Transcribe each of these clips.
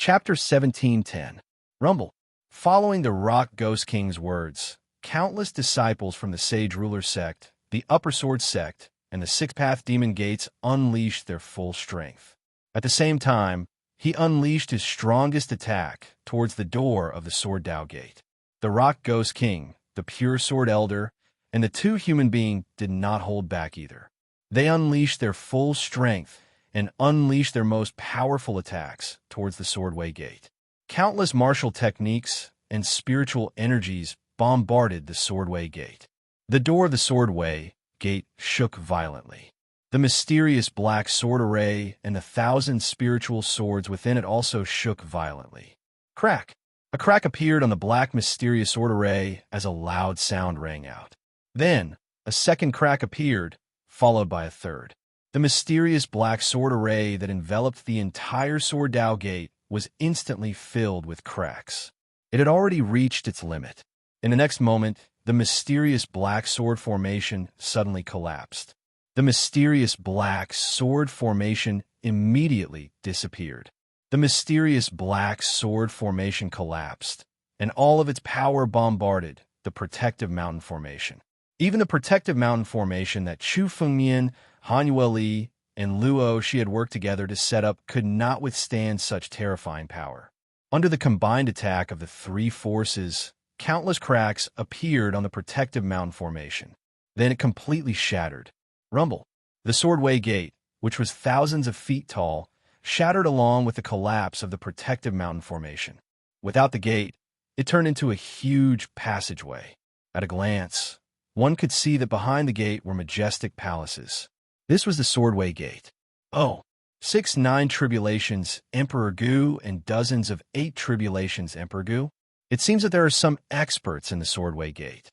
Chapter 17:10. Rumble. Following the Rock Ghost King's words, countless disciples from the Sage Ruler sect, the Upper Sword sect, and the Six-Path Demon Gates unleashed their full strength. At the same time, he unleashed his strongest attack towards the door of the Sword Dao Gate. The Rock Ghost King, the Pure Sword Elder, and the two human beings did not hold back either. They unleashed their full strength and unleashed their most powerful attacks towards the Swordway Gate. Countless martial techniques and spiritual energies bombarded the Swordway Gate. The door of the Swordway Gate shook violently. The mysterious black sword array and the 1,000 spiritual swords within it also shook violently. Crack! A crack appeared on the black mysterious sword array as a loud sound rang out. Then, a second crack appeared, followed by a third. The mysterious black sword array that enveloped the entire Sword Dao Gate was instantly filled with cracks. It had already reached its limit. In the next moment, the mysterious black sword formation suddenly collapsed. The mysterious black sword formation immediately disappeared. The mysterious black sword formation collapsed, and all of its power bombarded the protective mountain formation. Even the protective mountain formation that Chu Fengmian, Han Yueli, and Luo Shi had worked together to set up could not withstand such terrifying power. Under the combined attack of the three forces, countless cracks appeared on the protective mountain formation. Then it completely shattered. Rumble. The Swordway Gate, which was thousands of feet tall, shattered along with the collapse of the protective mountain formation. Without the gate, it turned into a huge passageway. At a glance, one could see that behind the gate were majestic palaces. This was the Swordway Gate. Oh, 6 9 tribulations, Emperor Gu, and dozens of 8 tribulations, Emperor Gu. It seems that there are some experts in the Swordway Gate.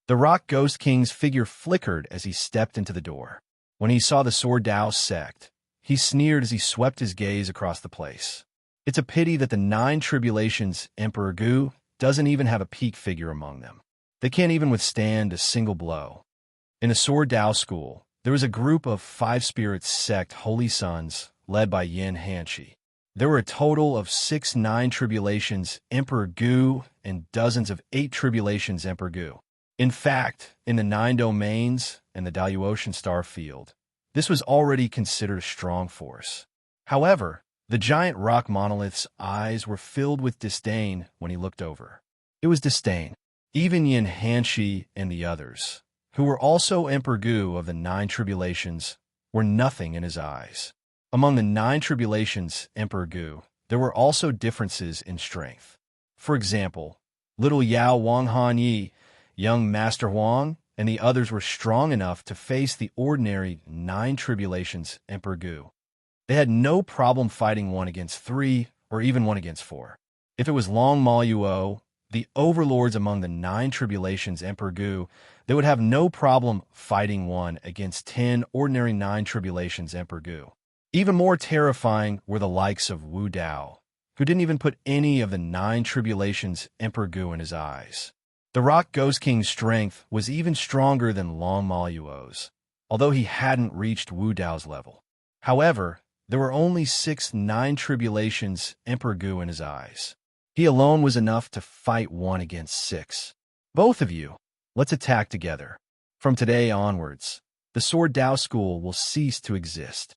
The Rock Ghost King's figure flickered as he stepped into the door. When he saw the Sword Dao sect, he sneered as he swept his gaze across the place. It's a pity that the 9 tribulations, Emperor Gu, doesn't even have a peak figure among them. They can't even withstand a single blow. In the Sword Dao school, there was a group of 5 spirits sect holy sons led by Yin Hanshi. There were a total of 6 9 tribulations, Emperor Gu, and dozens of 8 tribulations, Emperor Gu. In fact, in the 9 domains and the Daluotian star field, this was already considered a strong force. However, the giant rock monolith's eyes were filled with disdain when he looked over. It was disdain. Even Yin Hanshi and the others, who were also Emperor Gu of the 9 tribulations, were nothing in his eyes. Among the 9 tribulations, Emperor Gu, there were also differences in strength. For example, little Yao Wang Han Yi, young Master Huang, and the others were strong enough to face the ordinary 9 tribulations, Emperor Gu. They had no problem fighting 1 against 3 or even 1 against 4. If it was Long Ma Yuo, the overlords among the 9 tribulations, Emperor Gu, they would have no problem fighting 1 against 10 ordinary 9 tribulations, Emperor Gu. Even more terrifying were the likes of Wu Dao, who didn't even put any of the 9 tribulations, Emperor Gu, in his eyes. The Rock Ghost King's strength was even stronger than Long Ma Yuo's, although he hadn't reached Wu Dao's level. However, there were only 6 9 tribulations, Emperor Gu, in his eyes. He alone was enough to fight 1 against 6. Both of you, let's attack together. From today onwards, the Sword Dao School will cease to exist.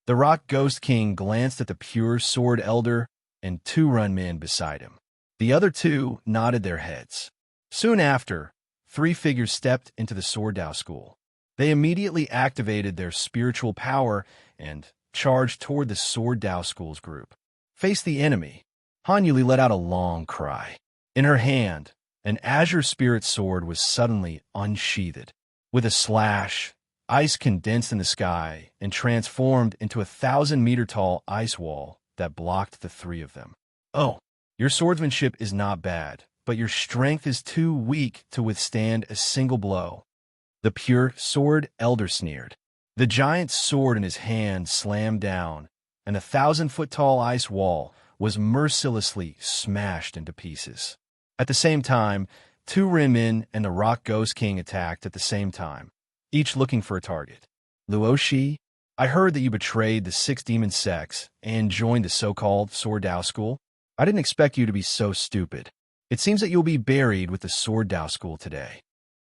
The Rock Ghost King glanced at the Pure Sword Elder and 2 Runmen beside him. The other 2 nodded their heads. Soon after, 3 figures stepped into the Sword Dao School. They immediately activated their spiritual power and charged toward the Sword Dao School's group. Face the enemy. Han Yueli let out a long cry. In her hand, an azure spirit sword was suddenly unsheathed. With a slash, ice condensed in the sky and transformed into a 1,000-meter-tall ice wall that blocked the 3 of them. Oh, your swordsmanship is not bad, but your strength is too weak to withstand a single blow. The Pure Sword Elder sneered. The giant sword in his hand slammed down, and the 1,000-foot-tall ice wall was mercilessly smashed into pieces. At the same time, 2 Renmin and the Rock Ghost King attacked at the same time, each looking for a target. Luo Shi, I heard that you betrayed the 6 demon sects and joined the so-called Sword Dao School. I didn't expect you to be so stupid. It seems that you'll be buried with the Sword Dao School today.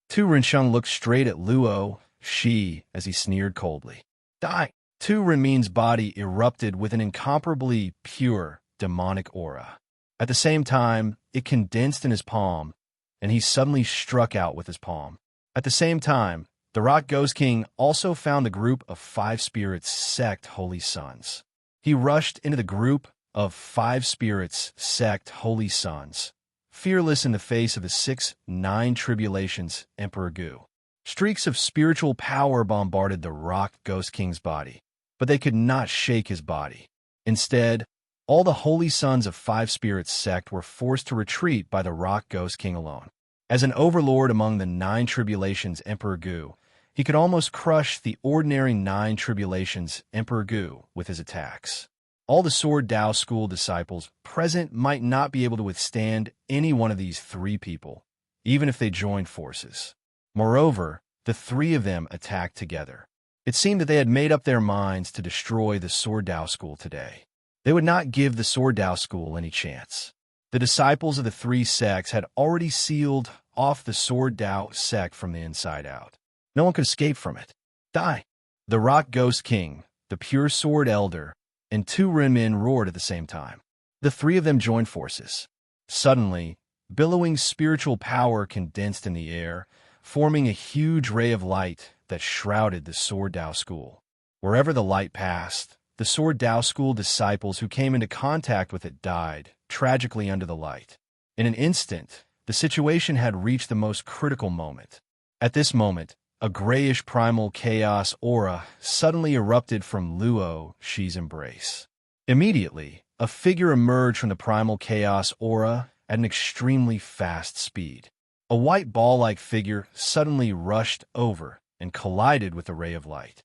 Tu Rinsheng looked straight at Luo Shi as he sneered coldly. Die! Tu Renmin's body erupted with an incomparably pure, demonic aura. At the same time, it condensed in his palm, and he suddenly struck out with his palm. At the same time, the Rock Ghost King also found the group of 5 spirits sect Holy Sons. He rushed into the group of 5 spirits sect Holy Sons, fearless in the face of the 6-9 tribulations Emperor Gu. Streaks of spiritual power bombarded the Rock Ghost King's body, but they could not shake his body. Instead, all the Holy Sons of 5 spirits sect were forced to retreat by the Rock Ghost King alone. As an overlord among the 9 tribulations Emperor Gu, he could almost crush the ordinary 9 tribulations Emperor Gu with his attacks. All the Sword Dao School disciples present might not be able to withstand any one of these 3 people, even if they joined forces. Moreover, the 3 of them attacked together. It seemed that they had made up their minds to destroy the Sword Dao School today. They would not give the Sword Dao School any chance. The disciples of the 3 sects had already sealed off the Sword Dao sect from the inside out. No one could escape from it. Die! The Rock Ghost King, the Pure Sword Elder, and 2 Renmin roared at the same time. The 3 of them joined forces. Suddenly, billowing spiritual power condensed in the air, forming a huge ray of light that shrouded the Sword Dao School. Wherever the light passed, the Sword Dao School disciples who came into contact with it died, tragically under the light. In an instant, the situation had reached the most critical moment. At this moment, a grayish primal chaos aura suddenly erupted from Luo Shi's embrace. Immediately, a figure emerged from the primal chaos aura at an extremely fast speed. A white ball-like figure suddenly rushed over and collided with the ray of light.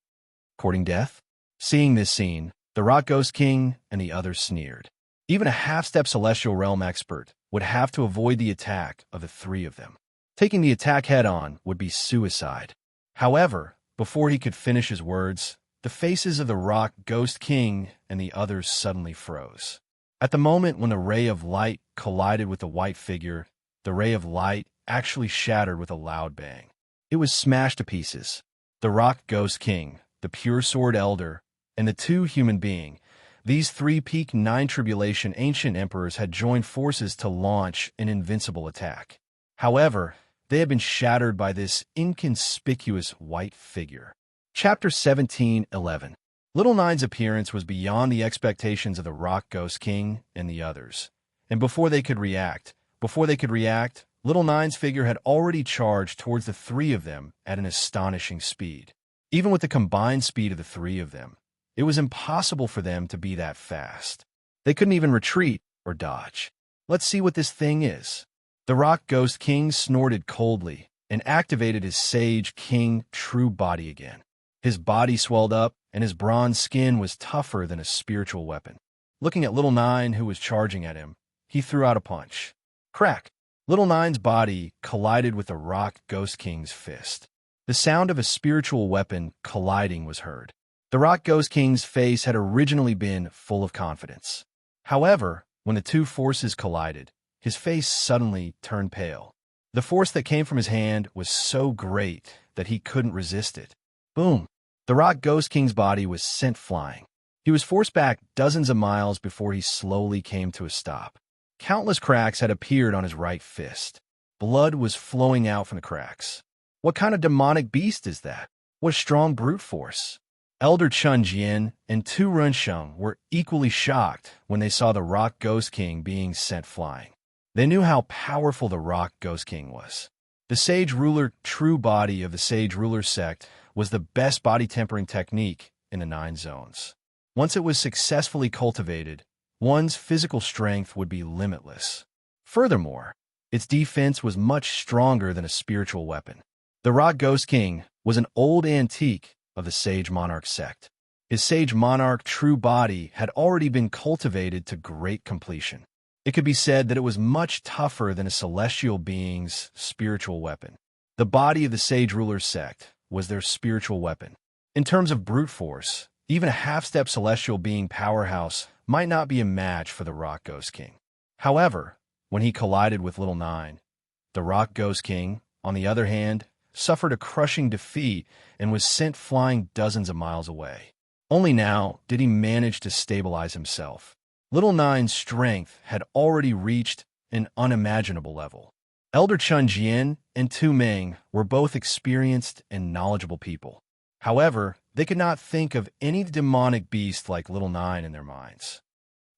Courting death? Seeing this scene, the Rock Ghost King and the others sneered. Even a half-step Celestial Realm expert would have to avoid the attack of the 3 of them. Taking the attack head-on would be suicide. However, before he could finish his words, the faces of the Rock Ghost King and the others suddenly froze. At the moment when the ray of light collided with the white figure, the ray of light actually shattered with a loud bang. It was smashed to pieces. The Rock Ghost King, the Pure Sword Elder, and the 2 human beings, these 3 peak 9 tribulation ancient emperors had joined forces to launch an invincible attack. However, they had been shattered by this inconspicuous white figure. Chapter 17:11. Little Nine's appearance was beyond the expectations of the Rock Ghost King and the others. And before they could react, Little Nine's figure had already charged towards the 3 of them at an astonishing speed. Even with the combined speed of the 3 of them, it was impossible for them to be that fast. They couldn't even retreat or dodge. Let's see what this thing is. The Rock Ghost King snorted coldly and activated his Sage King true body again. His body swelled up, and his bronze skin was tougher than a spiritual weapon. Looking at Little Nine, who was charging at him, he threw out a punch. Crack! Little Nine's body collided with the Rock Ghost King's fist. The sound of a spiritual weapon colliding was heard. The Rock Ghost King's face had originally been full of confidence. However, when the 2 forces collided, his face suddenly turned pale. The force that came from his hand was so great that he couldn't resist it. Boom! The Rock Ghost King's body was sent flying. He was forced back dozens of miles before he slowly came to a stop. Countless cracks had appeared on his right fist. Blood was flowing out from the cracks. What kind of demonic beast is that? What strong brute force? Elder Chun Jian and Tu Rensheng were equally shocked when they saw the Rock Ghost King being sent flying. They knew how powerful the Rock Ghost King was. The Sage Ruler true body of the Sage Ruler sect was the best body tempering technique in the 9 zones. Once it was successfully cultivated, one's physical strength would be limitless. Furthermore, its defense was much stronger than a spiritual weapon. The Rock Ghost King was an old antique of the Sage Monarch sect. His Sage Monarch true body had already been cultivated to great completion. It could be said that it was much tougher than a celestial being's spiritual weapon. The body of the Sage Ruler sect was their spiritual weapon. In terms of brute force, even a half-step celestial being powerhouse might not be a match for the Rock Ghost King. However, when he collided with Little Nine, the Rock Ghost King, on the other hand, suffered a crushing defeat and was sent flying dozens of miles away. Only now did he manage to stabilize himself. Little Nine's strength had already reached an unimaginable level. Elder Chun Jian and Tu Ming were both experienced and knowledgeable people. However, they could not think of any demonic beast like Little Nine in their minds.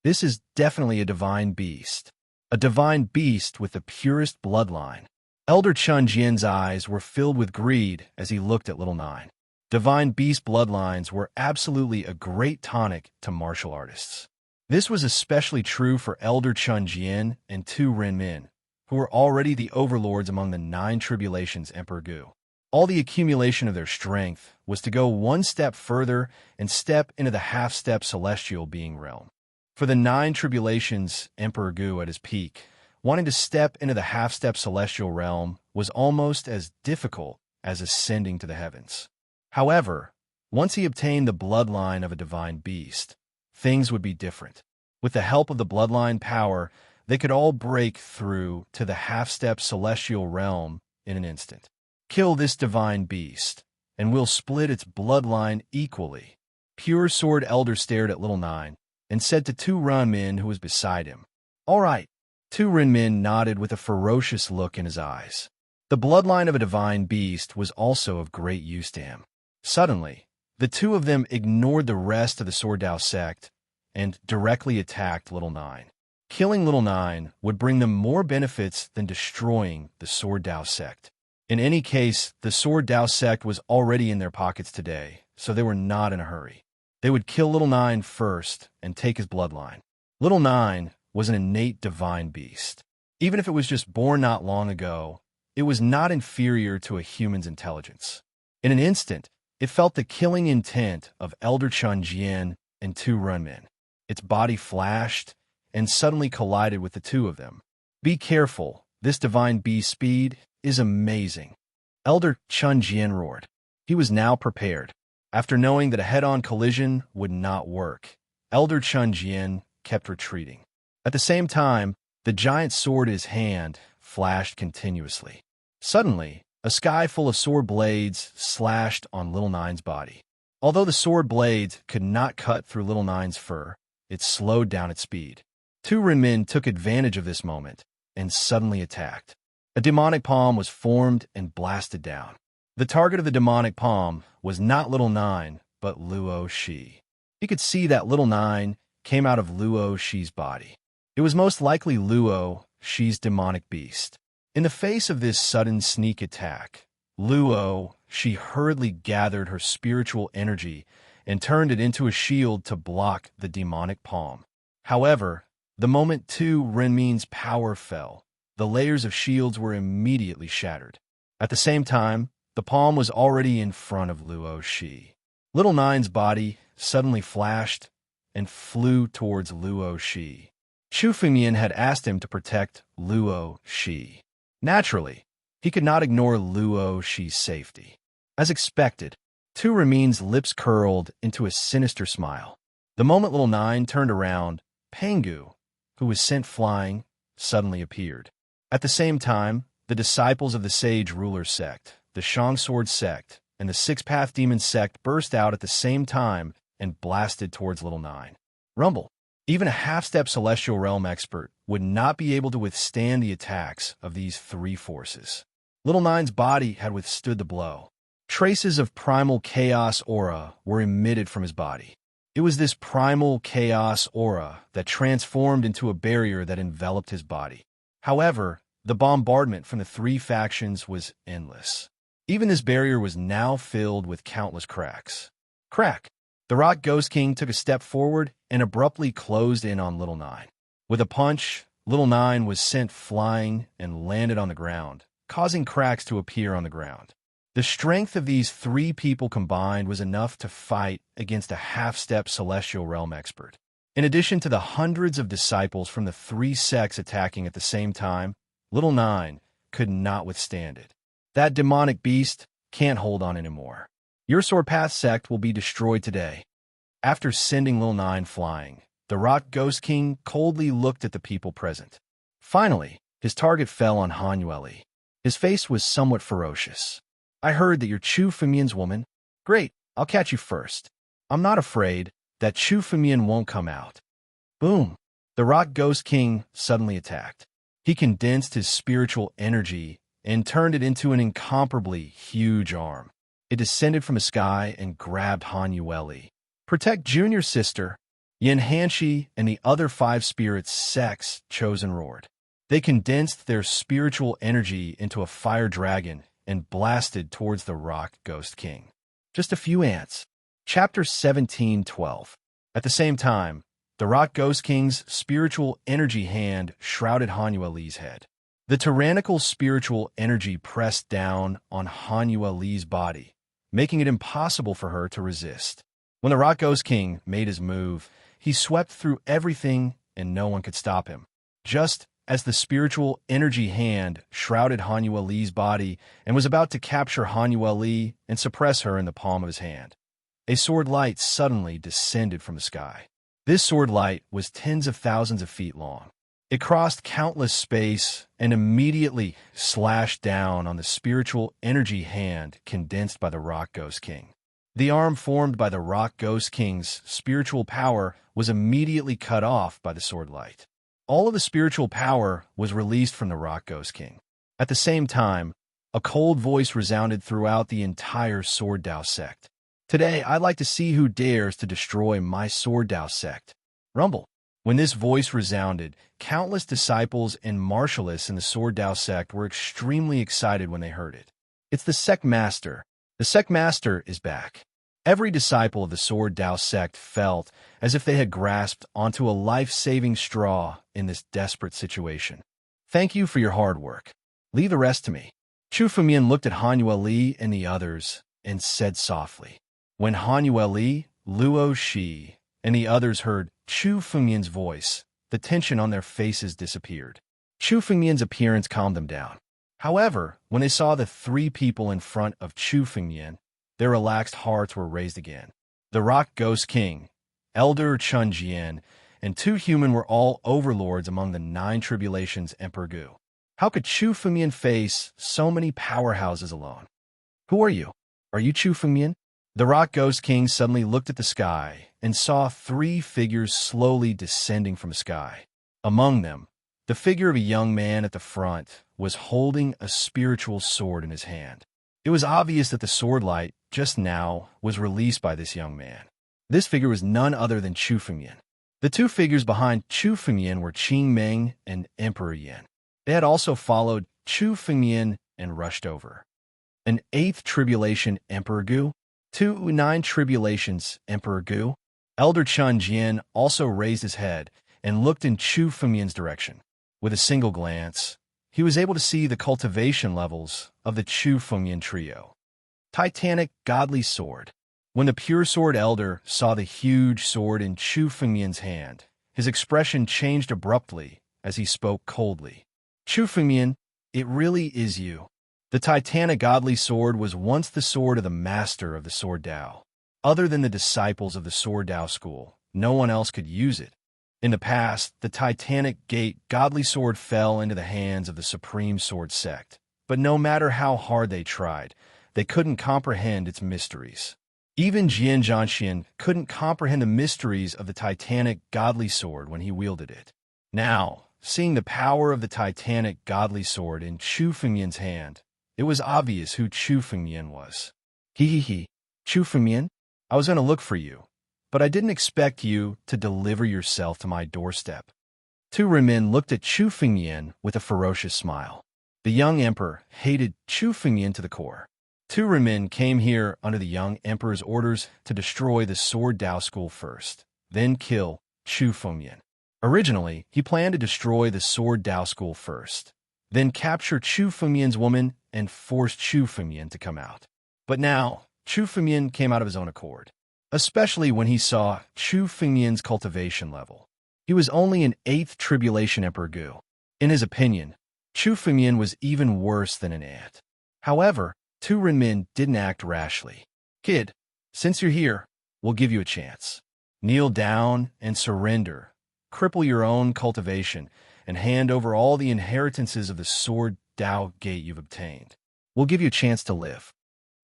This is definitely a divine beast. A divine beast with the purest bloodline. Elder Chun Jian's eyes were filled with greed as he looked at Little Nine. Divine beast bloodlines were absolutely a great tonic to martial artists. This was especially true for Elder Chun Jian and Tu Renmin, who were already the overlords among the 9 tribulations Emperor Gu. All the accumulation of their strength was to go one step further and step into the half-step celestial being realm. For the 9 tribulations Emperor Gu at his peak, wanting to step into the half-step celestial realm was almost as difficult as ascending to the heavens. However, once he obtained the bloodline of a divine beast, things would be different. With the help of the bloodline power, they could all break through to the half-step celestial realm in an instant. Kill this divine beast, and we'll split its bloodline equally. Pure Sword Elder stared at Little Nine and said to Tu Renmin, who was beside him, "All right." Tu Renmin nodded with a ferocious look in his eyes. The bloodline of a divine beast was also of great use to him. Suddenly, the two of them ignored the rest of the Sword Dao sect and directly attacked Little Nine. Killing Little Nine would bring them more benefits than destroying the Sword Dao sect. In any case, the Sword Dao sect was already in their pockets today, so they were not in a hurry. They would kill Little Nine first and take his bloodline. Little Nine was an innate divine beast. Even if it was just born not long ago, it was not inferior to a human's intelligence. In an instant, it felt the killing intent of Elder Chun Jian and Tu Renmin. Its body flashed and suddenly collided with the two of them. Be careful, this divine beast speed is amazing. Elder Chun Jian roared. He was now prepared. After knowing that a head-on collision would not work, Elder Chun Jian kept retreating. At the same time, the giant sword in his hand flashed continuously. Suddenly, a sky full of sword blades slashed on Little Nine's body. Although the sword blades could not cut through Little Nine's fur, it slowed down its speed. Tu Renmin took advantage of this moment and suddenly attacked. A demonic palm was formed and blasted down. The target of the demonic palm was not Little Nine, but Luo Shi. He could see that Little Nine came out of Luo Shi's body. It was most likely Luo Shi's demonic beast. In the face of this sudden sneak attack, Luo Shi hurriedly gathered her spiritual energy and turned it into a shield to block the demonic palm. However, the moment Tu Renmin's power fell, the layers of shields were immediately shattered. At the same time, the palm was already in front of Luo Shi. Little Nine's body suddenly flashed and flew towards Luo Shi. Chu Fengmian had asked him to protect Luo Shi. Naturally, he could not ignore Luo Shi's safety. As expected, Tu Renmin's lips curled into a sinister smile. The moment Little Nine turned around, Pangu, who was sent flying, suddenly appeared. At the same time, the disciples of the Sage Ruler sect, the Shang Sword sect, and the Six-Path Demon sect burst out at the same time and blasted towards Little Nine. Rumble. Even a half-step Celestial Realm expert would not be able to withstand the attacks of these 3 forces. Little Nine's body had withstood the blow. Traces of primal chaos aura were emitted from his body. It was this primal chaos aura that transformed into a barrier that enveloped his body. However, the bombardment from the 3 factions was endless. Even this barrier was now filled with countless cracks. Crack! The Rock Ghost King took a step forward and abruptly closed in on Little Nine. With a punch, Little Nine was sent flying and landed on the ground, causing cracks to appear on the ground. The strength of these 3 people combined was enough to fight against a half-step Celestial Realm expert. In addition to the hundreds of disciples from the 3 sects attacking at the same time, Little Nine could not withstand it. That demonic beast can't hold on anymore. Your Sword Path sect will be destroyed today. After sending Little Nine flying, The Rock Ghost King coldly looked at the people present. Finally, his target fell on Hanueli. His face was somewhat ferocious. I heard that you're Chu Femian's woman. Great, I'll catch you first. I'm not afraid that Chu Femian won't come out. Boom! The Rock Ghost King suddenly attacked. He condensed his spiritual energy and turned it into an incomparably huge arm. It descended from the sky and grabbed Hanueli. Protect Junior Sister! Yin Hanshi and the other 5 spirits sects chosen roared. They condensed their spiritual energy into a fire dragon and blasted towards the Rock Ghost King. Just a few ants. Chapter 17:12. At the same time, the Rock Ghost King's spiritual energy hand shrouded Hanueli's head. The tyrannical spiritual energy pressed down on Hanueli's body, making it impossible for her to resist. When the Rock Ghost King made his move, he swept through everything and no one could stop him. Just as the spiritual energy hand shrouded Hanueli's body and was about to capture Hanueli and suppress her in the palm of his hand, a sword light suddenly descended from the sky. This sword light was tens of thousands of feet long. It crossed countless space and immediately slashed down on the spiritual energy hand condensed by the Rock Ghost King. The arm formed by the Rock Ghost King's spiritual power was immediately cut off by the sword light. All of the spiritual power was released from the Rock Ghost King. At the same time, a cold voice resounded throughout the entire Sword Dao sect. Today, I'd like to see who dares to destroy my Sword Dao sect. Rumble. When this voice resounded, countless disciples and martialists in the Sword Dao sect were extremely excited when they heard it. It's the sect master. The sect master is back. Every disciple of the Sword Dao sect felt as if they had grasped onto a life-saving straw in this desperate situation. Thank you for your hard work. Leave the rest to me. Chu Femian looked at Hanueli and the others and said softly. When Hanueli, Luo Shi, and the others heard Chu Femian's voice, the tension on their faces disappeared. Chu Femian's appearance calmed them down. However, when they saw the 3 people in front of Chu Femian, their relaxed hearts were raised again. The Rock Ghost King, Elder Chun Jian, and 2 human were all overlords among the 9 tribulations Emperor Gu. How could Chu Femian face so many powerhouses alone? Who are you? Are you Chu Femian? The Rock Ghost King suddenly looked at the sky and saw 3 figures slowly descending from the sky. Among them, the figure of a young man at the front was holding a spiritual sword in his hand. It was obvious that the sword light, just now, was released by this young man. This figure was none other than Chu Femian. The 2 figures behind Chu Femian were Qing Meng and Emperor Yin. They had also followed Chu Femian and rushed over. An 8th tribulation Emperor Gu, 2 9 tribulations Emperor Gu. Elder Chun Jian also raised his head and looked in Chu Femian's direction. With a single glance, he was able to see the cultivation levels of the Chu Femian trio. Titanic Godly Sword. When the Pure Sword Elder saw the huge sword in Chu Femian's hand, his expression changed abruptly as he spoke coldly. Chu Femian, it really is you. The Titanic Godly Sword was once the sword of the master of the Sword Dao. Other than the disciples of the Sword Dao school, no one else could use it. In the past, the Titanic Gate Godly Sword fell into the hands of the Supreme Sword Sect, but no matter how hard they tried, they couldn't comprehend its mysteries. Even Jian Zhanxian couldn't comprehend the mysteries of the Titanic Godly Sword when he wielded it. Now, seeing the power of the Titanic Godly Sword in Chu Femian's hand, it was obvious who Chu Femian was. He. Chu Femian? I was going to look for you, but I didn't expect you to deliver yourself to my doorstep. 2 Renmin looked at Chu Femian with a ferocious smile. The young emperor hated Chu Femian to the core. 2 Renmin came here under the young emperor's orders to destroy the Sword Dao school first, then kill Chu Femian. Originally, he planned to destroy the Sword Dao school first, then capture Chu Femian's woman and force Chu Femian to come out. But now, Chu Femian came out of his own accord, especially when he saw Chu Femian's cultivation level. He was only an 8th tribulation Emperor Gu. In his opinion, Chu Femian was even worse than an ant. However, 2 Renmin didn't act rashly. Kid, since you're here, we'll give you a chance. Kneel down and surrender. Cripple your own cultivation and hand over all the inheritances of the sword Dao gate you've obtained. We'll give you a chance to live.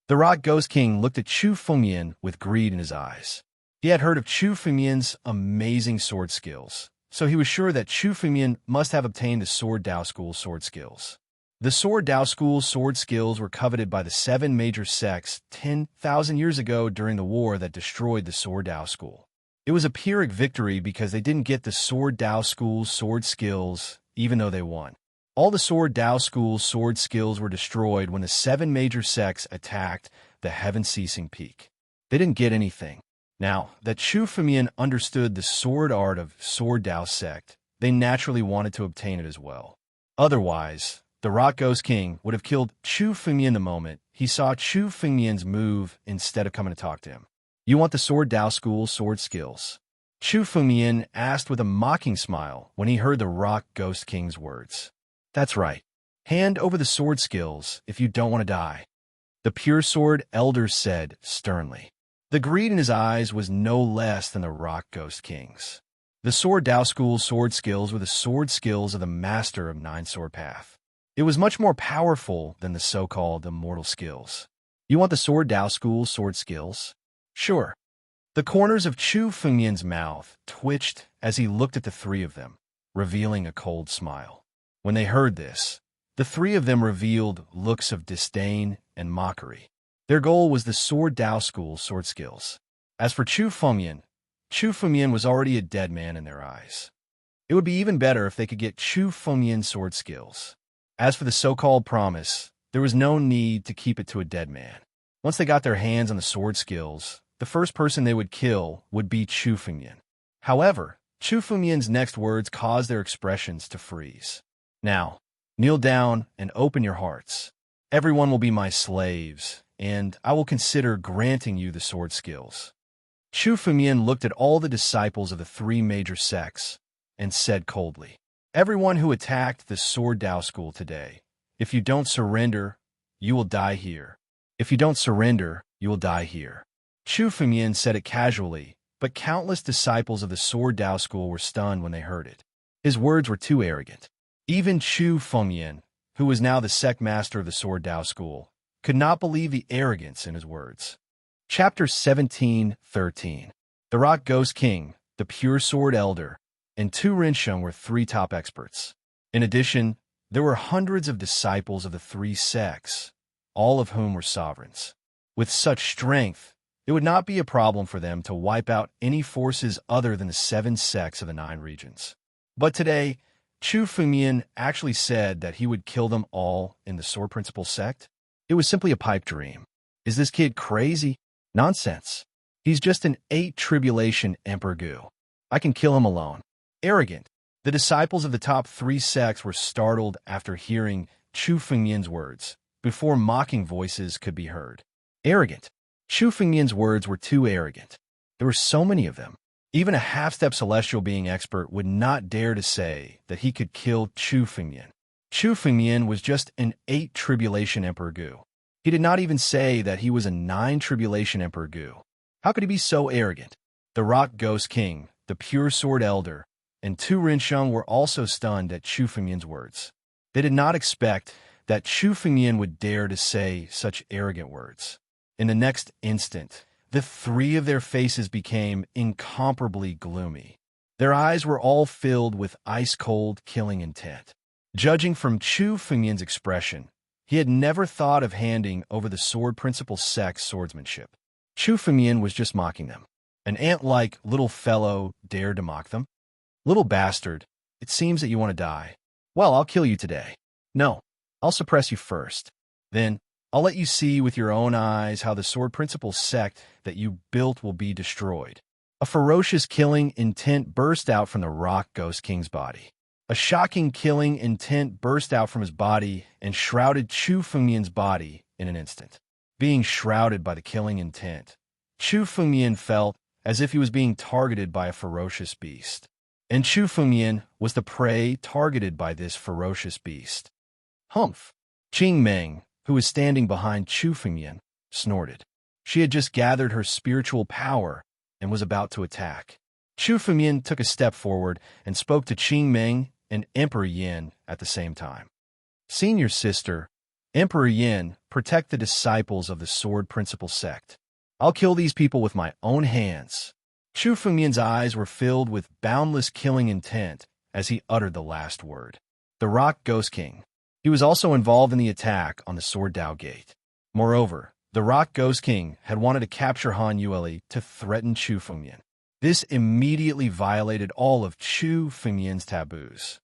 The Rock Ghost King looked at Chu Fengmian with greed in his eyes. He had heard of Chu Fengmian's amazing sword skills, so he was sure that Chu Fengmian must have obtained the Sword Dao School sword skills. The Sword Dao School sword skills were coveted by the 7 major sects 10,000 years ago during the war that destroyed the Sword Dao School. It was a Pyrrhic victory because they didn't get the Sword Dao School's sword skills, even though they won. All the Sword Dao School's sword skills were destroyed when the 7 major sects attacked the heaven-ceasing peak. They didn't get anything. Now, that Chu Fengmian understood the sword art of Sword Dao sect, they naturally wanted to obtain it as well. Otherwise, the Rock Ghost King would have killed Chu Fengmian the moment he saw Chu Fengmian's move instead of coming to talk to him. You want the Sword Dao School sword skills? Chu Fengmian asked with a mocking smile when he heard the Rock Ghost King's words. That's right. Hand over the sword skills if you don't want to die, the Pure Sword Elder said sternly. The greed in his eyes was no less than the Rock Ghost King's. The Sword Dao School's sword skills were the sword skills of the Master of Nine Sword Path. It was much more powerful than the so-called immortal skills. You want the Sword Dao School's sword skills? Sure. The corners of Chu Fengmian's mouth twitched as he looked at the 3 of them, revealing a cold smile. When they heard this, the 3 of them revealed looks of disdain and mockery. Their goal was the Sword Dao School's sword skills. As for Chu Fengmian was already a dead man in their eyes. It would be even better if they could get Chu Fengmian's sword skills. As for the so-called promise, there was no need to keep it to a dead man. Once they got their hands on the sword skills, the first person they would kill would be Chu Fengmian. However, Chu Fengmian's next words caused their expressions to freeze. Now, kneel down and open your hearts. Everyone will be my slaves, and I will consider granting you the sword skills. Chu Fengmian looked at all the disciples of the 3 major sects and said coldly, everyone who attacked the Sword Dao School today, if you don't surrender, you will die here. If you don't surrender, you will die here. Chu Fengmian said it casually, but countless disciples of the Sword Dao School were stunned when they heard it. His words were too arrogant. Even Chu Fengmian, who was now the sect master of the Sword Dao School, could not believe the arrogance in his words. Chapter 17:13. The Rock Ghost King, the Pure Sword Elder, and Tu Rinsheng were 3 top experts. In addition, there were hundreds of disciples of the 3 sects, all of whom were sovereigns. With such strength, it would not be a problem for them to wipe out any forces other than the 7 sects of the 9 regions. But today, Chu Fengmian actually said that he would kill them all in the Sword Principle sect. It was simply a pipe dream. Is this kid crazy? Nonsense. He's just an 8 tribulation emperor goo. I can kill him alone. Arrogant. The disciples of the top 3 sects were startled after hearing Chu Fengmian's words, before mocking voices could be heard. Arrogant. Chu Fengmian's words were too arrogant. There were so many of them. Even a half-step celestial being expert would not dare to say that he could kill Chu Fengmian. Chu Fengmian was just an 8 tribulation emperor goo. He did not even say that he was a 9 tribulation emperor goo. How could he be so arrogant? The Rock Ghost King, the Pure Sword Elder, and Tu Rinsheng were also stunned at Chu Fengmian's words. They did not expect that Chu Fengmian would dare to say such arrogant words. In the next instant, the 3 of their faces became incomparably gloomy. Their eyes were all filled with ice-cold, killing intent. Judging from Chu Fengmian's expression, he had never thought of handing over the Sword Principle sect's swordsmanship. Chu Fengmian was just mocking them. An ant-like little fellow dared to mock them. Little bastard, it seems that you want to die. Well, I'll kill you today. No, I'll suppress you first. Then, I'll let you see with your own eyes how the Sword Principle sect that you built will be destroyed. A ferocious killing intent burst out from the Rock Ghost King's body. A shocking killing intent burst out from his body and shrouded Chu Fengmian's body in an instant. Being shrouded by the killing intent, Chu Fengmian felt as if he was being targeted by a ferocious beast. And Chu Fengmian was the prey targeted by this ferocious beast. Humph! Qing Meng, who was standing behind Chu Fengmian, snorted. She had just gathered her spiritual power and was about to attack. Chu Fengmian took a step forward and spoke to Qing Meng and Emperor Yin at the same time. Senior sister, Emperor Yin, protect the disciples of the Sword Principle sect. I'll kill these people with my own hands. Chu Fengmian's eyes were filled with boundless killing intent as he uttered the last word. The Rock Ghost King. He was also involved in the attack on the Sword Dao Gate. Moreover, the Rock Ghost King had wanted to capture Han Yueli to threaten Chu Fengmian. This immediately violated all of Chu Fengmian's taboos.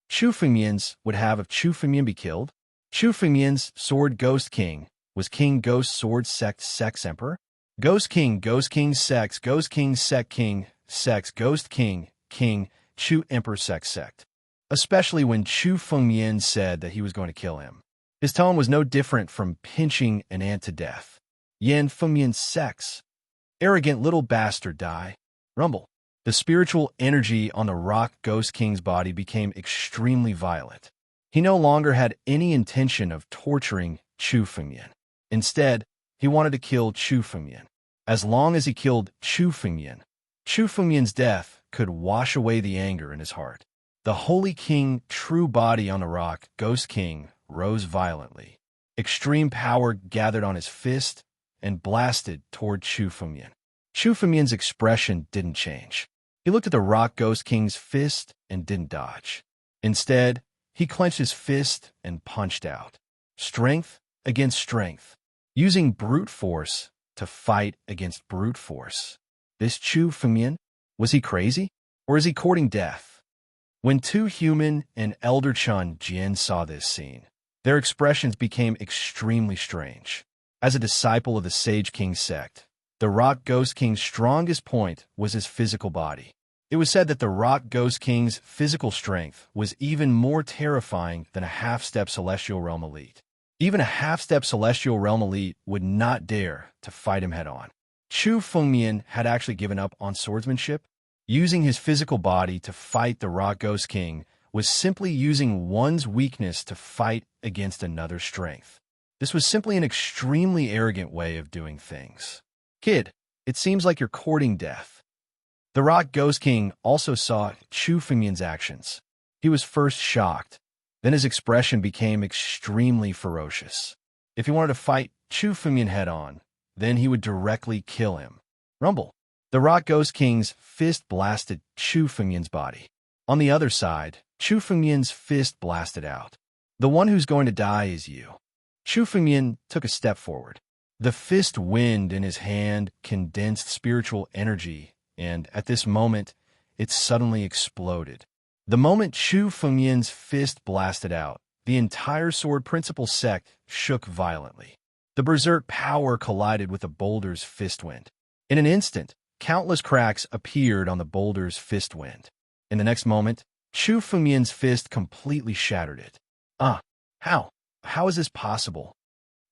Chu Fengmian's would have if Chu Fengmian be killed. Chu Fengmian's Sword Ghost King was King Ghost Sword Sect Sex Emperor. Ghost King Sex, Ghost King Sect King, Sex, Ghost King, King, Chu Emperor Sex Sect. Especially when Chu Fengmian said that he was going to kill him. His tone was no different from pinching an ant to death. Yan Fengmian's sex. Arrogant little bastard, die. Rumble. The spiritual energy on the Rock Ghost King's body became extremely violent. He no longer had any intention of torturing Chu Fengmian. Instead, he wanted to kill Chu Fengmian. As long as he killed Chu Fengmian's death could wash away the anger in his heart. The Holy King true body on the Rock Ghost King rose violently. Extreme power gathered on his fist and blasted toward Chu Fengmian. Chu Fengmian's expression didn't change. He looked at the Rock Ghost King's fist and didn't dodge. Instead, he clenched his fist and punched out. Strength against strength. Using brute force to fight against brute force. This Chu Fengmian, was he crazy? Or is he courting death? When two human and Elder Chun Jin saw this scene, their expressions became extremely strange. As a disciple of the Sage King sect, the Rock Ghost King's strongest point was his physical body. It was said that the Rock Ghost King's physical strength was even more terrifying than a half-step Celestial Realm elite. Even a half-step Celestial Realm elite would not dare to fight him head-on. Chu Fengmian had actually given up on swordsmanship. Using his physical body to fight the Rock Ghost King was simply using one's weakness to fight against another's strength. This was simply an extremely arrogant way of doing things. Kid, it seems like you're courting death. The Rock Ghost King also saw Chu Fengmian's actions. He was first shocked. Then his expression became extremely ferocious. If he wanted to fight Chu Fengmian head-on, then he would directly kill him. Rumble. The Rock Ghost King's fist blasted Chu Fengmian's body. On the other side, Chu Fengmian's fist blasted out. The one who's going to die is you. Chu Fengmian took a step forward. The fist wind in his hand condensed spiritual energy, and at this moment, it suddenly exploded. The moment Chu Fengmian's fist blasted out, the entire Sword Principle sect shook violently. The berserk power collided with the boulder's fist wind. In an instant, countless cracks appeared on the boulder's fist wind. In the next moment, Chu Fengmian's fist completely shattered it. How? How is this possible?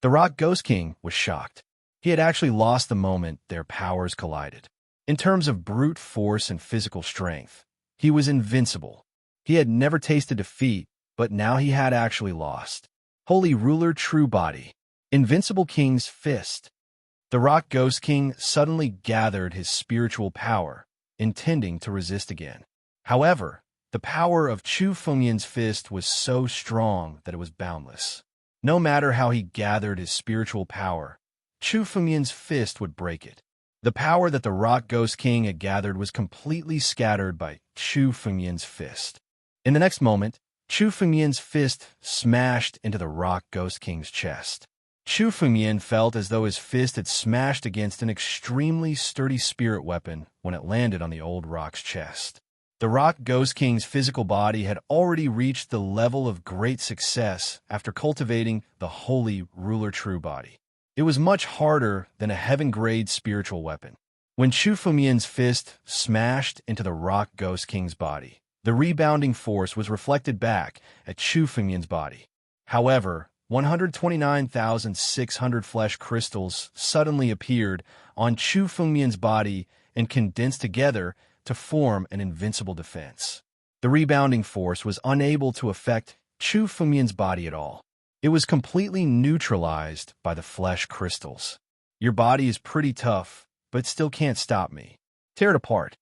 The Rock Ghost King was shocked. He had actually lost the moment their powers collided. In terms of brute force and physical strength, he was invincible. He had never tasted defeat, but now he had actually lost. Holy Ruler True Body. Invincible King's Fist. The Rock Ghost King suddenly gathered his spiritual power, intending to resist again. However, the power of Chu Fengmian's fist was so strong that it was boundless. No matter how he gathered his spiritual power, Chu Fengmian's fist would break it. The power that the Rock Ghost King had gathered was completely scattered by Chu Fengmian's fist. In the next moment, Chu Fengmian's fist smashed into the Rock Ghost King's chest. Chu Fengmian felt as though his fist had smashed against an extremely sturdy spirit weapon when it landed on the old rock's chest. The Rock Ghost King's physical body had already reached the level of great success after cultivating the Holy Ruler True Body. It was much harder than a heaven-grade spiritual weapon. When Chu Fengmian's fist smashed into the Rock Ghost King's body, the rebounding force was reflected back at Chu Fengmian's body. However, 129,600 flesh crystals suddenly appeared on Chu Fengmian's body and condensed together to form an invincible defense. The rebounding force was unable to affect Chu Fengmian's body at all. It was completely neutralized by the flesh crystals. Your body is pretty tough, but still can't stop me. Tear it apart.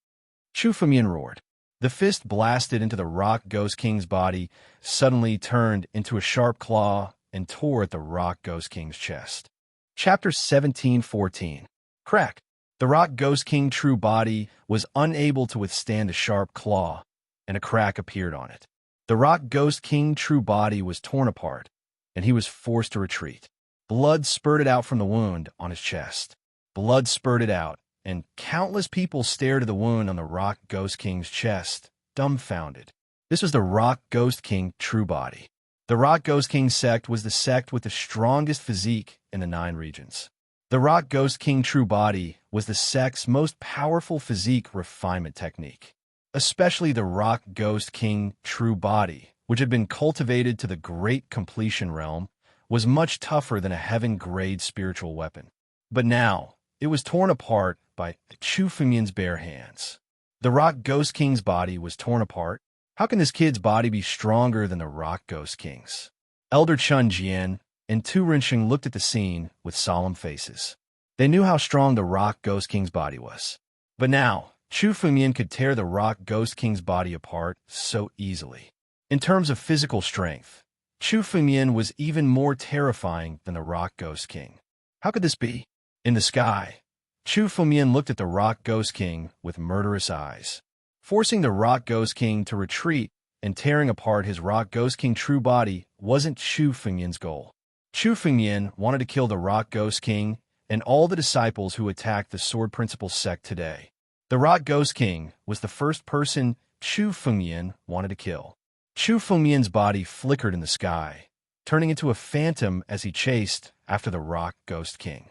Chu Fengmian roared. The fist blasted into the Rock Ghost King's body, suddenly turned into a sharp claw and tore at the Rock Ghost King's chest. Chapter 17:14. Crack. The Rock Ghost King true body was unable to withstand the sharp claw, and a crack appeared on it. The Rock Ghost King true body was torn apart, and he was forced to retreat. Blood spurted out from the wound on his chest. Blood spurted out, and countless people stared at the wound on the Rock Ghost King's chest, dumbfounded. This was the Rock Ghost King true body. The Rock Ghost King sect was the sect with the strongest physique in the 9 regions. The Rock Ghost King true body was the sect's most powerful physique refinement technique. Especially the Rock Ghost King true body, which had been cultivated to the great completion realm, was much tougher than a heaven-grade spiritual weapon. But now, it was torn apart by Chu Fengmian's bare hands. The Rock Ghost King's body was torn apart. How can this kid's body be stronger than the Rock Ghost King's? Elder Chun Jian and Tu Rinsheng looked at the scene with solemn faces. They knew how strong the Rock Ghost King's body was. But now, Chu Fengmian could tear the Rock Ghost King's body apart so easily. In terms of physical strength, Chu Fengmian was even more terrifying than the Rock Ghost King. How could this be? In the sky, Chu Fengmian looked at the Rock Ghost King with murderous eyes. Forcing the Rock Ghost King to retreat and tearing apart his Rock Ghost King true body wasn't Chu Fengmian's goal. Chu Fengmian wanted to kill the Rock Ghost King and all the disciples who attacked the Sword Principle sect today. The Rock Ghost King was the first person Chu Fengmian wanted to kill. Chu Fengmian's body flickered in the sky, turning into a phantom as he chased after the Rock Ghost King.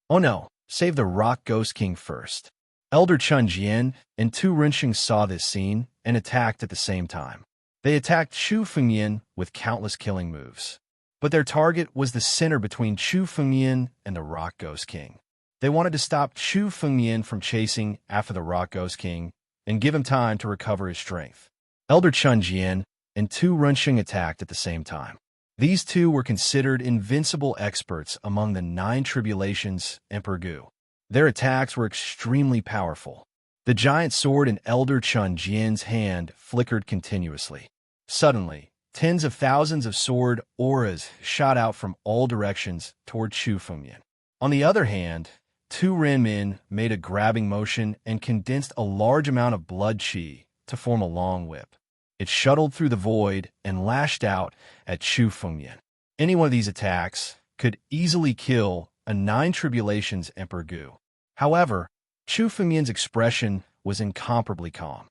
Oh no, save the Rock Ghost King first. Elder Chun Jian and Tu Rinsheng saw this scene and attacked at the same time. They attacked Chu Fengmian with countless killing moves. But their target was the center between Chu Fengmian and the Rock Ghost King. They wanted to stop Chu Fengmian from chasing after the Rock Ghost King and give him time to recover his strength. Elder Chun Jian and Tu Rinsheng attacked at the same time. These two were considered invincible experts among the 9 tribulations Emperor Gu. Their attacks were extremely powerful. The giant sword in Elder Chun Jian's hand flickered continuously. Suddenly, tens of thousands of sword auras shot out from all directions toward Chu Fengmian. On the other hand, Tu Rinmin made a grabbing motion and condensed a large amount of blood chi to form a long whip. It shuttled through the void and lashed out at Chu Fengmian. Any one of these attacks could easily kill a 9 tribulations Emperor Gu. However, Chu Fengmian's expression was incomparably calm.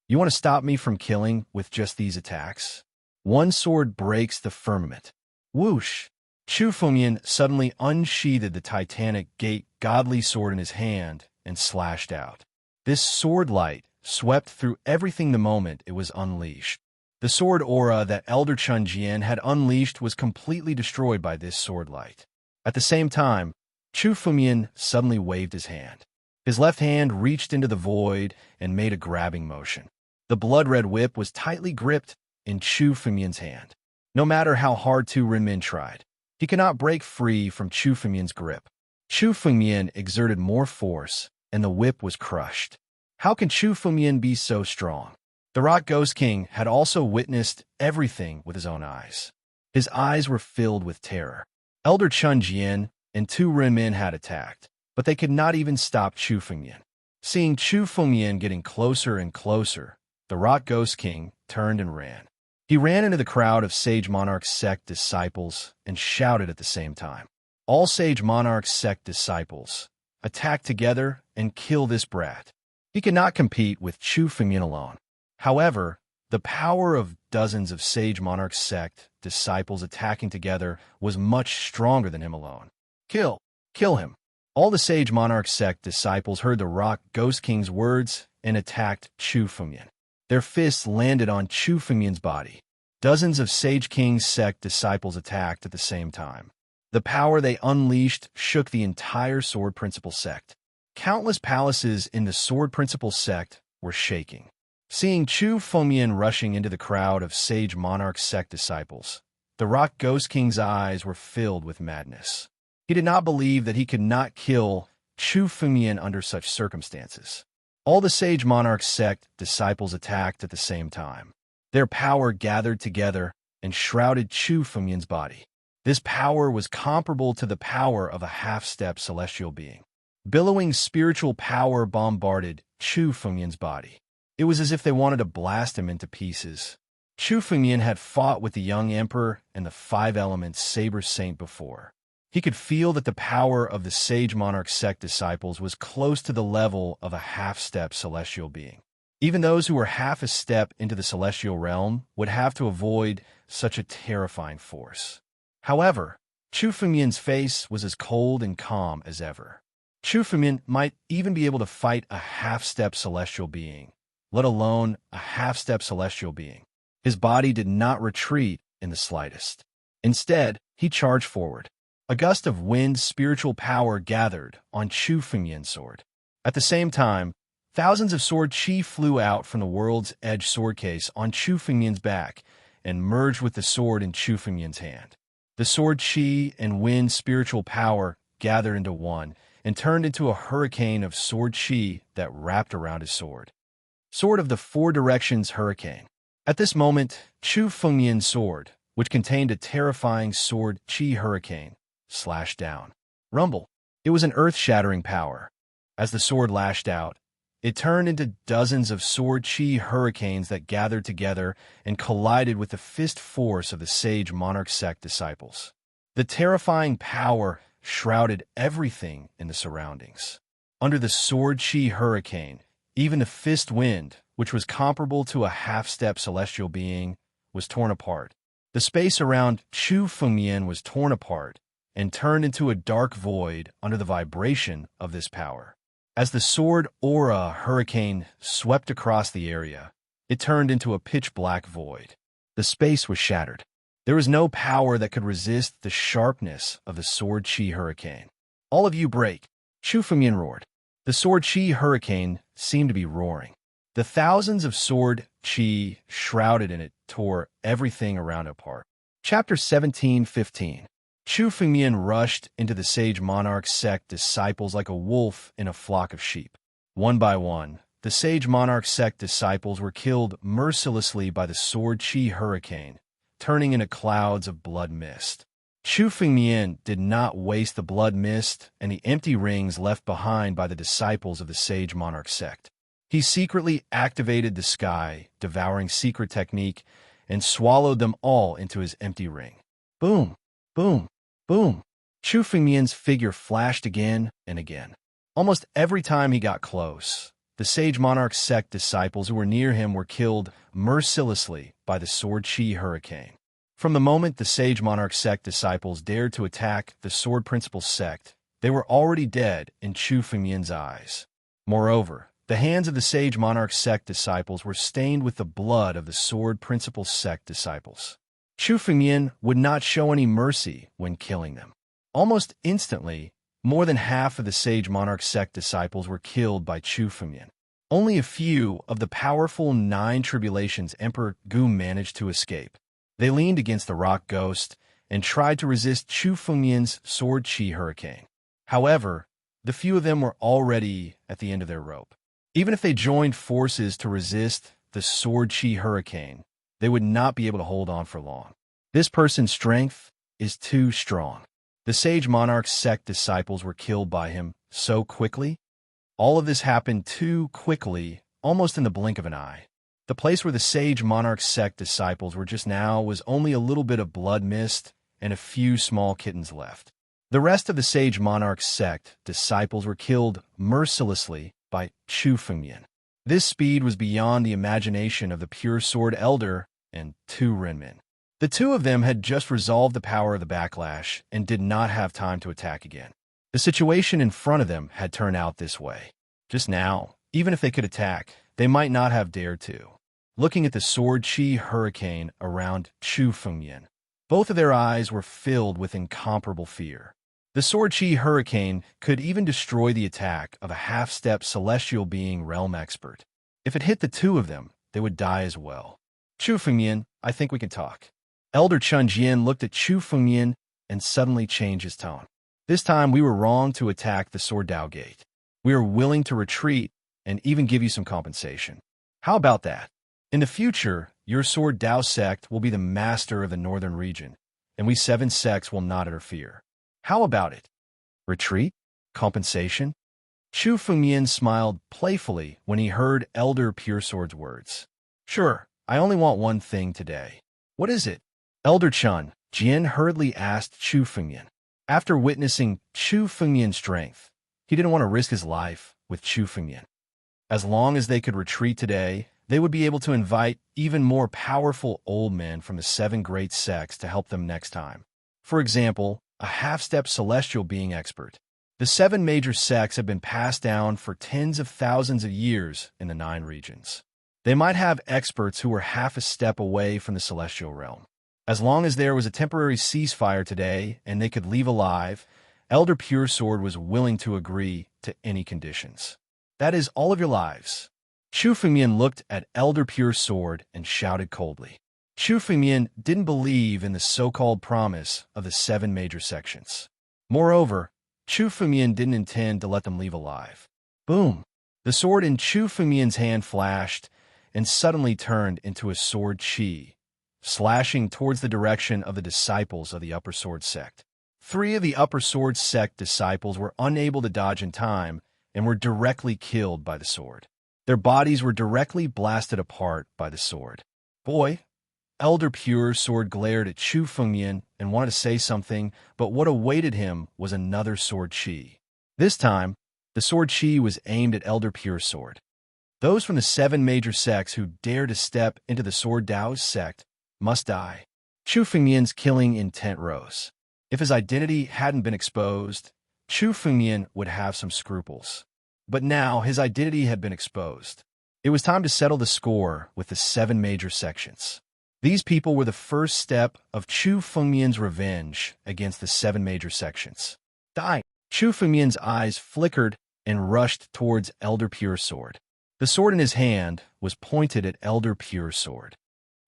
You want to stop me from killing with just these attacks? One sword breaks the firmament. Whoosh! Chu Fengmian suddenly unsheathed the titanic gate godly sword in his hand and slashed out. This sword light swept through everything the moment it was unleashed. The sword aura that Elder Chun Jian had unleashed was completely destroyed by this sword light. At the same time, Chu Fengmian suddenly waved his hand. His left hand reached into the void and made a grabbing motion. The blood-red whip was tightly gripped in Chu Fengmian's hand. No matter how hard Tu Rinmin tried, he could not break free from Chu Fengmian's grip. Chu Fengmian exerted more force, and the whip was crushed. How can Chu Fengmian be so strong? The Rock Ghost King had also witnessed everything with his own eyes. His eyes were filled with terror. Elder Chun Jian and Tu Rinmin had attacked, but they could not even stop Chu Fengmian. Seeing Chu Fengmian getting closer and closer, the Rock Ghost King turned and ran. He ran into the crowd of Sage Monarch sect disciples and shouted at the same time. All Sage Monarch sect disciples, attack together and kill this brat. He could not compete with Chu Fengmian alone. However, the power of dozens of Sage Monarch sect disciples attacking together was much stronger than him alone. Kill him. All the Sage Monarch sect disciples heard the Rock Ghost King's words and attacked Chu Fengmian. Their fists landed on Chu Fengmian's body. Dozens of Sage King sect disciples attacked at the same time. The power they unleashed shook the entire Sword Principle sect. Countless palaces in the Sword Principle sect were shaking. Seeing Chu Fengmian rushing into the crowd of Sage Monarch sect disciples, the Rock Ghost King's eyes were filled with madness. He did not believe that he could not kill Chu Fengmian under such circumstances. All the Sage Monarch sect disciples attacked at the same time. Their power gathered together and shrouded Chu Fengmian's body. This power was comparable to the power of a half-step celestial being. Billowing spiritual power bombarded Chu Fengmian's body. It was as if they wanted to blast him into pieces. Chu Fengmian had fought with the young emperor and the five elements saber saint before. He could feel that the power of the Sage Monarch sect disciples was close to the level of a half-step celestial being. Even those who were half a step into the celestial realm would have to avoid such a terrifying force. However, Chu Fengmian's face was as cold and calm as ever. Chu Fengmian might even be able to fight a half-step celestial being, let alone a half-step celestial being. His body did not retreat in the slightest. Instead, he charged forward. A gust of wind spiritual power gathered on Chu Fengmian's sword. At the same time, thousands of sword chi flew out from the world's edge sword case on Chu Fengmian's back and merged with the sword in Chu Fengmian's hand. The sword chi and wind spiritual power gathered into one and turned into a hurricane of sword chi that wrapped around his sword. Sword of the Four Directions Hurricane. At this moment, Chu Fengmian's sword, which contained a terrifying sword chi hurricane, slashed down. Rumble. It was an earth-shattering power. As the sword lashed out, it turned into dozens of sword chi hurricanes that gathered together and collided with the fist force of the Sage Monarch sect disciples. The terrifying power shrouded everything in the surroundings. Under the sword chi hurricane, even the fist wind, which was comparable to a half-step celestial being, was torn apart. The space around Chu Fengmian was torn apart and turned into a dark void under the vibration of this power. As the sword aura hurricane swept across the area, it turned into a pitch-black void. The space was shattered. There was no power that could resist the sharpness of the sword chi hurricane. All of you break, Chu Fengmian roared. The sword chi hurricane seemed to be roaring. The thousands of sword chi shrouded in it tore everything around it apart. Chapter 17:15. Chu Fengmian rushed into the Sage Monarch sect disciples like a wolf in a flock of sheep. One by one, the Sage Monarch sect disciples were killed mercilessly by the sword chi hurricane, turning into clouds of blood mist. Chu Fengmian did not waste the blood mist and the empty rings left behind by the disciples of the Sage Monarch sect. He secretly activated the sky, devouring secret technique, and swallowed them all into his empty ring. Boom, boom, boom. Chu Fengmian's figure flashed again and again. Almost every time he got close, the Sage Monarch sect disciples who were near him were killed mercilessly by the sword chi hurricane. From the moment the Sage Monarch sect disciples dared to attack the Sword Principle sect, they were already dead in Chu Fengmian's eyes. Moreover, the hands of the Sage Monarch sect disciples were stained with the blood of the Sword Principle sect disciples. Chu Fengmian would not show any mercy when killing them. Almost instantly, more than half of the Sage Monarch sect disciples were killed by Chu Fengmian. Only a few of the powerful 9 tribulations Emperor Gu managed to escape. They leaned against the rock ghost and tried to resist Chu Fengmian's sword chi hurricane. However, the few of them were already at the end of their rope. Even if they joined forces to resist the sword chi hurricane, they would not be able to hold on for long. This person's strength is too strong. The Sage Monarch sect disciples were killed by him so quickly. All of this happened too quickly, almost in the blink of an eye. The place where the Sage Monarch sect disciples were just now was only a little bit of blood mist and a few small kittens left. The rest of the Sage Monarch sect disciples were killed mercilessly by Chu Fengmian. This speed was beyond the imagination of the Pure Sword Elder and 2 Renmin. The two of them had just resolved the power of the backlash and did not have time to attack again. The situation in front of them had turned out this way. Just now, even if they could attack, they might not have dared to. Looking at the sword chi hurricane around Chu Fengmian, both of their eyes were filled with incomparable fear. The sword chi hurricane could even destroy the attack of a half-step celestial being realm expert. If it hit the two of them, they would die as well. Chu Fengmian, I think we can talk. Elder Chun Jian looked at Chu Fengmian and suddenly changed his tone. This time we were wrong to attack the Sword Dao Gate. We are willing to retreat and even give you some compensation. How about that? In the future, your sword Dao sect will be the master of the northern region, and we 7 sects will not interfere. How about it? Retreat? Compensation? Chu Fengmian smiled playfully when he heard Elder Pure Sword's words. Sure, I only want one thing today. What is it? Elder Chun, Jian hurriedly asked Chu Fengmian. After witnessing Chu Fengmian's strength, he didn't want to risk his life with Chu Fengmian. As long as they could retreat today, they would be able to invite even more powerful old men from the 7 great sects to help them next time. For example, a half-step celestial being expert. The 7 major sects have been passed down for tens of thousands of years in the 9 regions. They might have experts who were half a step away from the celestial realm. As long as there was a temporary ceasefire today and they could leave alive, Elder Pure Sword was willing to agree to any conditions. That is all of your lives. Chu Fengmian looked at Elder Pure Sword and shouted coldly. Chu Fengmian didn't believe in the so-called promise of the 7 major sections. Moreover, Chu Fengmian didn't intend to let them leave alive. Boom! The sword in Chu Fengmian's hand flashed and suddenly turned into a sword chi, slashing towards the direction of the disciples of the Upper Sword sect. 3 of the Upper Sword sect disciples were unable to dodge in time and were directly killed by the sword. Their bodies were directly blasted apart by the sword. Boy! Elder Pure Sword glared at Chu Fengmian and wanted to say something, but what awaited him was another sword chi. This time, the sword chi was aimed at Elder Pure Sword. Those from the 7 major sects who dare to step into the Sword Dao's sect must die. Chu Fengmian's killing intent rose. If his identity hadn't been exposed, Chu Fengmian would have some scruples. But now his identity had been exposed. It was time to settle the score with the 7 major sections. These people were the first step of Chu Fengmian's revenge against the 7 major sections. Die! Chu Fengmian's eyes flickered and rushed towards Elder Pure Sword. The sword in his hand was pointed at Elder Pure Sword.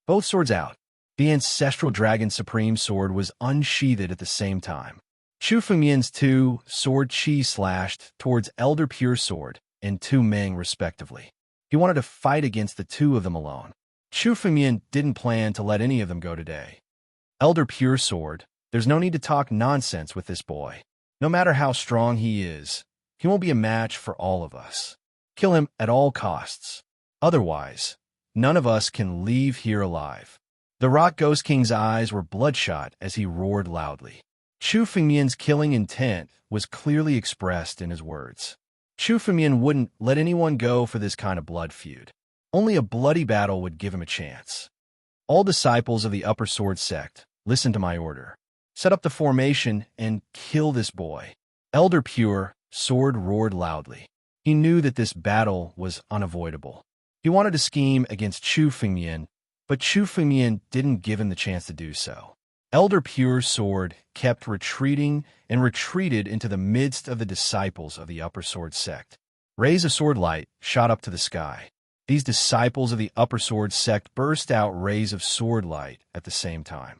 Both swords out. The ancestral Dragon Supreme Sword was unsheathed at the same time. Chu Fengmian's 2 sword chi slashed towards Elder Pure Sword and Tu Meng respectively. He wanted to fight against the 2 of them alone. Chu Fengmian didn't plan to let any of them go today. Elder Pure Sword, there's no need to talk nonsense with this boy. No matter how strong he is, he won't be a match for all of us. Kill him at all costs. Otherwise, none of us can leave here alive. The Rock Ghost King's eyes were bloodshot as he roared loudly. Chu Fengmian's killing intent was clearly expressed in his words. Chu Fengmian wouldn't let anyone go for this kind of blood feud. Only a bloody battle would give him a chance. All disciples of the Upper Sword sect, listen to my order. Set up the formation and kill this boy. Elder Pure Sword roared loudly. He knew that this battle was unavoidable. He wanted to scheme against Chu Fengmian, but Chu Fengmian didn't give him the chance to do so. Elder Pure Sword kept retreating and retreated into the midst of the disciples of the Upper Sword sect. Rays of sword light shot up to the sky. These disciples of the Upper Sword sect burst out rays of sword light at the same time.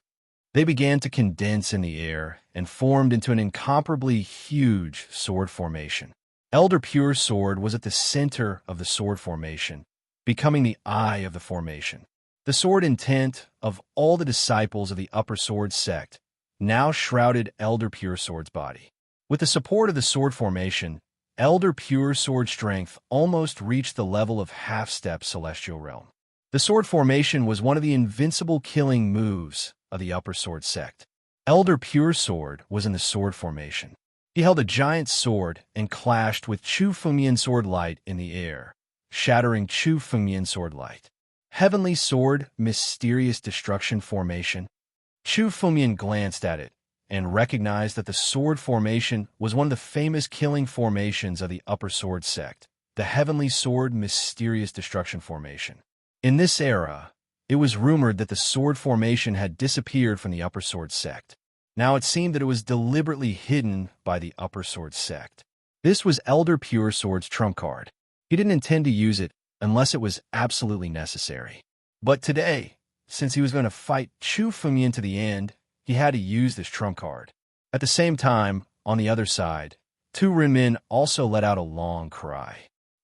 They began to condense in the air and formed into an incomparably huge sword formation. Elder Pure Sword was at the center of the sword formation, becoming the eye of the formation. The sword intent of all the disciples of the Upper Sword sect now shrouded Elder Pure Sword's body. With the support of the sword formation, Elder Pure Sword's strength almost reached the level of half-step celestial realm. The sword formation was one of the invincible killing moves of the Upper Sword sect. Elder Pure Sword was in the sword formation. He held a giant sword and clashed with Chu Fengmian's sword light in the air, shattering Chu Fengmian's sword light. Heavenly Sword, Mysterious Destruction Formation. Chu Fengmian glanced at it and recognized that the sword formation was one of the famous killing formations of the Upper Sword sect, the Heavenly Sword, Mysterious Destruction Formation. In this era, it was rumored that the sword formation had disappeared from the Upper Sword sect. Now it seemed that it was deliberately hidden by the Upper Sword sect. This was Elder Pure Sword's trump card. He didn't intend to use it unless it was absolutely necessary. But today, since he was going to fight Chu Fengmian to the end, he had to use this trump card. At the same time, on the other side, Tu Renmin also let out a long cry.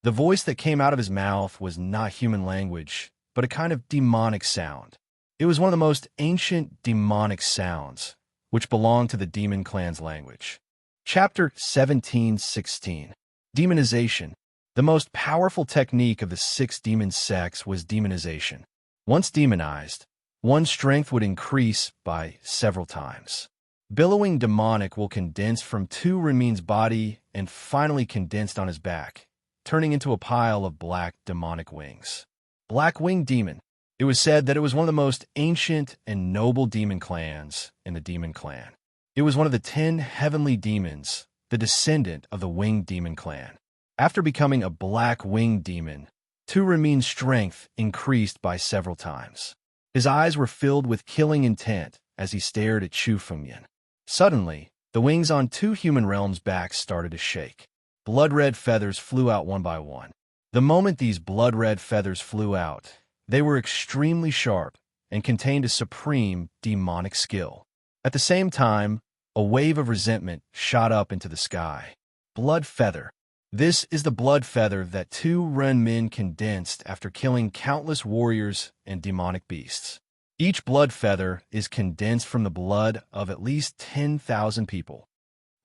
The voice that came out of his mouth was not human language, but a kind of demonic sound. It was one of the most ancient demonic sounds, which belonged to the demon clan's language. Chapter 17:16. Demonization. The most powerful technique of the 6 demon sects was demonization. Once demonized, one's strength would increase by several times. Billowing demonic will condense from Tu Renmin's body and finally condensed on his back, turning into a pile of black demonic wings. Black-winged demon. It was said that it was one of the most ancient and noble demon clans in the demon clan. It was one of the 10 heavenly demons, the descendant of the winged demon clan. After becoming a black-winged demon, Tu Renmin's strength increased by several times. His eyes were filled with killing intent as he stared at Chu Fengyan. Suddenly, the wings on 2 human realms' backs started to shake. Blood-red feathers flew out one by one. The moment these blood-red feathers flew out, they were extremely sharp and contained a supreme demonic skill. At the same time, a wave of resentment shot up into the sky. Blood feather. This is the blood feather that Tu Renmin condensed after killing countless warriors and demonic beasts. Each blood feather is condensed from the blood of at least 10,000 people.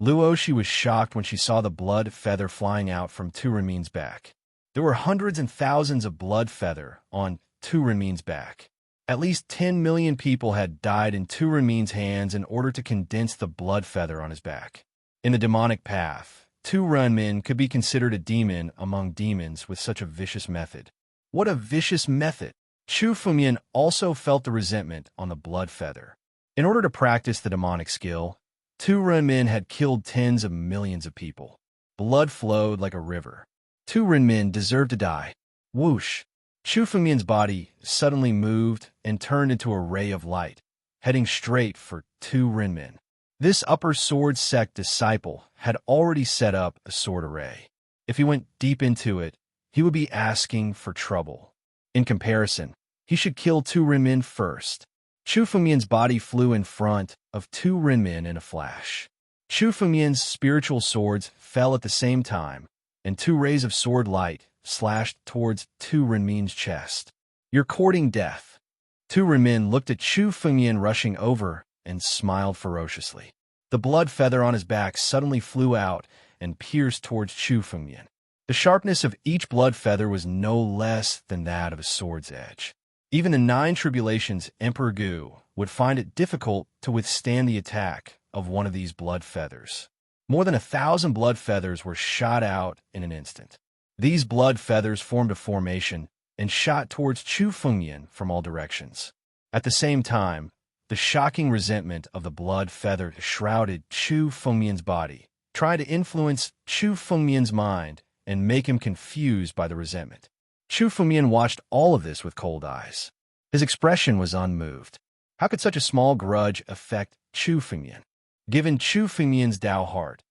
Luoshi was shocked when she saw the blood feather flying out from Tu Renmin's back. There were hundreds and thousands of blood feather on Tu Renmin's back. At least 10 million people had died in Tu Renmin's hands in order to condense the blood feather on his back. In the demonic path, Tu Renmin could be considered a demon among demons with such a vicious method. What a vicious method! Chu Fengyan also felt the resentment on the blood feather. In order to practice the demonic skill, Tu Renmin had killed tens of millions of people. Blood flowed like a river. Tu Renmin deserved to die. Whoosh! Chu Fengyan's body suddenly moved and turned into a ray of light, heading straight for Tu Renmin. This upper sword sect disciple had already set up a sword array. If he went deep into it, he would be asking for trouble. In comparison, he should kill Tu Renmin first. Chu Fengyan's body flew in front of Tu Renmin in a flash. Chu Fengyan's spiritual swords fell at the same time, and 2 rays of sword light slashed towards Tu Renmin's chest. You're courting death. Tu Renmin looked at Chu Fengyan rushing over and smiled ferociously. The blood feather on his back suddenly flew out and pierced towards Chu Fengyan. The sharpness of each blood feather was no less than that of a sword's edge. Even in 9 tribulations, Emperor Gu would find it difficult to withstand the attack of one of these blood feathers. More than 1,000 blood feathers were shot out in an instant. These blood feathers formed a formation and shot towards Chu Fengyan from all directions. At the same time, the shocking resentment of the blood feather shrouded Chu Fengyan's body, trying to influence Chu Fengyan's mind and make him confused by the resentment. Chu Fengyan watched all of this with cold eyes. His expression was unmoved. How could such a small grudge affect Chu Fengyan? Given Chu Fengyan's Tao heart,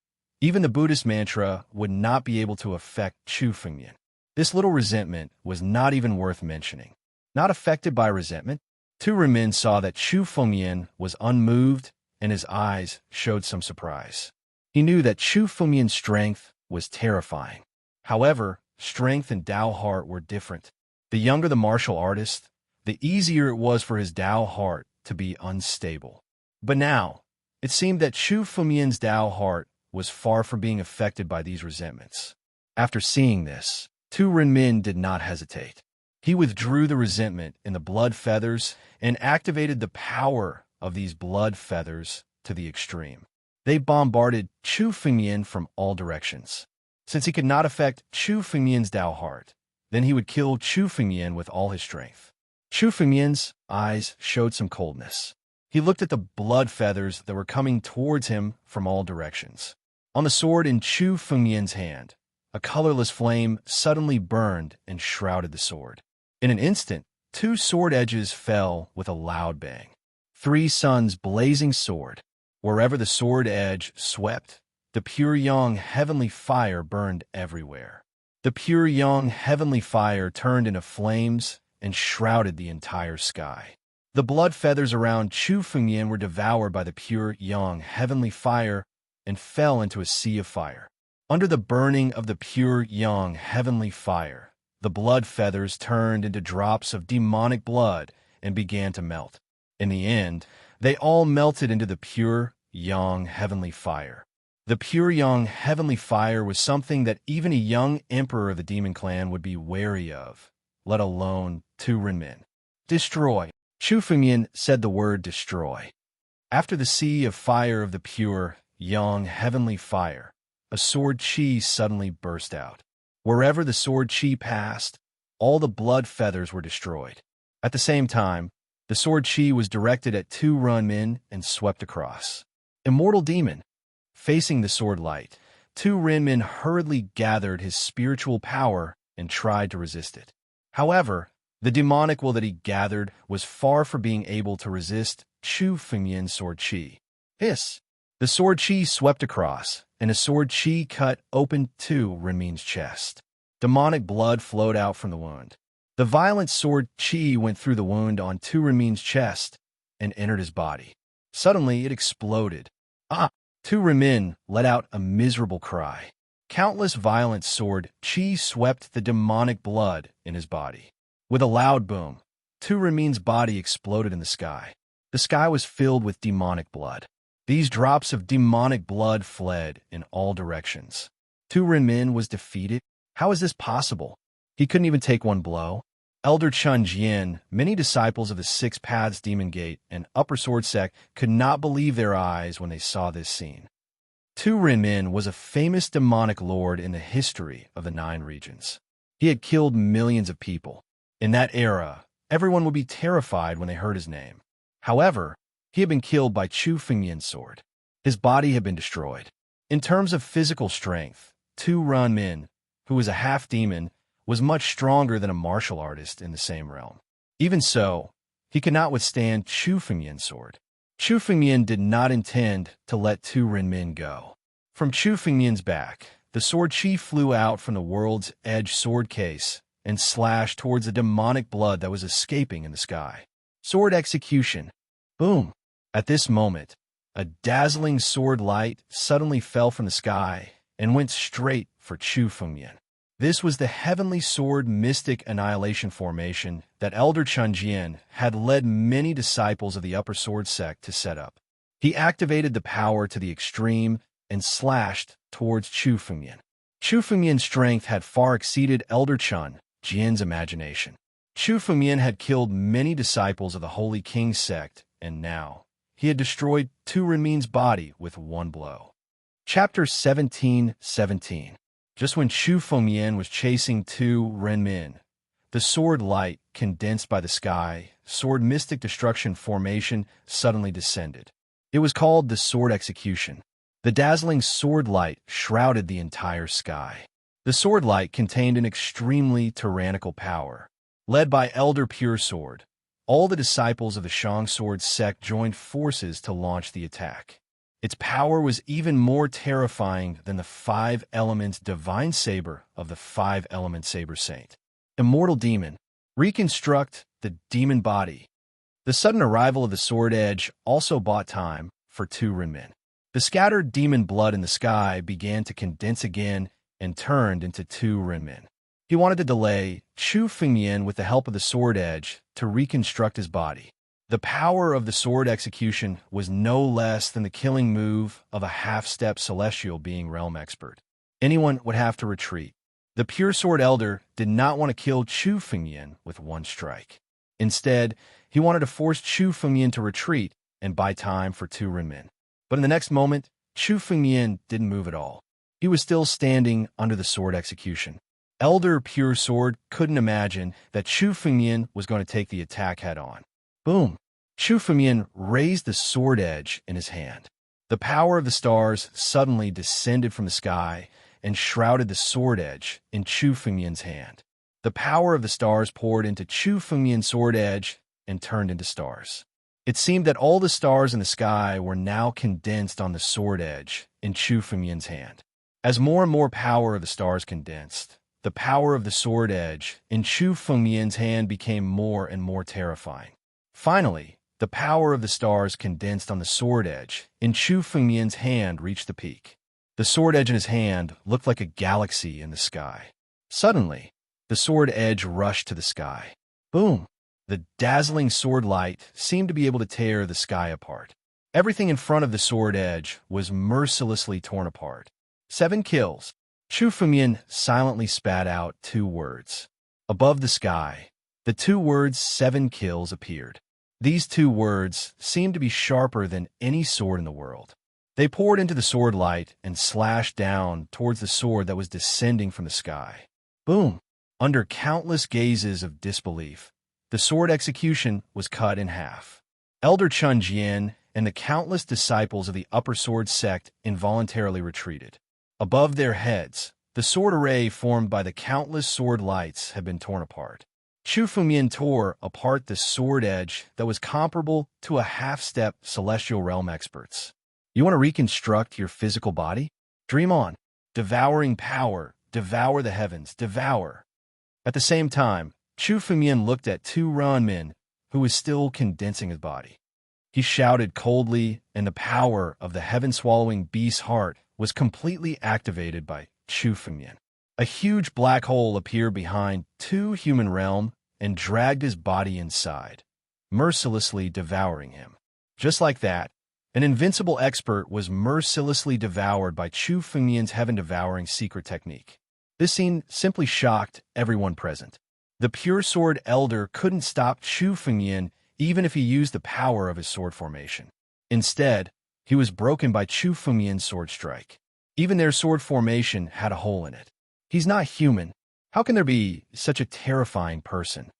even the Buddhist mantra would not be able to affect Chu Fengyan. This little resentment was not even worth mentioning. Not affected by resentment, Tu Renmin saw that Chu Fengyan was unmoved and his eyes showed some surprise. He knew that Chu Fengyan's strength was terrifying. However, strength and Tao heart were different. The younger the martial artist, the easier it was for his Tao heart to be unstable. But now, it seemed that Chu Fengyan's Tao heart was far from being affected by these resentments. After seeing this, Tu Renmin did not hesitate. He withdrew the resentment in the blood feathers and activated the power of these blood feathers to the extreme. They bombarded Chu Fengyan from all directions. Since he could not affect Chu Fengyan's Tao heart, then he would kill Chu Fengyan with all his strength. Chu Fengyan's eyes showed some coldness. He looked at the blood feathers that were coming towards him from all directions. On the sword in Chu Fengyan's hand, a colorless flame suddenly burned and shrouded the sword. In an instant, 2 sword edges fell with a loud bang. 3 suns blazing sword. Wherever the sword edge swept, the pure young heavenly fire burned everywhere. The pure young heavenly fire turned into flames and shrouded the entire sky. The blood feathers around Chu Fengyan were devoured by the pure young heavenly fire and fell into a sea of fire. Under the burning of the pure, young, heavenly fire, the blood feathers turned into drops of demonic blood and began to melt. In the end, they all melted into the pure, young, heavenly fire. The pure, young, heavenly fire was something that even a young emperor of the demon clan would be wary of, let alone Tu Renmin. Destroy. Chu Fengmian said the word destroy. After the sea of fire of the pure, young, heavenly fire, a sword chi suddenly burst out. Wherever the sword chi passed, all the blood feathers were destroyed. At the same time, the sword chi was directed at Tu Renmin and swept across. Immortal demon. Facing the sword light, Tu Renmin hurriedly gathered his spiritual power and tried to resist it. However, the demonic will that he gathered was far from being able to resist Chu Fengmian's sword chi. Hiss! The sword chi swept across, and a sword chi cut open Tu Renmin's chest. Demonic blood flowed out from the wound. The violent sword chi went through the wound on Tu Renmin's chest and entered his body. Suddenly, it exploded. Tu Renmin let out a miserable cry. Countless violent sword chi swept the demonic blood in his body. With a loud boom, Tu Renmin's body exploded in the sky. The sky was filled with demonic blood. These drops of demonic blood fled in all directions. Tu Renmin was defeated. How is this possible? He couldn't even take one blow. Elder Chun Jian, many disciples of the Six Paths Demon Gate and Upper Sword Sect could not believe their eyes when they saw this scene. Tu Renmin was a famous demonic lord in the history of the 9 regions. He had killed millions of people. In that era, everyone would be terrified when they heard his name. However, he had been killed by Chu Fengmian's sword. His body had been destroyed. In terms of physical strength, Tu Renmin, who was a half-demon, was much stronger than a martial artist in the same realm. Even so, he could not withstand Chu Fengmian's sword. Chu Fengmian did not intend to let Tu Renmin go. From Chu Fengmian's back, the sword chi flew out from the world's edge sword case and slashed towards the demonic blood that was escaping in the sky. Sword execution. Boom! At this moment, a dazzling sword light suddenly fell from the sky and went straight for Chu Fengmian. This was the heavenly sword mystic annihilation formation that Elder Chun Jian had led many disciples of the Upper Sword Sect to set up. He activated the power to the extreme and slashed towards Chu Fengmian. Chu Fengmian's strength had far exceeded Elder Chun Jian's imagination. Chu Fengmian had killed many disciples of the Holy King sect, and now he had destroyed Tu Renmin's body with one blow. Chapter 17:17. Just when Chu Fengmian was chasing Tu Renmin, the sword light, condensed by the sky, sword mystic destruction formation suddenly descended. It was called the sword execution. The dazzling sword light shrouded the entire sky. The sword light contained an extremely tyrannical power. Led by Elder Pure Sword, all the disciples of the Shang Sword sect joined forces to launch the attack. Its power was even more terrifying than the 5 elements divine saber of the 5 element saber saint. Immortal demon. Reconstruct the demon body. The sudden arrival of the sword edge also bought time for Tu Renmin. The scattered demon blood in the sky began to condense again and turned into Tu Renmin. He wanted to delay Chu Fengmian with the help of the sword edge to reconstruct his body. The power of the sword execution was no less than the killing move of a half-step celestial being realm expert. Anyone would have to retreat. The Pure Sword Elder did not want to kill Chu Fengmian with one strike. Instead, he wanted to force Chu Fengmian to retreat and buy time for Tu Renmin. But in the next moment, Chu Fengmian didn't move at all. He was still standing under the sword execution. Elder Pure Sword couldn't imagine that Chu Fengmian was going to take the attack head-on. Boom! Chu Fengmian raised the sword edge in his hand. The power of the stars suddenly descended from the sky and shrouded the sword edge in Chu Fengmian's hand. The power of the stars poured into Chu Fengmian's sword edge and turned into stars. It seemed that all the stars in the sky were now condensed on the sword edge in Chu Fengmian's hand. As more and more power of the stars condensed, the power of the sword edge in Chu Fengmian's hand became more and more terrifying. Finally, the power of the stars condensed on the sword edge in Chu Fengmian's hand reached the peak. The sword edge in his hand looked like a galaxy in the sky. Suddenly, the sword edge rushed to the sky. Boom! The dazzling sword light seemed to be able to tear the sky apart. Everything in front of the sword edge was mercilessly torn apart. 7 kills. Chu Fumian silently spat out 2 words. Above the sky, the 2 words 7 kills appeared. These 2 words seemed to be sharper than any sword in the world. They poured into the sword light and slashed down towards the sword that was descending from the sky. Boom! Under countless gazes of disbelief, the sword execution was cut in half. Elder Chun Jian and the countless disciples of the upper sword sect involuntarily retreated. Above their heads, the sword array formed by the countless sword lights had been torn apart. Chu Fumian tore apart the sword edge that was comparable to a half-step celestial realm expert's. You want to reconstruct your physical body? Dream on. Devouring power, devour the heavens, devour. At the same time, Chu Fumian looked at Tu Renmin, who was still condensing his body. He shouted coldly, and the power of the heaven-swallowing beast's heart was completely activated by Chu Fumian. A huge black hole appeared behind Tu Human Realm and dragged his body inside, mercilessly devouring him. Just like that, an invincible expert was mercilessly devoured by Chu Fumian's heaven-devouring secret technique. This scene simply shocked everyone present. The pure sword elder couldn't stop Chu Fumian even if he used the power of his sword formation. Instead, he was broken by Chu Fumian's sword strike. Even their sword formation had a hole in it. He's not human. How can there be such a terrifying person?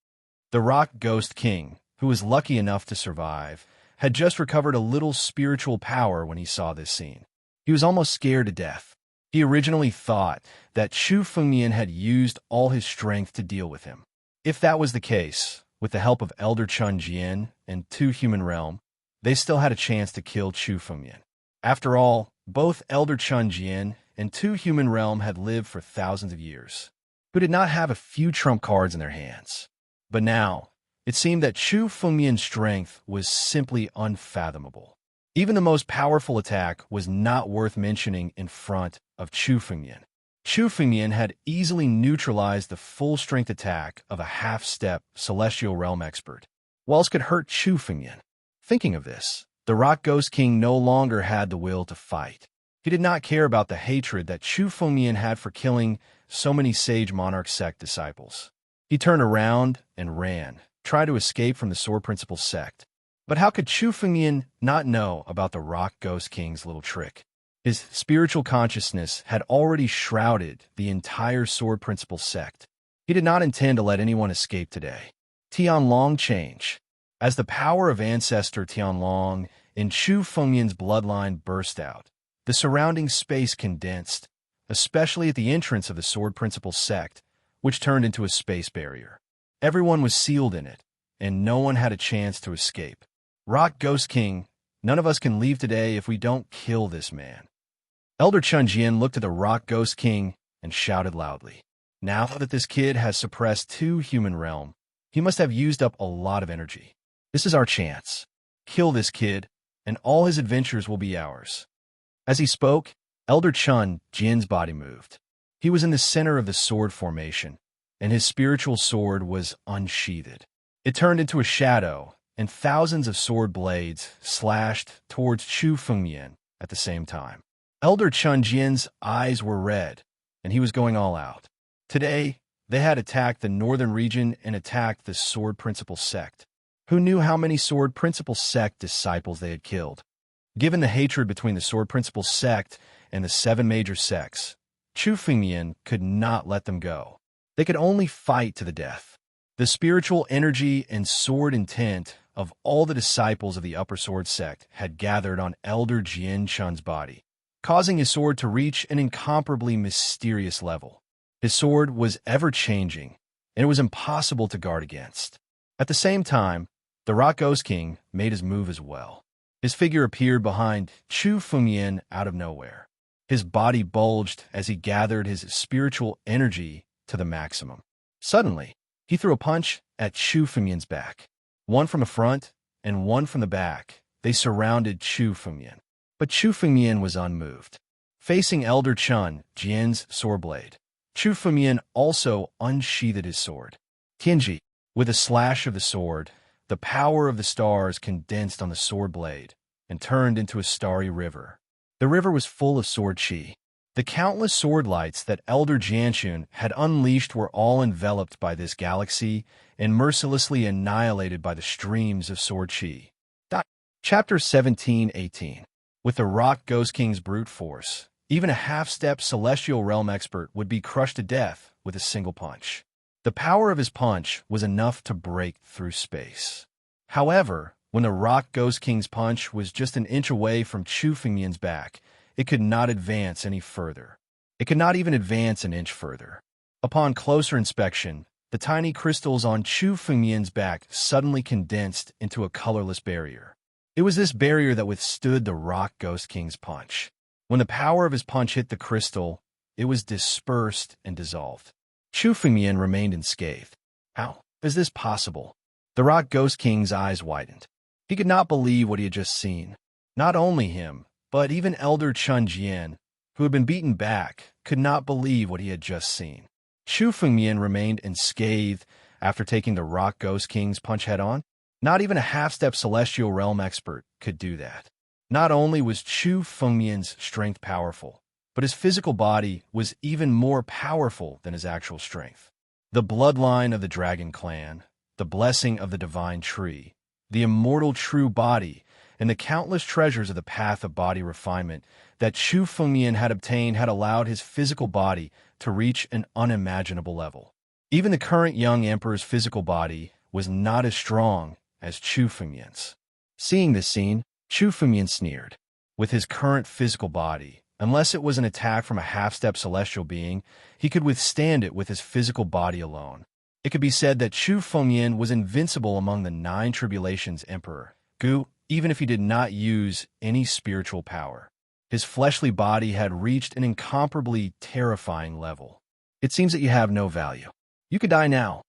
The Rock Ghost King, who was lucky enough to survive, had just recovered a little spiritual power when he saw this scene. He was almost scared to death. He originally thought that Chu Fumian had used all his strength to deal with him. If that was the case, with the help of Elder Chun Jian and Tu Human Realm, they still had a chance to kill Chu Fumian. After all, both Elder Chun Jian and Tu Human Realm had lived for thousands of years, who did not have a few trump cards in their hands. But now, it seemed that Chu Fumian's strength was simply unfathomable. Even the most powerful attack was not worth mentioning in front of Chu Fumian. Chu Fumian had easily neutralized the full-strength attack of a half-step celestial realm expert. What else could hurt Chu Fumian? Thinking of this, the Rock Ghost King no longer had the will to fight. He did not care about the hatred that Chu Fumian had for killing so many Sage Monarch sect disciples. He turned around and ran, trying to escape from the Sword Principle sect. But how could Chu Fumian not know about the Rock Ghost King's little trick? His spiritual consciousness had already shrouded the entire Sword Principle sect. He did not intend to let anyone escape today. Tianlong change. As the power of ancestor Tianlong in Chu Fumian's bloodline burst out, the surrounding space condensed, especially at the entrance of the Sword Principle sect, which turned into a space barrier. Everyone was sealed in it, and no one had a chance to escape. Rock Ghost King, none of us can leave today if we don't kill this man. Elder Chun Jian looked at the Rock Ghost King and shouted loudly. Now that this kid has suppressed Tu Human Realm, he must have used up a lot of energy. This is our chance. Kill this kid, and all his adventures will be ours. As he spoke, Elder Chun Jian's body moved. He was in the center of the sword formation, and his spiritual sword was unsheathed. It turned into a shadow, and thousands of sword blades slashed towards Chu Fumian at the same time. Elder Chun Jian's eyes were red, and he was going all out. Today, they had attacked the northern region and attacked the Sword Principle sect. Who knew how many Sword Principle sect disciples they had killed? Given the hatred between the Sword Principle sect and the 7 major sects, Chu Fumian could not let them go. They could only fight to the death. The spiritual energy and sword intent of all the disciples of the Upper Sword sect had gathered on Elder Jian Chun's body, causing his sword to reach an incomparably mysterious level. His sword was ever-changing, and it was impossible to guard against. At the same time, the Rock Ghost King made his move as well. His figure appeared behind Chu Fumian out of nowhere. His body bulged as he gathered his spiritual energy to the maximum. Suddenly, he threw a punch at Chu Fumian's back. One from the front and one from the back. They surrounded Chu Fumian. But Chu Fumian was unmoved. Facing Elder Chun, Jian's sword blade, Chu Fengmian also unsheathed his sword. Tianji, with a slash of the sword, the power of the stars condensed on the sword blade and turned into a starry river. The river was full of sword qi. The countless sword lights that Elder Jianxun had unleashed were all enveloped by this galaxy and mercilessly annihilated by the streams of sword qi. Chapter 17-18. With the Rock Ghost King's brute force, even a half-step celestial realm expert would be crushed to death with a single punch. The power of his punch was enough to break through space. However, when the Rock Ghost King's punch was just an inch away from Chu Fengmian's back, it could not advance any further. It could not even advance an inch further. Upon closer inspection, the tiny crystals on Chu Fengmian's back suddenly condensed into a colorless barrier. It was this barrier that withstood the Rock Ghost King's punch. When the power of his punch hit the crystal, it was dispersed and dissolved. Chu Fengmian remained unscathed. How is this possible? The Rock Ghost King's eyes widened. He could not believe what he had just seen. Not only him, but even Elder Chun Jian, who had been beaten back, could not believe what he had just seen. Chu Fengmian remained unscathed after taking the Rock Ghost King's punch head-on. Not even a half-step celestial realm expert could do that. Not only was Chu Fengmian's strength powerful, but his physical body was even more powerful than his actual strength. The bloodline of the Dragon Clan, the blessing of the divine tree, the immortal true body, and the countless treasures of the path of body refinement that Chu Fengmian had obtained had allowed his physical body to reach an unimaginable level. Even the current young emperor's physical body was not as strong as Chu Fengmian's. Seeing this scene, Chu Fengmian sneered. With his current physical body, unless it was an attack from a half-step celestial being, he could withstand it with his physical body alone. It could be said that Chu Fengmian was invincible among the 9 Tribulations Emperor, Gu, even if he did not use any spiritual power. His fleshly body had reached an incomparably terrifying level. It seems that you have no value. You could die now.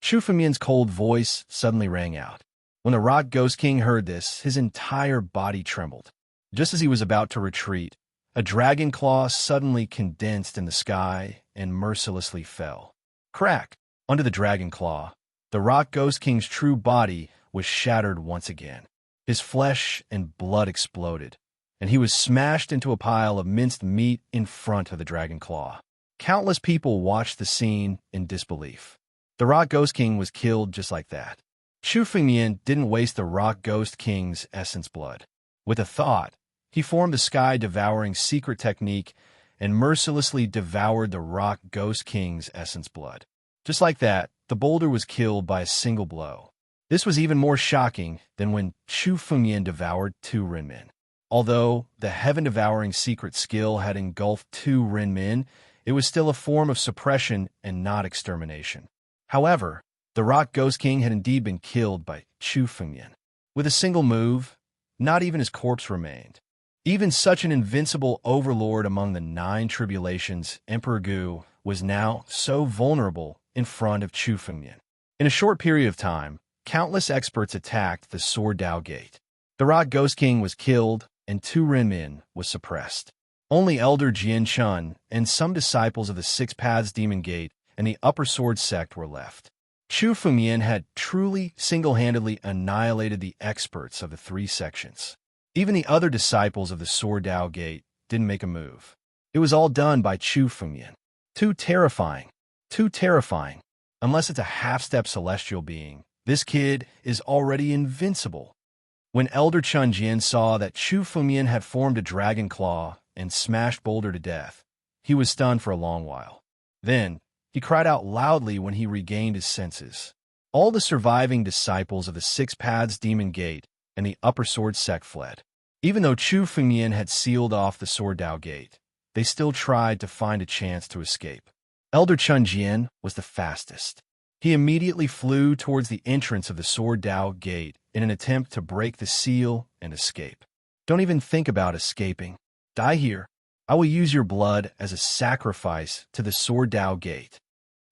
Chu Fengmian's cold voice suddenly rang out. When the Rock Ghost King heard this, his entire body trembled. Just as he was about to retreat, a dragon claw suddenly condensed in the sky and mercilessly fell. Crack! Under the dragon claw, the Rock Ghost King's true body was shattered once again. His flesh and blood exploded, and he was smashed into a pile of minced meat in front of the dragon claw. Countless people watched the scene in disbelief. The Rock Ghost King was killed just like that. Chu Fengmian didn't waste the Rock Ghost King's essence blood. With a thought, he formed the sky-devouring secret technique and mercilessly devoured the Rock Ghost King's essence blood. Just like that, the boulder was killed by a single blow. This was even more shocking than when Chu Fengmian devoured 2 Renmin. Although the heaven-devouring secret skill had engulfed 2 Renmin, it was still a form of suppression and not extermination. However, the Rock Ghost King had indeed been killed by Chu Fengmian. With a single move, not even his corpse remained. Even such an invincible overlord among the 9 Tribulations, Emperor Gu, was now so vulnerable in front of Chu Fengmian. In a short period of time, countless experts attacked the Sword Dao Gate. The Rock Ghost King was killed, and 2 Renmin was suppressed. Only Elder Jian Chun and some disciples of the 6 Paths Demon Gate and the Upper Sword Sect were left. Chu Fengmian had truly single-handedly annihilated the experts of the 3 sections. Even the other disciples of the Sword Dao Gate didn't make a move. It was all done by Chu Fengmian. Too terrifying. Too terrifying. Unless it's a half-step celestial being, this kid is already invincible. When Elder Chun Jian saw that Chu Fengmian had formed a dragon claw and smashed Boulder to death, he was stunned for a long while. Then, he cried out loudly when he regained his senses. All the surviving disciples of the 6 Paths Demon Gate and the Upper Sword Sect fled. Even though Chu Fengmian had sealed off the Sword Dao Gate, they still tried to find a chance to escape. Elder Chun Jian was the fastest. He immediately flew towards the entrance of the Sword Dao Gate in an attempt to break the seal and escape. Don't even think about escaping. Die here. I will use your blood as a sacrifice to the Sword Dao Gate.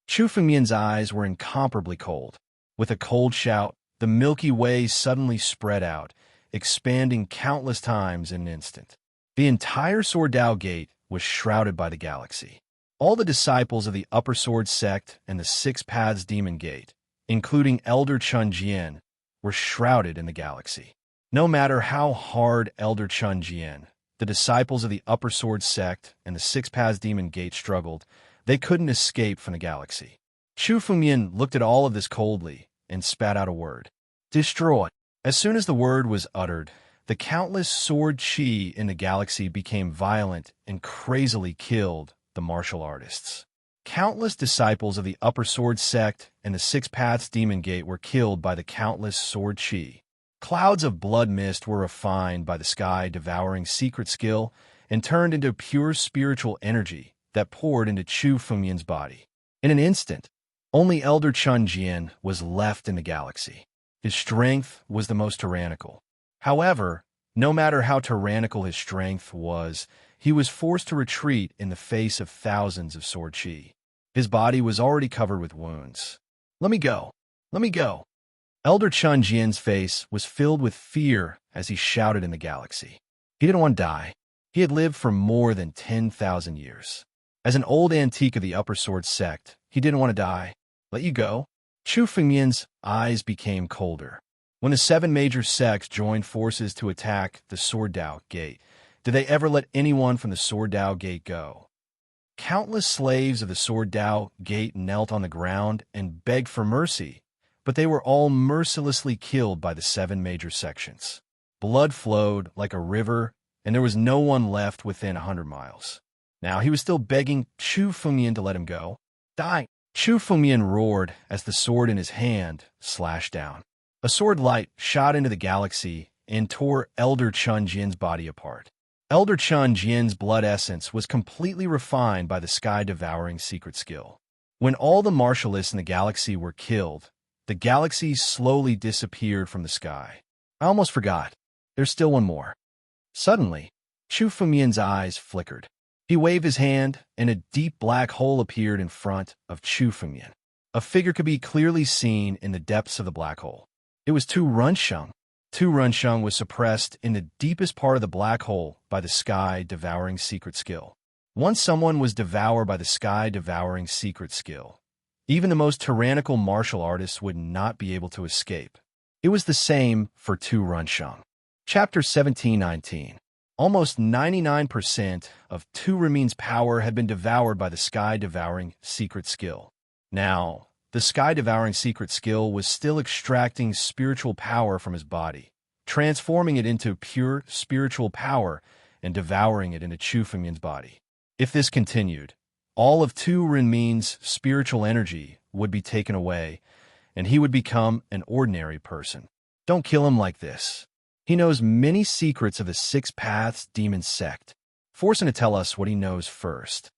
Chu Fengmian's eyes were incomparably cold. With a cold shout, the Milky Way suddenly spread out, expanding countless times in an instant. The entire Sword Dao Gate was shrouded by the galaxy. All the disciples of the Upper Sword Sect and the Six Paths Demon Gate, including Elder Chun Jian, were shrouded in the galaxy. No matter how hard Elder Chun Jian, the disciples of the Upper Sword Sect and the Six Paths Demon Gate struggled, they couldn't escape from the galaxy. Chu Fengmian looked at all of this coldly and spat out a word. Destroy. As soon as the word was uttered, the countless sword chi in the galaxy became violent and crazily killed the martial artists. Countless disciples of the Upper Sword Sect and the Six Paths Demon Gate were killed by the countless sword chi. Clouds of blood mist were refined by the sky-devouring secret skill and turned into pure spiritual energy that poured into Chu Fengmian's body. In an instant, only Elder Chun Jian was left in the galaxy. His strength was the most tyrannical. However, no matter how tyrannical his strength was, he was forced to retreat in the face of thousands of sword chi. His body was already covered with wounds. Let me go! Let me go! Elder Chun Jian's face was filled with fear as he shouted in the galaxy. He didn't want to die. He had lived for more than 10,000 years. As an old antique of the Upper Sword Sect, he didn't want to die. Let you go? Chu Fengmian's eyes became colder. When the 7 major sects joined forces to attack the Sword Dao Gate, did they ever let anyone from the Sword Dao Gate go? Countless slaves of the Sword Dao Gate knelt on the ground and begged for mercy, but they were all mercilessly killed by the 7 major sections. Blood flowed like a river, and there was no one left within 100 miles. Now he was still begging Chu Fengmian to let him go. Die! Chu Fengmian roared as the sword in his hand slashed down. A sword light shot into the galaxy and tore Elder Chun Jian's body apart. Elder Chun Jian's blood essence was completely refined by the sky-devouring secret skill. When all the martialists in the galaxy were killed, the galaxy slowly disappeared from the sky. I almost forgot. There's still one more. Suddenly, Chu Fengmian's eyes flickered. He waved his hand, and a deep black hole appeared in front of Chu Fengmian. A figure could be clearly seen in the depths of the black hole. It was Tu Runsheng. Tu Runsheng was suppressed in the deepest part of the black hole by the sky-devouring secret skill. Once someone was devoured by the sky-devouring secret skill, even the most tyrannical martial artists would not be able to escape. It was the same for Tu Runsheng. Chapter 1719. Almost 99% of Tu Renmin's power had been devoured by the sky-devouring secret skill. Now, the sky-devouring secret skill was still extracting spiritual power from his body, transforming it into pure spiritual power and devouring it into Chu Fengmian's body. If this continued, all of Tu Renmin's spiritual energy would be taken away, and he would become an ordinary person. Don't kill him like this. He knows many secrets of the Six Paths Demon Sect. Force him to tell us what he knows first.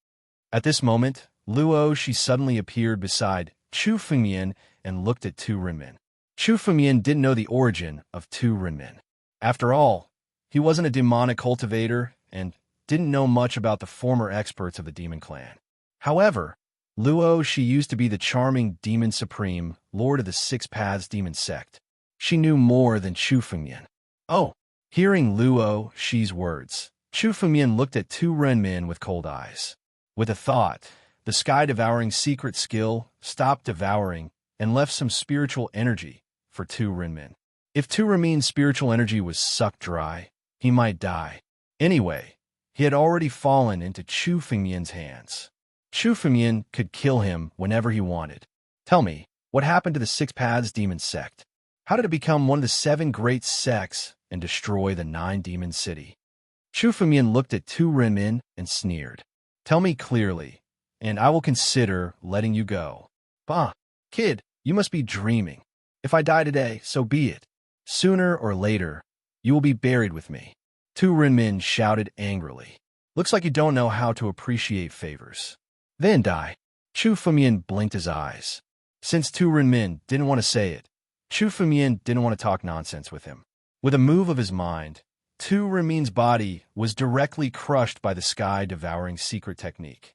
At this moment, Luo Shi suddenly appeared beside Chu Fengmian and looked at Tu Renmin. Chu Fengmian didn't know the origin of Tu Renmin. After all, he wasn't a demonic cultivator and didn't know much about the former experts of the demon clan. However, Luo Shi used to be the charming demon supreme, lord of the Six Paths Demon Sect. She knew more than Chu Fengmian. Oh! Hearing Luo Shi's words, Chu Fengmian looked at Tu Renmin with cold eyes. With a thought, the sky-devouring secret skill stopped devouring and left some spiritual energy for Tu Renmin. If Tu Renmin's spiritual energy was sucked dry, he might die. Anyway, he had already fallen into Chu Fengmian's hands. Chu Fengmian could kill him whenever he wanted. Tell me, what happened to the Six Paths Demon Sect? How did it become one of the 7 great sects and destroy the 9 demon city? Chu Fengmian looked at Tu Renmin and sneered. Tell me clearly, and I will consider letting you go. Bah, kid, you must be dreaming. If I die today, so be it. Sooner or later, you will be buried with me. Tu Renmin shouted angrily. Looks like you don't know how to appreciate favors. Then die. Chu Fengmian blinked his eyes. Since Tu Renmin didn't want to say it, Chu Fengmian didn't want to talk nonsense with him. With a move of his mind, Tu Renmin's body was directly crushed by the sky-devouring secret technique.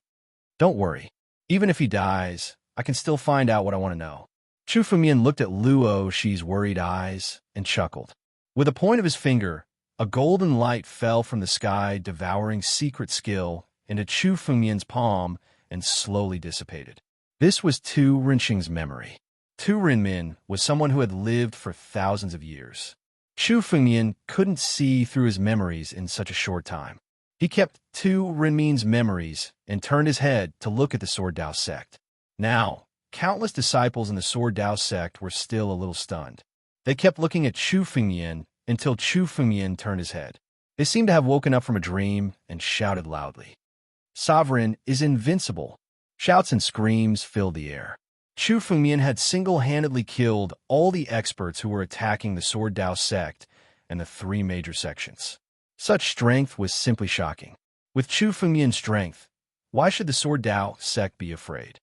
Don't worry. Even if he dies, I can still find out what I want to know. Chu Fengmian looked at Luo Shi's worried eyes and chuckled. With a point of his finger, a golden light fell from the sky-devouring secret skill into Chu Fengmian's palm and slowly dissipated. This was Tu Renqing's memory. Tu Renmin was someone who had lived for thousands of years. Chu Fengmian couldn't see through his memories in such a short time. He kept Tu Renmin's memories and turned his head to look at the Sword Dao sect. Now, countless disciples in the Sword Dao sect were still a little stunned. They kept looking at Chu Fengmian until Chu Fengmian turned his head. They seemed to have woken up from a dream and shouted loudly. "Sovereign is invincible!" Shouts and screams filled the air. Chu Fengmian had single-handedly killed all the experts who were attacking the Sword Dao sect and the three major sections. Such strength was simply shocking. With Chu Fengmian's strength, why should the Sword Dao sect be afraid?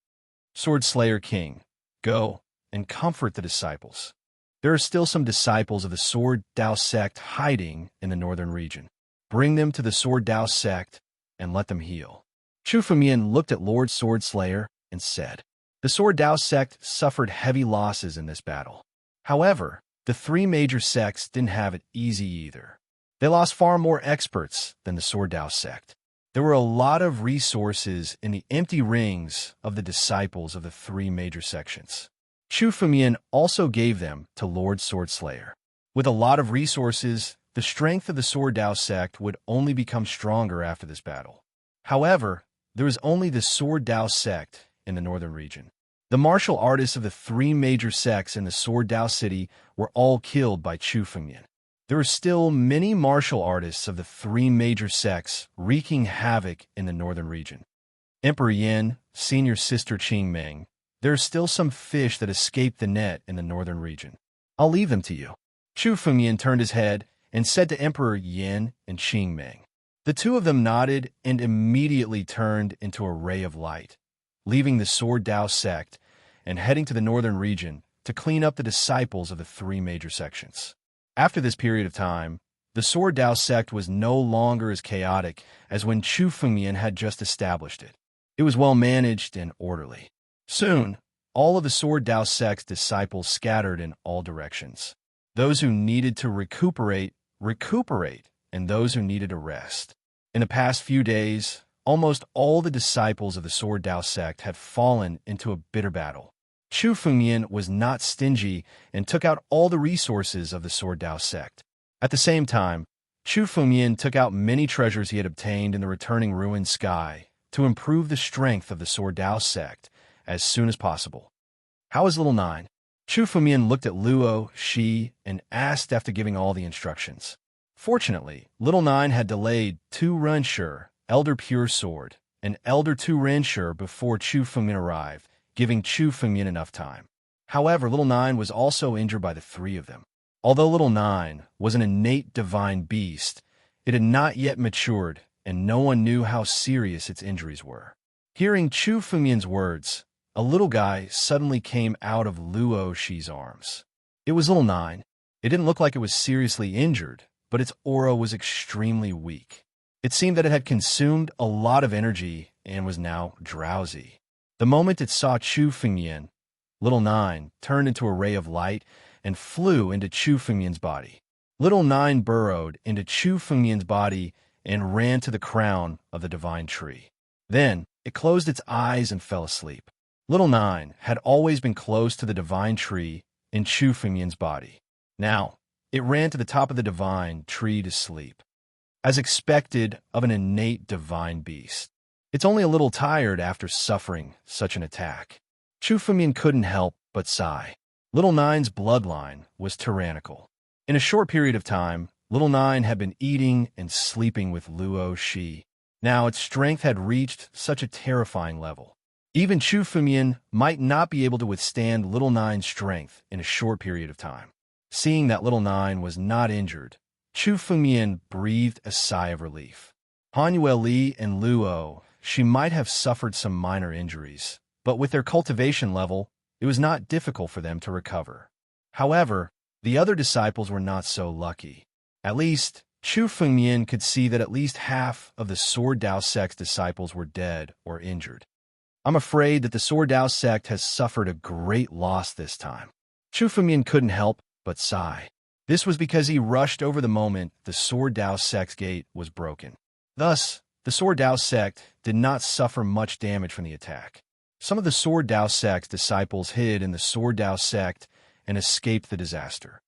Sword Slayer King, go and comfort the disciples. There are still some disciples of the Sword Dao sect hiding in the northern region. Bring them to the Sword Dao sect and let them heal. Chu Fengmian looked at Lord Sword Slayer and said, the Sword Dao sect suffered heavy losses in this battle. However, the three major sects didn't have it easy either. They lost far more experts than the Sword Dao sect. There were a lot of resources in the empty rings of the disciples of the three major sections. Chu Fengmian also gave them to Lord Sword Slayer. With a lot of resources, the strength of the Sword Dao sect would only become stronger after this battle. However, there was only the Sword Dao sect in the northern region. The martial artists of the three major sects in the Sword Dao city were all killed by Chu Fengmian. There are still many martial artists of the three major sects wreaking havoc in the northern region. Emperor Yin, Senior Sister Qingming, there are still some fish that escaped the net in the northern region. I'll leave them to you. Chu Fengmian turned his head and said to Emperor Yin and Qingming. The two of them nodded and immediately turned into a ray of light, leaving the Sword Dao sect and heading to the northern region to clean up the disciples of the three major sections. After this period of time, the Sword Dao sect was no longer as chaotic as when Chu Fengmian had just established it. It was well managed and orderly. Soon, all of the Sword Dao sect's disciples scattered in all directions. Those who needed to recuperate, and those who needed a rest. In the past few days, almost all the disciples of the Sword Dao sect had fallen into a bitter battle. Chu Fengmian was not stingy and took out all the resources of the Sword Dao sect. At the same time, Chu Fengmian took out many treasures he had obtained in the returning ruined sky to improve the strength of the Sword Dao sect as soon as possible. How is Little Nine? Chu Fengmian looked at Luo, Shi, and asked after giving all the instructions. Fortunately, Little Nine had delayed Tu Renshi, Elder Pure Sword, and Elder Tu Renshi before Chu Fengmian arrived, giving Chu Fengmian enough time. However, Little Nine was also injured by the three of them. Although Little Nine was an innate divine beast, it had not yet matured, and no one knew how serious its injuries were. Hearing Chu Fengmian's words, a little guy suddenly came out of Luo Shi's arms. It was Little Nine. It didn't look like it was seriously injured, but its aura was extremely weak. It seemed that it had consumed a lot of energy and was now drowsy. The moment it saw Chu Fengmian, Little Nine turned into a ray of light and flew into Chu Fengmian's body. Little Nine burrowed into Chu Fengmian's body and ran to the crown of the divine tree. Then it closed its eyes and fell asleep. Little Nine had always been close to the divine tree in Chu Fengmian's body. Now, it ran to the top of the divine tree to sleep. As expected of an innate divine beast. It's only a little tired after suffering such an attack. Chu Fengmian couldn't help but sigh. Little Nine's bloodline was tyrannical. In a short period of time, Little Nine had been eating and sleeping with Luo Shi. Now its strength had reached such a terrifying level. Even Chu Fengmian might not be able to withstand Little Nine's strength in a short period of time. Seeing that Little Nine was not injured, Chu Fengmian breathed a sigh of relief. Hanuel Li and Luo, she might have suffered some minor injuries, but with their cultivation level, it was not difficult for them to recover. However, the other disciples were not so lucky. At least, Chu Fengmian could see that at least half of the Sword Dao sect's disciples were dead or injured. I'm afraid that the Sword Dao sect has suffered a great loss this time. Chu Fengmian couldn't help but sigh. This was because he rushed over the moment the Sword Dao sect's gate was broken. Thus, The Sword Dao sect did not suffer much damage from the attack. Some of the Sword Dao sect's disciples hid in the Sword Dao sect and escaped the disaster.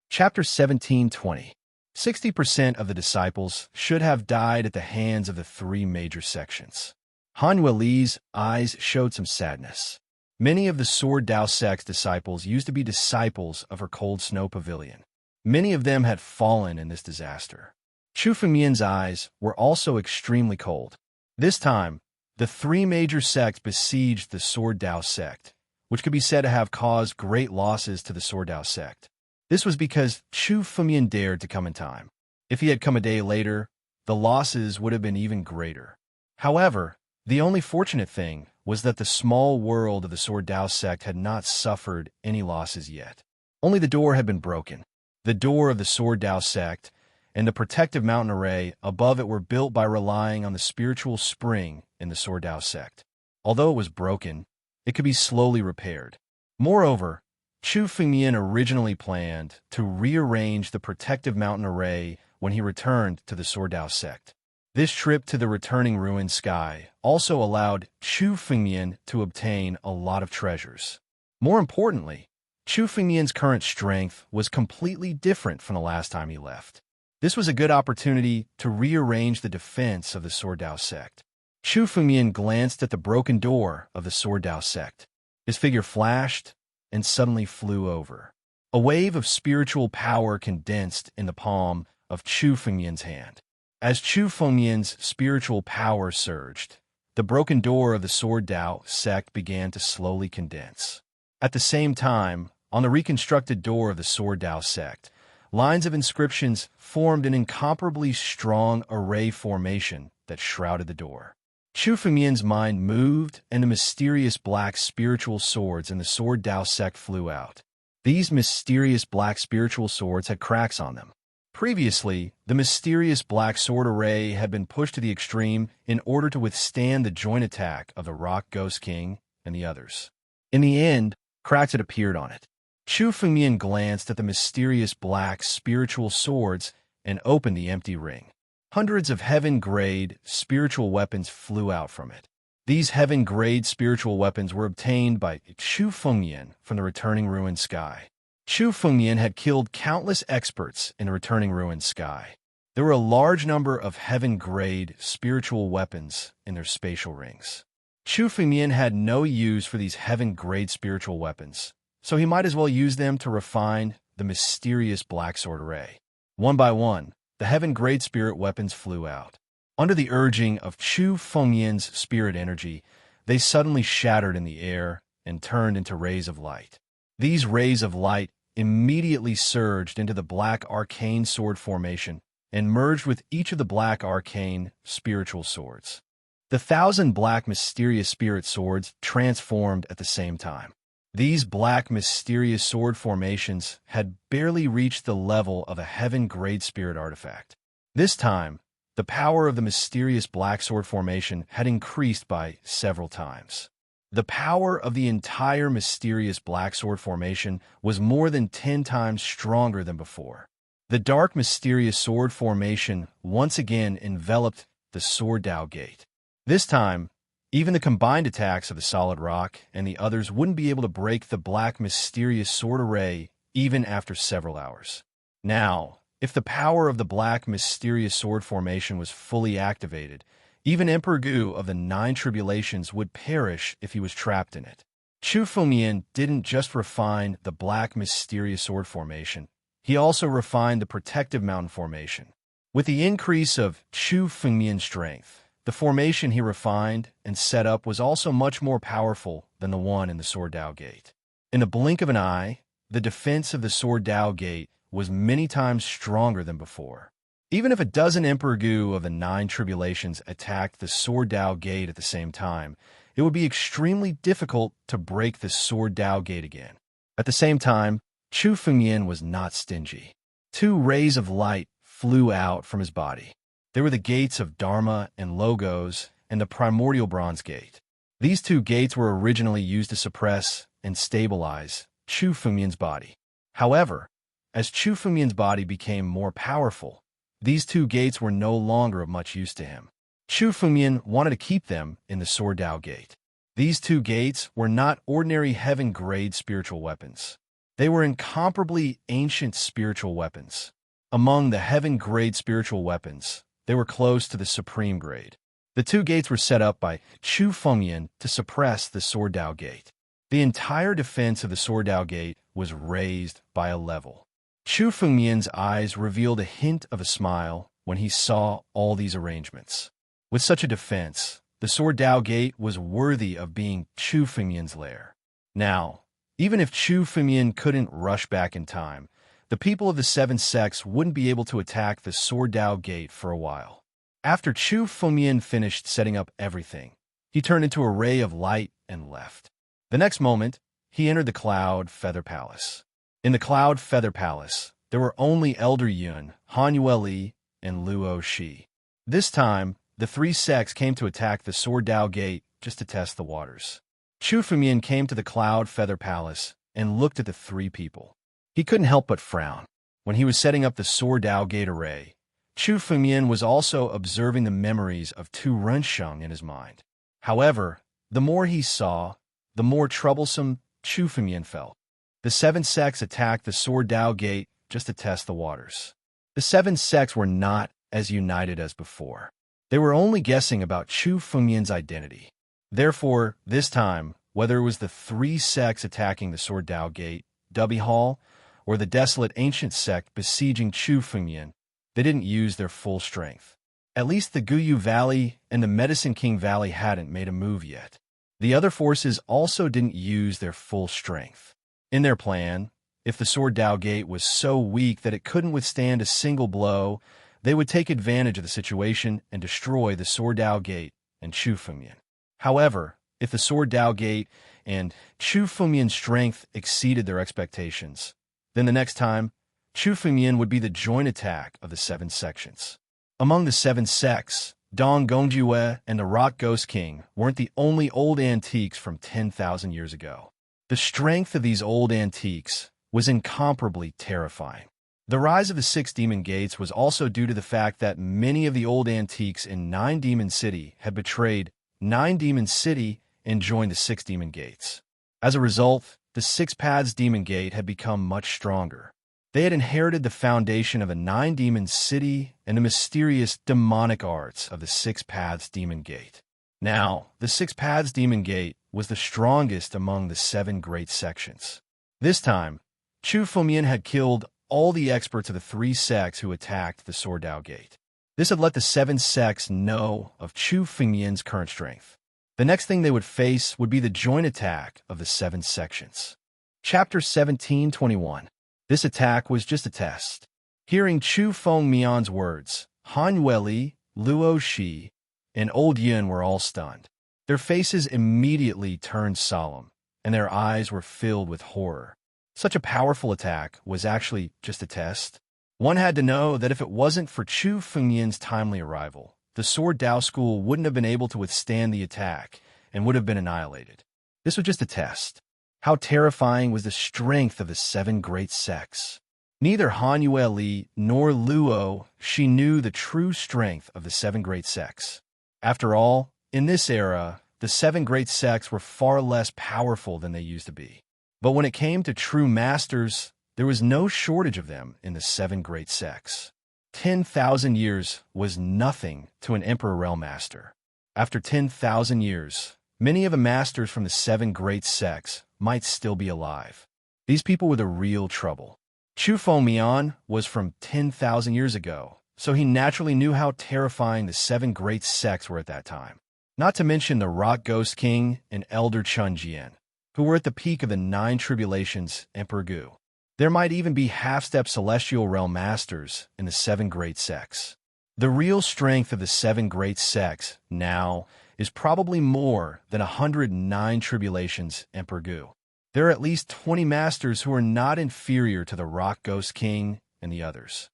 Chapter 17:20. 60% of the disciples should have died at the hands of the three major sections. Han Yueli's eyes showed some sadness. Many of the Sword Dao sect's disciples used to be disciples of her cold snow pavilion. Many of them had fallen in this disaster. Chu Fengmian's eyes were also extremely cold. This time, the three major sects besieged the Sword Dao sect, which could be said to have caused great losses to the Sword Dao sect. This was because Chu Fengmian dared to come in time. If he had come a day later, the losses would have been even greater. However, the only fortunate thing was that the small world of the Sword Dao sect had not suffered any losses yet. Only the door had been broken. The door of the Sword Dao sect and the protective mountain array above it were built by relying on the spiritual spring in the Sword Dao sect. Although it was broken, it could be slowly repaired. Moreover, Chu Fengmian originally planned to rearrange the protective mountain array when he returned to the Sword Dao sect. This trip to the returning ruined sky also allowed Chu Fengmian to obtain a lot of treasures. More importantly, Chu Fengmian's current strength was completely different from the last time he left. This was a good opportunity to rearrange the defense of the Sword Dao sect. Chu Fengmian glanced at the broken door of the Sword Dao sect. His figure flashed and suddenly flew over. A wave of spiritual power condensed in the palm of Chu Fengmian's hand. As Chu Fengmian's spiritual power surged, the broken door of the Sword Dao sect began to slowly condense. At the same time, on the reconstructed door of the Sword Dao sect, lines of inscriptions formed an incomparably strong array formation that shrouded the door. Chu Fengmian's mind moved, and the mysterious black spiritual swords in the Sword Dao sect flew out. These mysterious black spiritual swords had cracks on them. Previously, the mysterious black sword array had been pushed to the extreme in order to withstand the joint attack of the Rock Ghost King and the others. In the end, cracks had appeared on it. Chu Fengmian glanced at the mysterious black spiritual swords and opened the empty ring. Hundreds of heaven-grade spiritual weapons flew out from it. These heaven-grade spiritual weapons were obtained by Chu Fengmian from the returning ruined sky. Chu Fengmian had killed countless experts in the returning ruined sky. There were a large number of heaven-grade spiritual weapons in their spatial rings. Chu Fengmian had no use for these heaven-grade spiritual weapons, so he might as well use them to refine the mysterious black sword array. One by one, the heaven-grade spirit weapons flew out. Under the urging of Chu Fengmian's spirit energy, they suddenly shattered in the air and turned into rays of light. These rays of light immediately surged into the black arcane sword formation and merged with each of the black arcane spiritual swords. The 1,000 black mysterious spirit swords transformed at the same time. These black mysterious sword formations had barely reached the level of a heaven-grade spirit artifact. This time, the power of the mysterious black sword formation had increased by several times. The power of the entire mysterious black sword formation was more than 10 times stronger than before. The dark mysterious sword formation once again enveloped the Sword Dao Gate. This time, even the combined attacks of the solid rock and the others wouldn't be able to break the black mysterious sword array even after several hours. Now, if the power of the black mysterious sword formation was fully activated, even Emperor Gu of the 9 Tribulations would perish if he was trapped in it. Chu Fengmian didn't just refine the black mysterious sword formation, he also refined the protective mountain formation. With the increase of Chu Fengmian's strength, the formation he refined and set up was also much more powerful than the one in the Sword Dao Gate. In the blink of an eye, the defense of the Sword Dao Gate was many times stronger than before. Even if a dozen Emperor Gu of the 9 Tribulations attacked the Sword Dao Gate at the same time, it would be extremely difficult to break the Sword Dao Gate again. At the same time, Chu Fengmian was not stingy. 2 rays of light flew out from his body. They were the gates of Dharma and Logos and the Primordial Bronze Gate. These 2 gates were originally used to suppress and stabilize Chu Fengmian's body. However, as Chu Fengmian's body became more powerful, these 2 gates were no longer of much use to him. Chu Fengmian wanted to keep them in the Sword Dao Gate. These two gates were not ordinary heaven-grade spiritual weapons. They were incomparably ancient spiritual weapons. Among the heaven-grade spiritual weapons, they were close to the supreme grade. The two gates were set up by Chu Fengmian to suppress the Sword Dao Gate. The entire defense of the Sword Dao Gate was raised by a level. Chu Fengmian's eyes revealed a hint of a smile when he saw all these arrangements. With such a defense, the Sword Dao Gate was worthy of being Chu Fengmian's lair. Now, even if Chu Fengmian couldn't rush back in time, the people of the seven sects wouldn't be able to attack the Sword Dao Gate for a while. After Chu Fengmian finished setting up everything, he turned into a ray of light and left. The next moment, he entered the Cloud Feather Palace. In the Cloud Feather Palace, there were only Elder Yun, Han Yueli, and Luo Shi. This time, the three sects came to attack the Sword Dao Gate just to test the waters. Chu Fengmian came to the Cloud Feather Palace and looked at the three people. He couldn't help but frown. When he was setting up the Sword Dao Gate array, Chu Fengmian was also observing the memories of Tu Rensheng in his mind. However, the more he saw, the more troublesome Chu Fengmian felt. The seven sects attacked the Sword Dao Gate just to test the waters. The seven sects were not as united as before. They were only guessing about Chu Fengmian's identity. Therefore, this time, whether it was the three sects attacking the Sword Dao Gate, Dubby Hall, or the desolate ancient sect besieging Chu Fengmian, they didn't use their full strength. At least the Guyu Valley and the Medicine King Valley hadn't made a move yet. The other forces also didn't use their full strength. In their plan, if the Sword Dao Gate was so weak that it couldn't withstand a single blow, they would take advantage of the situation and destroy the Sword Dao Gate and Chu Fengmian. However, if the Sword Dao Gate and Chu Fengmian's strength exceeded their expectations, then the next time, Chu Fengmian would be the joint attack of the seven sections. Among the seven sects, Dong Gongjue and the Rock Ghost King weren't the only old antiques from 10,000 years ago. The strength of these old antiques was incomparably terrifying. The rise of the six demon gates was also due to the fact that many of the old antiques in Nine Demon City had betrayed Nine Demon City and joined the six demon gates. As a result, the Six Paths Demon Gate had become much stronger. They had inherited the foundation of a Nine Demon City and the mysterious demonic arts of the Six Paths Demon Gate. Now, the Six Paths Demon Gate was the strongest among the seven great sections. This time, Chu Fengmian had killed all the experts of the three sects who attacked the Sword Dao Gate. This had let the seven sects know of Chu Fengmian's current strength. The next thing they would face would be the joint attack of the seven sections. Chapter 17:21. This attack was just a test. Hearing Chu Fengmian's words, Han Yueli, Luo Shi, and Old Yun were all stunned. Their faces immediately turned solemn, and their eyes were filled with horror. Such a powerful attack was actually just a test. One had to know that if it wasn't for Chu Fengmian's timely arrival, the Sword Dao School wouldn't have been able to withstand the attack and would have been annihilated. This was just a test. How terrifying was the strength of the seven great sects. Neither Han Yueli nor Luo Shi knew the true strength of the seven great sects. After all, in this era, the seven great sects were far less powerful than they used to be. But when it came to true masters, there was no shortage of them in the seven great sects. 10,000 years was nothing to an Emperor Realm Master. After 10,000 years, many of the masters from the seven great sects might still be alive. These people were the real trouble. Chu Fengmian was from 10,000 years ago, so he naturally knew how terrifying the seven great sects were at that time. Not to mention the Rock Ghost King and Elder Chun Jian, who were at the peak of the nine tribulations Emperor Gu. There might even be half-step celestial realm masters in the seven great sects. The real strength of the seven great sects now is probably more than 109 tribulations Emperor Gu. There are at least 20 masters who are not inferior to the Rock Ghost King and the others.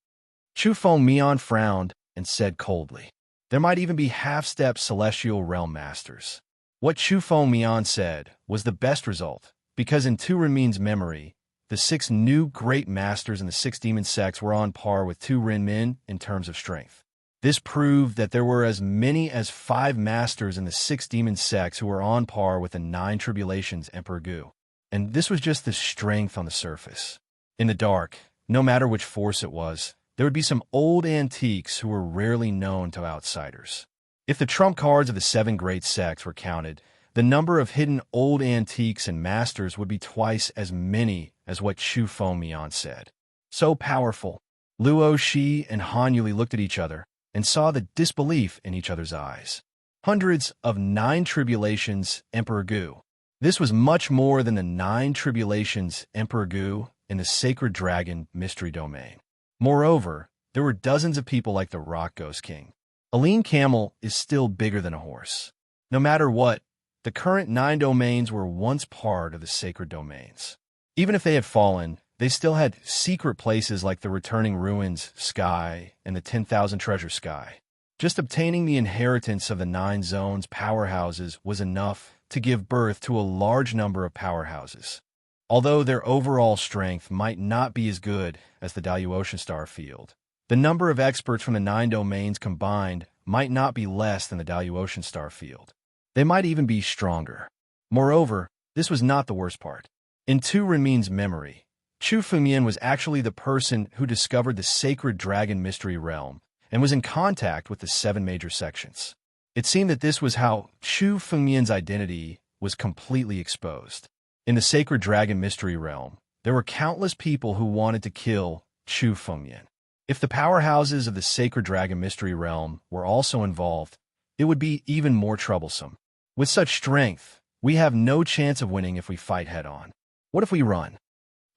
Chu Fengmian frowned and said coldly, there might even be half-step celestial realm masters. What Chu Fengmian said was the best result, because in Tu Renmin's memory, the six new great masters in the six demon sects were on par with Tu Renmin in terms of strength. This proved that there were as many as 5 masters in the 6 demon sects who were on par with the 9 tribulations Emperor Gu. And this was just the strength on the surface. In the dark, no matter which force it was, there would be some old antiques who were rarely known to outsiders. If the trump cards of the 7 great sects were counted, the number of hidden old antiques and masters would be twice as many as what Chu Fengmian said. So powerful. Luo Shi and Han Yuli looked at each other and saw the disbelief in each other's eyes. Hundreds of 9 tribulations Emperor Gu. This was much more than the 9 tribulations Emperor Gu in the Sacred Dragon Mystery Domain. Moreover, there were dozens of people like the Rock Ghost King. A lean camel is still bigger than a horse. No matter what, the current 9 domains were once part of the sacred domains. Even if they had fallen, they still had secret places like the Returning Ruins Sky and the 10,000 Treasure Sky. Just obtaining the inheritance of the 9 zones powerhouses was enough to give birth to a large number of powerhouses. Although their overall strength might not be as good as the Dalyu Ocean Star field, the number of experts from the 9 domains combined might not be less than the Dalyu Ocean Star field. They might even be stronger. Moreover, this was not the worst part. In Tu Renmin's memory, Chu Fengmian was actually the person who discovered the Sacred Dragon Mystery Realm and was in contact with the 7 major sections. It seemed that this was how Chu Fengmian's identity was completely exposed. In the Sacred Dragon Mystery Realm, there were countless people who wanted to kill Chu Fengmian. If the powerhouses of the Sacred Dragon Mystery Realm were also involved, it would be even more troublesome. With such strength, we have no chance of winning if we fight head-on. What if we run?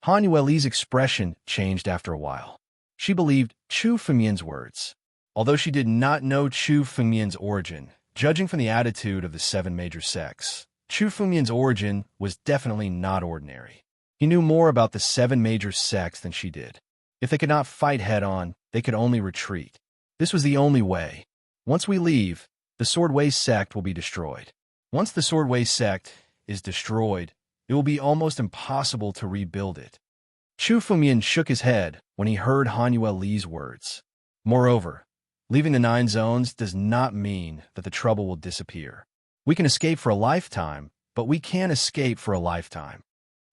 Han Yueli's expression changed after a while. She believed Chu Fengmian's words. Although she did not know Chu Fengmian's origin, judging from the attitude of the 7 major sects, Chu Fengmian's origin was definitely not ordinary. He knew more about the 7 major sects than she did. If they could not fight head-on, they could only retreat. This was the only way. Once we leave, the Swordway sect will be destroyed. Once the Swordway sect is destroyed, it will be almost impossible to rebuild it. Chu Fengmian shook his head when he heard Han Yueli's words. Moreover, leaving the 9 zones does not mean that the trouble will disappear. We can escape for a lifetime, but we can't escape for a lifetime.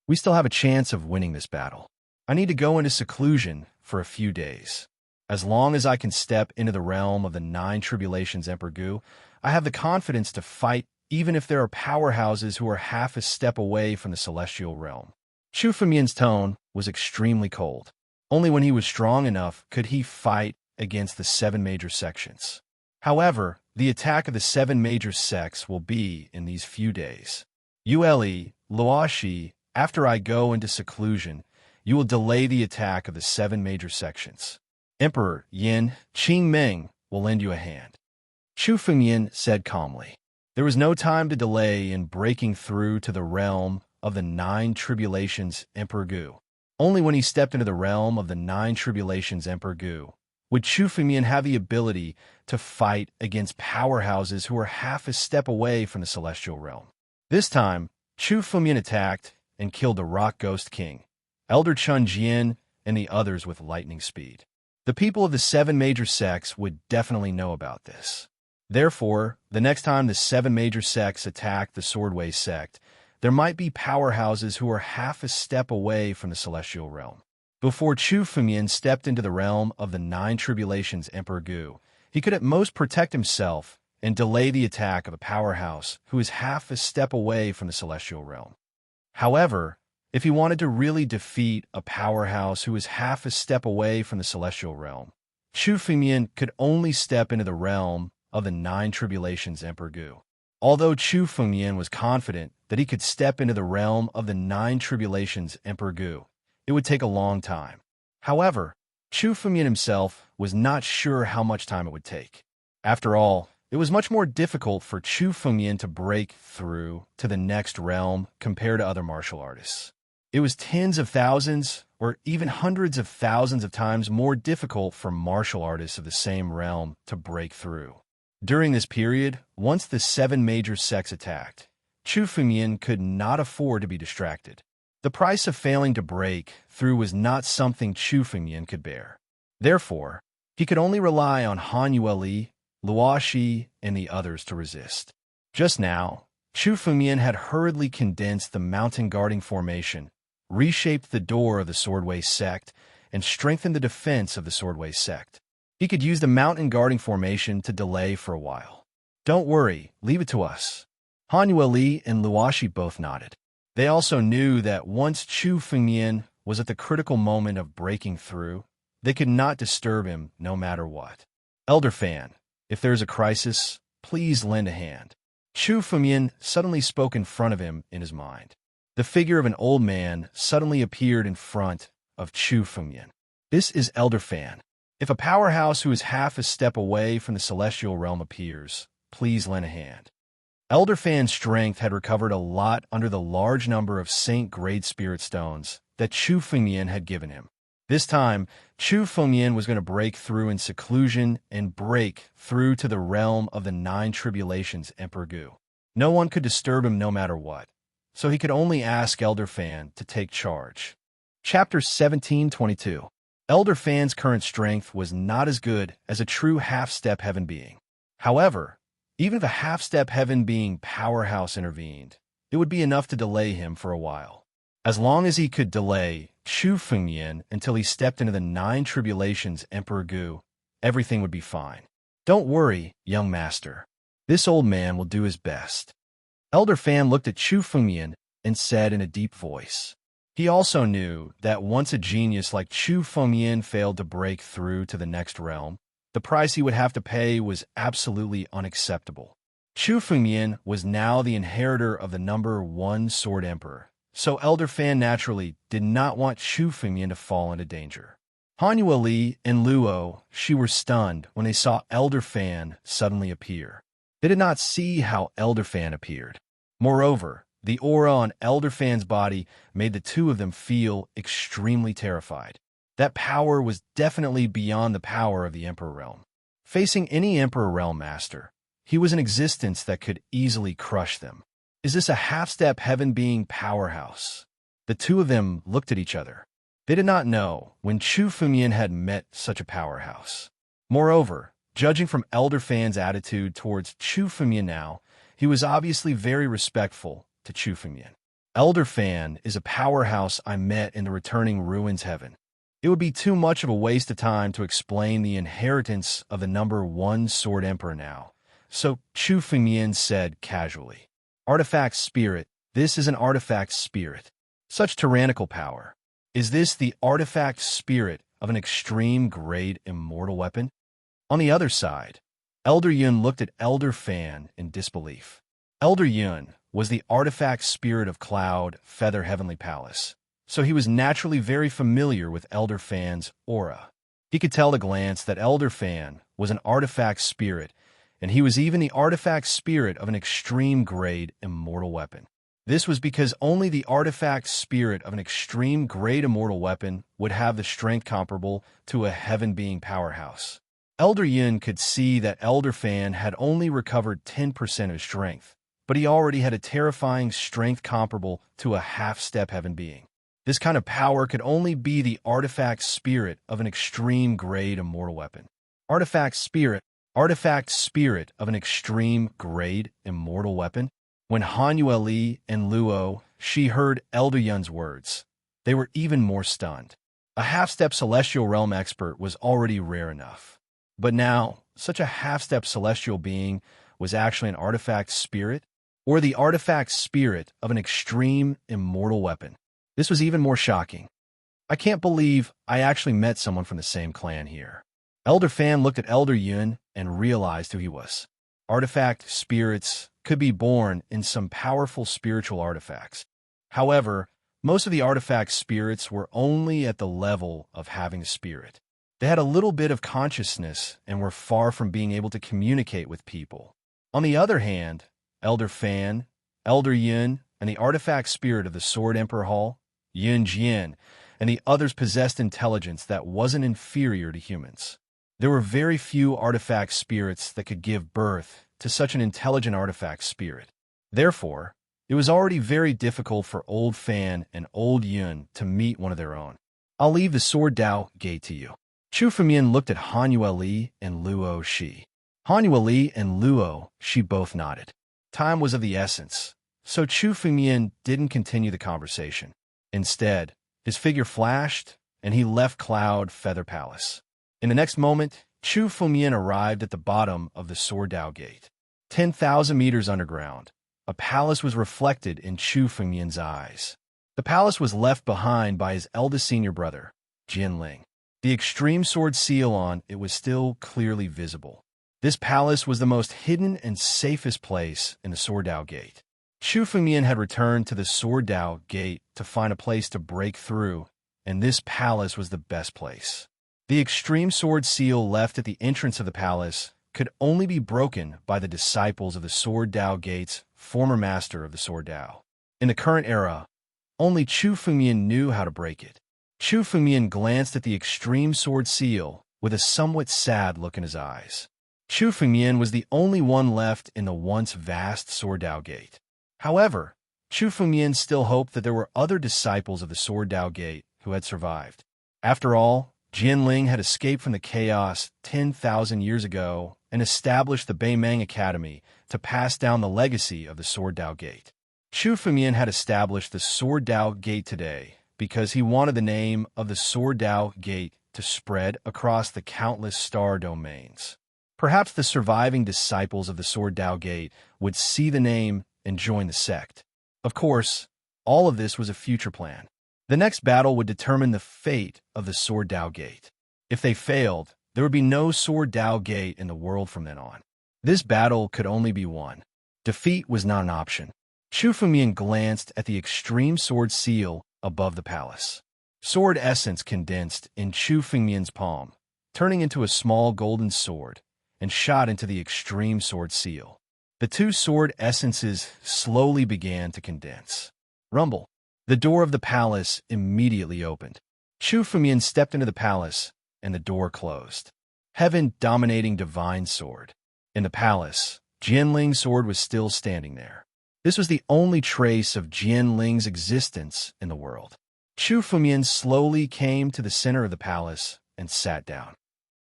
We still have a chance of winning this battle. I need to go into seclusion for a few days. As long as I can step into the realm of the 9 tribulations Emperor Gu, I have the confidence to fight even if there are powerhouses who are half a step away from the celestial realm. Chu Fengmian's tone was extremely cold. Only when he was strong enough could he fight against the 7 major sections. However, the attack of the 7 major sects will be in these few days. Yueli, Luoshi, after I go into seclusion, you will delay the attack of the 7 major sections. Emperor Yin Qingming will lend you a hand. Chu Fengmian said calmly. There was no time to delay in breaking through to the realm of the 9 tribulations Emperor Gu. Only when he stepped into the realm of the 9 tribulations Emperor Gu would Chu Fengmian have the ability to fight against powerhouses who were half a step away from the celestial realm. This time, Chu Fengmian attacked and killed the Rock Ghost King, Elder Chun Jian, and the others with lightning speed. The people of the 7 major sects would definitely know about this. Therefore, the next time the 7 major sects attacked the Swordway sect, there might be powerhouses who are half a step away from the celestial realm. Before Chu Fengmian stepped into the realm of the 9 tribulations Emperor Gu, he could at most protect himself and delay the attack of a powerhouse who is half a step away from the celestial realm. However, if he wanted to really defeat a powerhouse who is half a step away from the celestial realm, Chu Fengmian could only step into the realm of the 9 tribulations Emperor Gu. Although Chu Fengmian was confident that he could step into the realm of the 9 tribulations Emperor Gu, it would take a long time. However, Chu Fengmian himself was not sure how much time it would take. After all, it was much more difficult for Chu Fengmian to break through to the next realm compared to other martial artists. It was tens of thousands or even hundreds of thousands of times more difficult for martial artists of the same realm to break through. During this period, once the 7 major sects attacked, Chu Fengmian could not afford to be distracted. The price of failing to break through was not something Chu Fengmian could bear. Therefore, He could only rely on Han Yueli, Luo Shi, and the others to resist. Just now, Chu Fengyan had hurriedly condensed the mountain guarding formation, reshaped the door of the Swordway sect, and strengthened the defense of the Swordway sect. He could use the mountain guarding formation to delay for a while. Don't worry, leave it to us. Han Yueli and Luo Shi both nodded. They also knew that once Chu Fengyan was at the critical moment of breaking through, they could not disturb him no matter what. Elder Fan, if there's a crisis, please lend a hand. Chu Fengyan suddenly spoke in front of him in his mind. The figure of an old man suddenly appeared in front of Chu Fengyan. This is Elder Fan. If a powerhouse who is half a step away from the celestial realm appears, please lend a hand. Elder Fan's strength had recovered a lot under the large number of Saint-grade spirit stones that Chu Fengyan had given him. This time, Chu Fengyan was going to break through in seclusion and break through to the realm of the 9 tribulations Emperor Gu. No one could disturb him no matter what, so he could only ask Elder Fan to take charge. Chapter 1722. Elder Fan's current strength was not as good as a true half-step heaven being. However, even if a half-step heaven being powerhouse intervened, it would be enough to delay him for a while. As long as he could delay Chu Fengyan until he stepped into the 9 tribulations Emperor Gu, everything would be fine. Don't worry, young master. This old man will do his best. Elder Fan looked at Chu Fengyan and said in a deep voice. He also knew that once a genius like Chu Fengyan failed to break through to the next realm, the price he would have to pay was absolutely unacceptable. Chu Fengyan was now the inheritor of the number 1 Sword Emperor, so Elder Fan naturally did not want Chu Fengyan to fall into danger. Han Yueli and Luo Shi were stunned when they saw Elder Fan suddenly appear. They did not see how Elder Fan appeared. Moreover, the aura on Elder Fan's body made the two of them feel extremely terrified. That power was definitely beyond the power of the Emperor Realm. Facing any Emperor Realm master, he was an existence that could easily crush them. Is this a half-step heaven being powerhouse? The two of them looked at each other. They did not know when Chu Fengyan had met such a powerhouse. Moreover, judging from Elder Fan's attitude towards Chu Fengyan now, he was obviously very respectful to Chu Fengyan. Elder Fan is a powerhouse I met in the returning ruins heaven. It would be too much of a waste of time to explain the inheritance of the number 1 Sword Emperor now, so Chu Fengyan said casually. Artifact Spirit, this is an artifact spirit. Such tyrannical power. Is this the artifact spirit of an extreme grade immortal weapon? On the other side, Elder Yun looked at Elder Fan in disbelief. Elder Yun was the artifact spirit of Cloud Feather Heavenly Palace, so he was naturally very familiar with Elder Fan's aura. He could tell at a glance that Elder Fan was an artifact spirit, and he was even the artifact spirit of an extreme grade immortal weapon. This was because only the artifact spirit of an extreme grade immortal weapon would have the strength comparable to a heaven being powerhouse. Elder Yun could see that Elder Fan had only recovered 10% of his strength, but he already had a terrifying strength comparable to a half-step heaven being. This kind of power could only be the artifact spirit of an extreme grade immortal weapon. Artifact spirit of an extreme grade immortal weapon? When Han Yueli and Luo Shi heard Elder Yun's words, they were even more stunned. A half-step celestial realm expert was already rare enough. But now, such a half-step celestial being was actually an artifact spirit, or the artifact spirit of an extreme immortal weapon. This was even more shocking. I can't believe I actually met someone from the same clan here. Elder Fan looked at Elder Yun and realized who he was. Artifact spirits could be born in some powerful spiritual artifacts. However, most of the artifact spirits were only at the level of having a spirit. They had a little bit of consciousness and were far from being able to communicate with people. On the other hand, Elder Fan, Elder Yun, and the artifact spirit of the Sword Emperor Hall, Yun Jian, and the others possessed intelligence that wasn't inferior to humans. There were very few artifact spirits that could give birth to such an intelligent artifact spirit. Therefore, it was already very difficult for Old Fan and Old Yun to meet one of their own. I'll leave the Sword Dao gate to you. Chu Fengmian looked at Han Yueli and Luo Shi. Han Yueli and Luo Shi both nodded. Time was of the essence, so Chu Fengmian didn't continue the conversation. Instead, his figure flashed, and he left Cloud Feather Palace. In the next moment, Chu Fengmian arrived at the bottom of the Sword Dao Gate. 10,000 meters underground, a palace was reflected in Chu Fengmian's eyes. The palace was left behind by his eldest senior brother, Jianling. The extreme sword seal on it was still clearly visible. This palace was the most hidden and safest place in the Sword Dao Gate. Chu Fengmian had returned to the Sword Dao Gate to find a place to break through, and this palace was the best place. The extreme sword seal left at the entrance of the palace could only be broken by the disciples of the Sword Dao Gate's former master of the Sword Dao. In the current era, only Chu Fengmian knew how to break it. Chu Fengmian glanced at the extreme sword seal with a somewhat sad look in his eyes. Chu Fengmian was the only one left in the once vast Sword Dao Gate. However, Chu Fengmian still hoped that there were other disciples of the Sword Dao Gate who had survived. After all, Jianling had escaped from the chaos 10,000 years ago and established the Beimeng Academy to pass down the legacy of the Sword Dao Gate. Chu Fengmian had established the Sword Dao Gate today because he wanted the name of the Sword Dao Gate to spread across the countless star domains. Perhaps the surviving disciples of the Sword Dao Gate would see the name and join the sect. Of course, all of this was a future plan. The next battle would determine the fate of the Sword Dao Gate. If they failed, there would be no Sword Dao Gate in the world from then on. This battle could only be won. Defeat was not an option. Chu Fengmian glanced at the extreme sword seal above the palace. Sword essence condensed in Chu Fengmian's palm, turning into a small golden sword, and shot into the extreme sword seal. The two sword essences slowly began to condense. Rumble. The door of the palace immediately opened. Chu Fengmian stepped into the palace, and the door closed. Heaven dominating divine sword. In the palace, Jianling's sword was still standing there. This was the only trace of Jianling's existence in the world. Chu Fengmian slowly came to the center of the palace and sat down.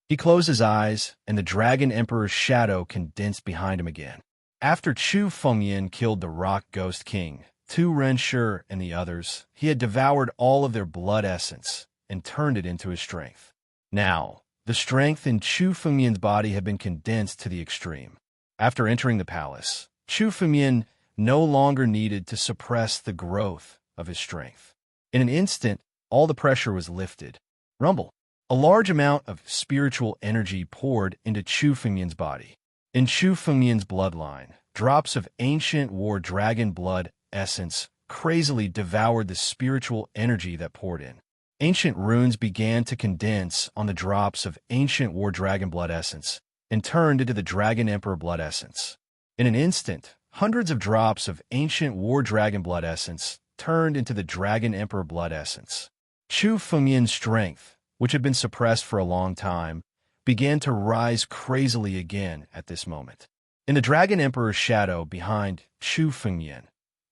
He closed his eyes, and the Dragon Emperor's shadow condensed behind him again. After Chu Fengmian killed the Rock Ghost King, Tu Renshi and the others, he had devoured all of their blood essence and turned it into his strength. Now, the strength in Chu Fengmian's body had been condensed to the extreme. After entering the palace, Chu Fengmian no longer needed to suppress the growth of his strength. In an instant, all the pressure was lifted. Rumble. A large amount of spiritual energy poured into Chu Fengmian's body. In Chu Fengmian's bloodline, drops of ancient war dragon blood essence crazily devoured the spiritual energy that poured in. Ancient runes began to condense on the drops of ancient war dragon blood essence and turned into the Dragon Emperor blood essence. In an instant, hundreds of drops of ancient war dragon blood essence turned into the Dragon Emperor blood essence. Chu Fengmian's strength, which had been suppressed for a long time, began to rise crazily again at this moment. In the Dragon Emperor's shadow behind Chu Fengmian,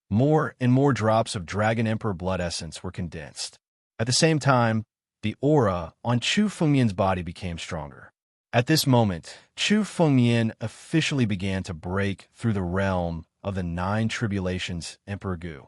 more and more drops of Dragon Emperor blood essence were condensed. At the same time, the aura on Chu Fengmian's body became stronger. At this moment, Chu Fengmian officially began to break through the realm of the Nine Tribulations Emperor Gu.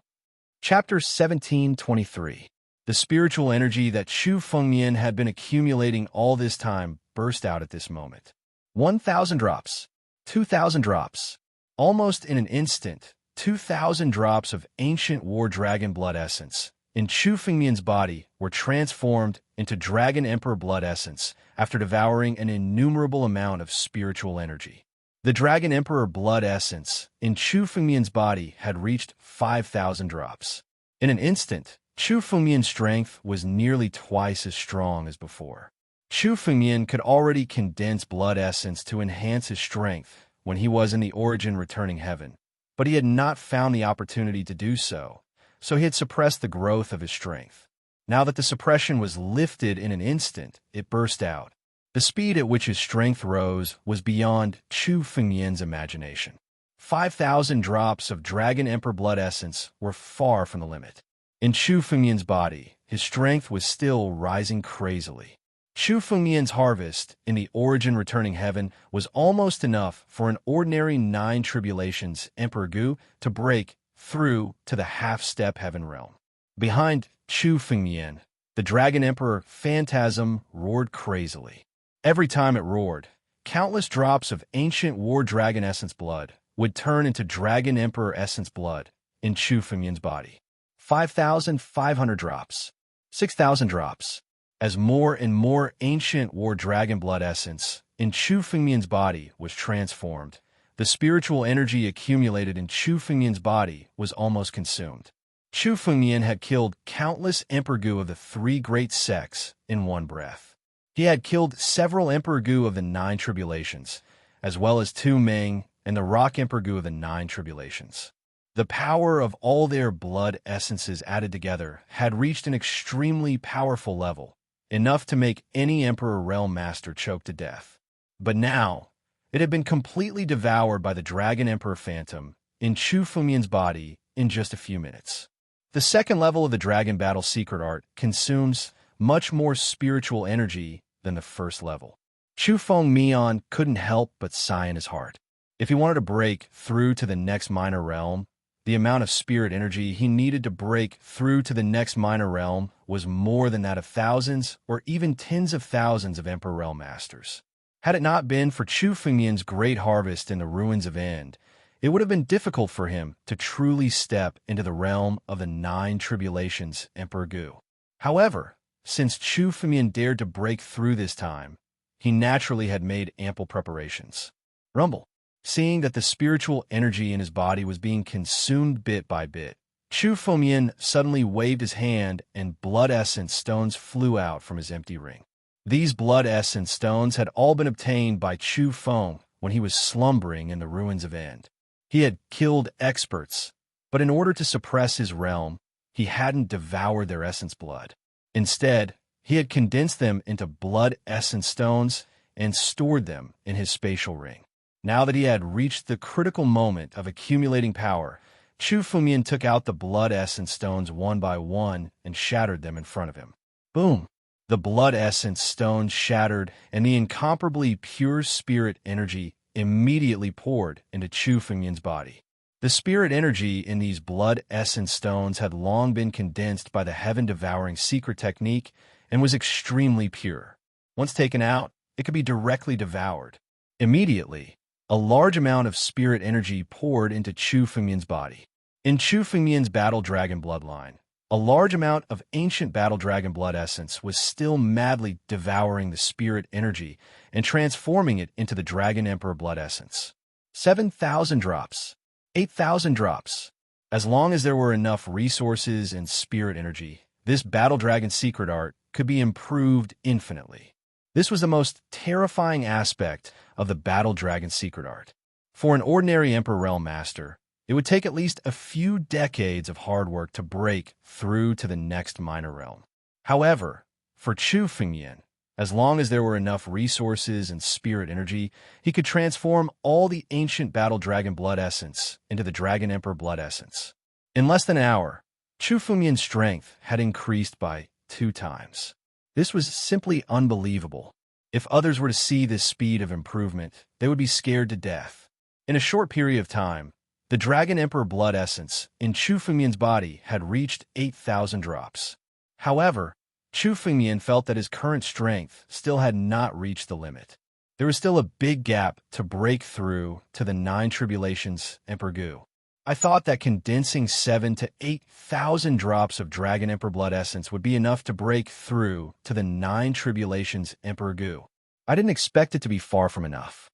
Chapter 1723. The spiritual energy that Chu Fengmian had been accumulating all this time burst out at this moment. 1,000 drops, 2,000 drops. Almost in an instant, 2,000 drops of ancient war dragon blood essence in Chu Fengmian's body were transformed into Dragon Emperor blood essence after devouring an innumerable amount of spiritual energy. The Dragon Emperor blood essence in Chu Fengmian's body had reached 5,000 drops. In an instant, Chu Fengmian's strength was nearly twice as strong as before. Chu Fengmian could already condense blood essence to enhance his strength when he was in the origin returning heaven, but he had not found the opportunity to do so, so he had suppressed the growth of his strength. Now that the suppression was lifted in an instant, it burst out. The speed at which his strength rose was beyond Chu Fengmian's imagination. 5,000 drops of Dragon Emperor blood essence were far from the limit. In Chu Fengmian's body, his strength was still rising crazily. Chu Fengmian's harvest in the origin returning heaven was almost enough for an ordinary 9 tribulations Emperor Gu to break through to the half-step heaven realm. Behind Chu Fengmian, the Dragon Emperor Phantasm roared crazily. Every time it roared, countless drops of ancient war dragon essence blood would turn into Dragon Emperor essence blood in Chu Fengmian's body. 5,500 drops. 6,000 drops. As more and more ancient war dragon blood essence in Chu Fengmian's body was transformed, the spiritual energy accumulated in Chu Fengmian's body was almost consumed. Chu Fengmian had killed countless Emperor Gu of the 3 great sects in one breath. He had killed several Emperor Gu of the 9 tribulations, as well as 2 Ming and the Rock Emperor Gu of the 9 tribulations. The power of all their blood essences added together had reached an extremely powerful level, enough to make any Emperor Realm Master choke to death. But now, it had been completely devoured by the Dragon Emperor Phantom in Chu Fengmian's body in just a few minutes. The second level of the Dragon Battle Secret Art consumes much more spiritual energy than the first level. Chu Fengmian couldn't help but sigh in his heart. If he wanted to break through to the next minor realm, the amount of spirit energy he needed to break through to the next minor realm was more than that of thousands or even tens of thousands of Emperor Realm Masters. Had it not been for Chu Fengmian's great harvest in the ruins of End, it would have been difficult for him to truly step into the realm of the 9 tribulations Emperor Gu. However, since Chu Fengmian dared to break through this time, he naturally had made ample preparations. Rumble. Seeing that the spiritual energy in his body was being consumed bit by bit, Chu Fengmian suddenly waved his hand and blood essence stones flew out from his empty ring. These blood essence stones had all been obtained by Chu Feng when he was slumbering in the ruins of End. He had killed experts, but in order to suppress his realm, he hadn't devoured their essence blood. Instead, he had condensed them into blood essence stones and stored them in his spatial ring. Now that he had reached the critical moment of accumulating power, Chu Fengmian took out the blood essence stones one by one and shattered them in front of him. Boom! The blood essence stones shattered, and the incomparably pure spirit energy immediately poured into Chu Fengmian's body. The spirit energy in these blood essence stones had long been condensed by the heaven-devouring secret technique and was extremely pure. Once taken out, it could be directly devoured. Immediately, a large amount of spirit energy poured into Chu Fengmian's body. In Chu Fengmian's battle dragon bloodline, a large amount of ancient battle dragon blood essence was still madly devouring the spirit energy and transforming it into the Dragon Emperor blood essence. 7,000 drops. 8,000 drops. As long as there were enough resources and spirit energy, this battle dragon secret art could be improved infinitely. This was the most terrifying aspect of the battle dragon secret art. For an ordinary Emperor Realm Master, it would take at least a few decades of hard work to break through to the next minor realm. However, for Chu Fengmian, as long as there were enough resources and spirit energy, he could transform all the ancient battle dragon blood essence into the Dragon Emperor blood essence. In less than an hour, Chu Fengmian's strength had increased by 2 times. This was simply unbelievable. If others were to see this speed of improvement, they would be scared to death. In a short period of time, the Dragon Emperor blood essence in Chu Fengmian's body had reached 8,000 drops. However, Chu Fengmian felt that his current strength still had not reached the limit. There was still a big gap to break through to the 9 tribulations Emperor Gu. I thought that condensing 7,000 to 8,000 drops of Dragon Emperor blood essence would be enough to break through to the 9 tribulations Emperor Gu. I didn't expect it to be far from enough.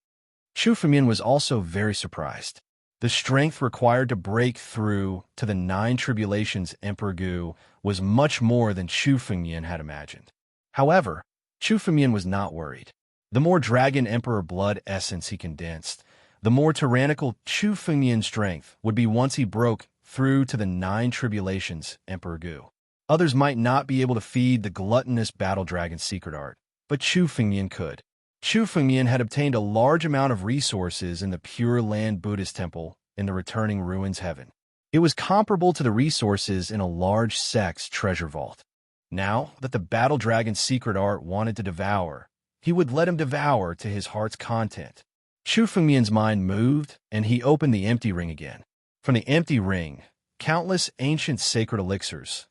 Chu Fengmian was also very surprised. The strength required to break through to the 9 tribulations Emperor Gu was much more than Chu Fengmian had imagined. However, Chu Fengmian was not worried. The more Dragon Emperor blood essence he condensed, the more tyrannical Chu Fengmian's strength would be once he broke through to the 9 tribulations Emperor Gu. Others might not be able to feed the gluttonous battle dragon secret art, but Chu Fengmian could. Chu Fengmian had obtained a large amount of resources in the Pure Land Buddhist Temple in the returning ruins heaven. It was comparable to the resources in a large sect's treasure vault. Now that the battle dragon's secret art wanted to devour, he would let him devour to his heart's content. Chu Fengmian's mind moved, and he opened the empty ring again. From the empty ring, countless ancient sacred elixirs,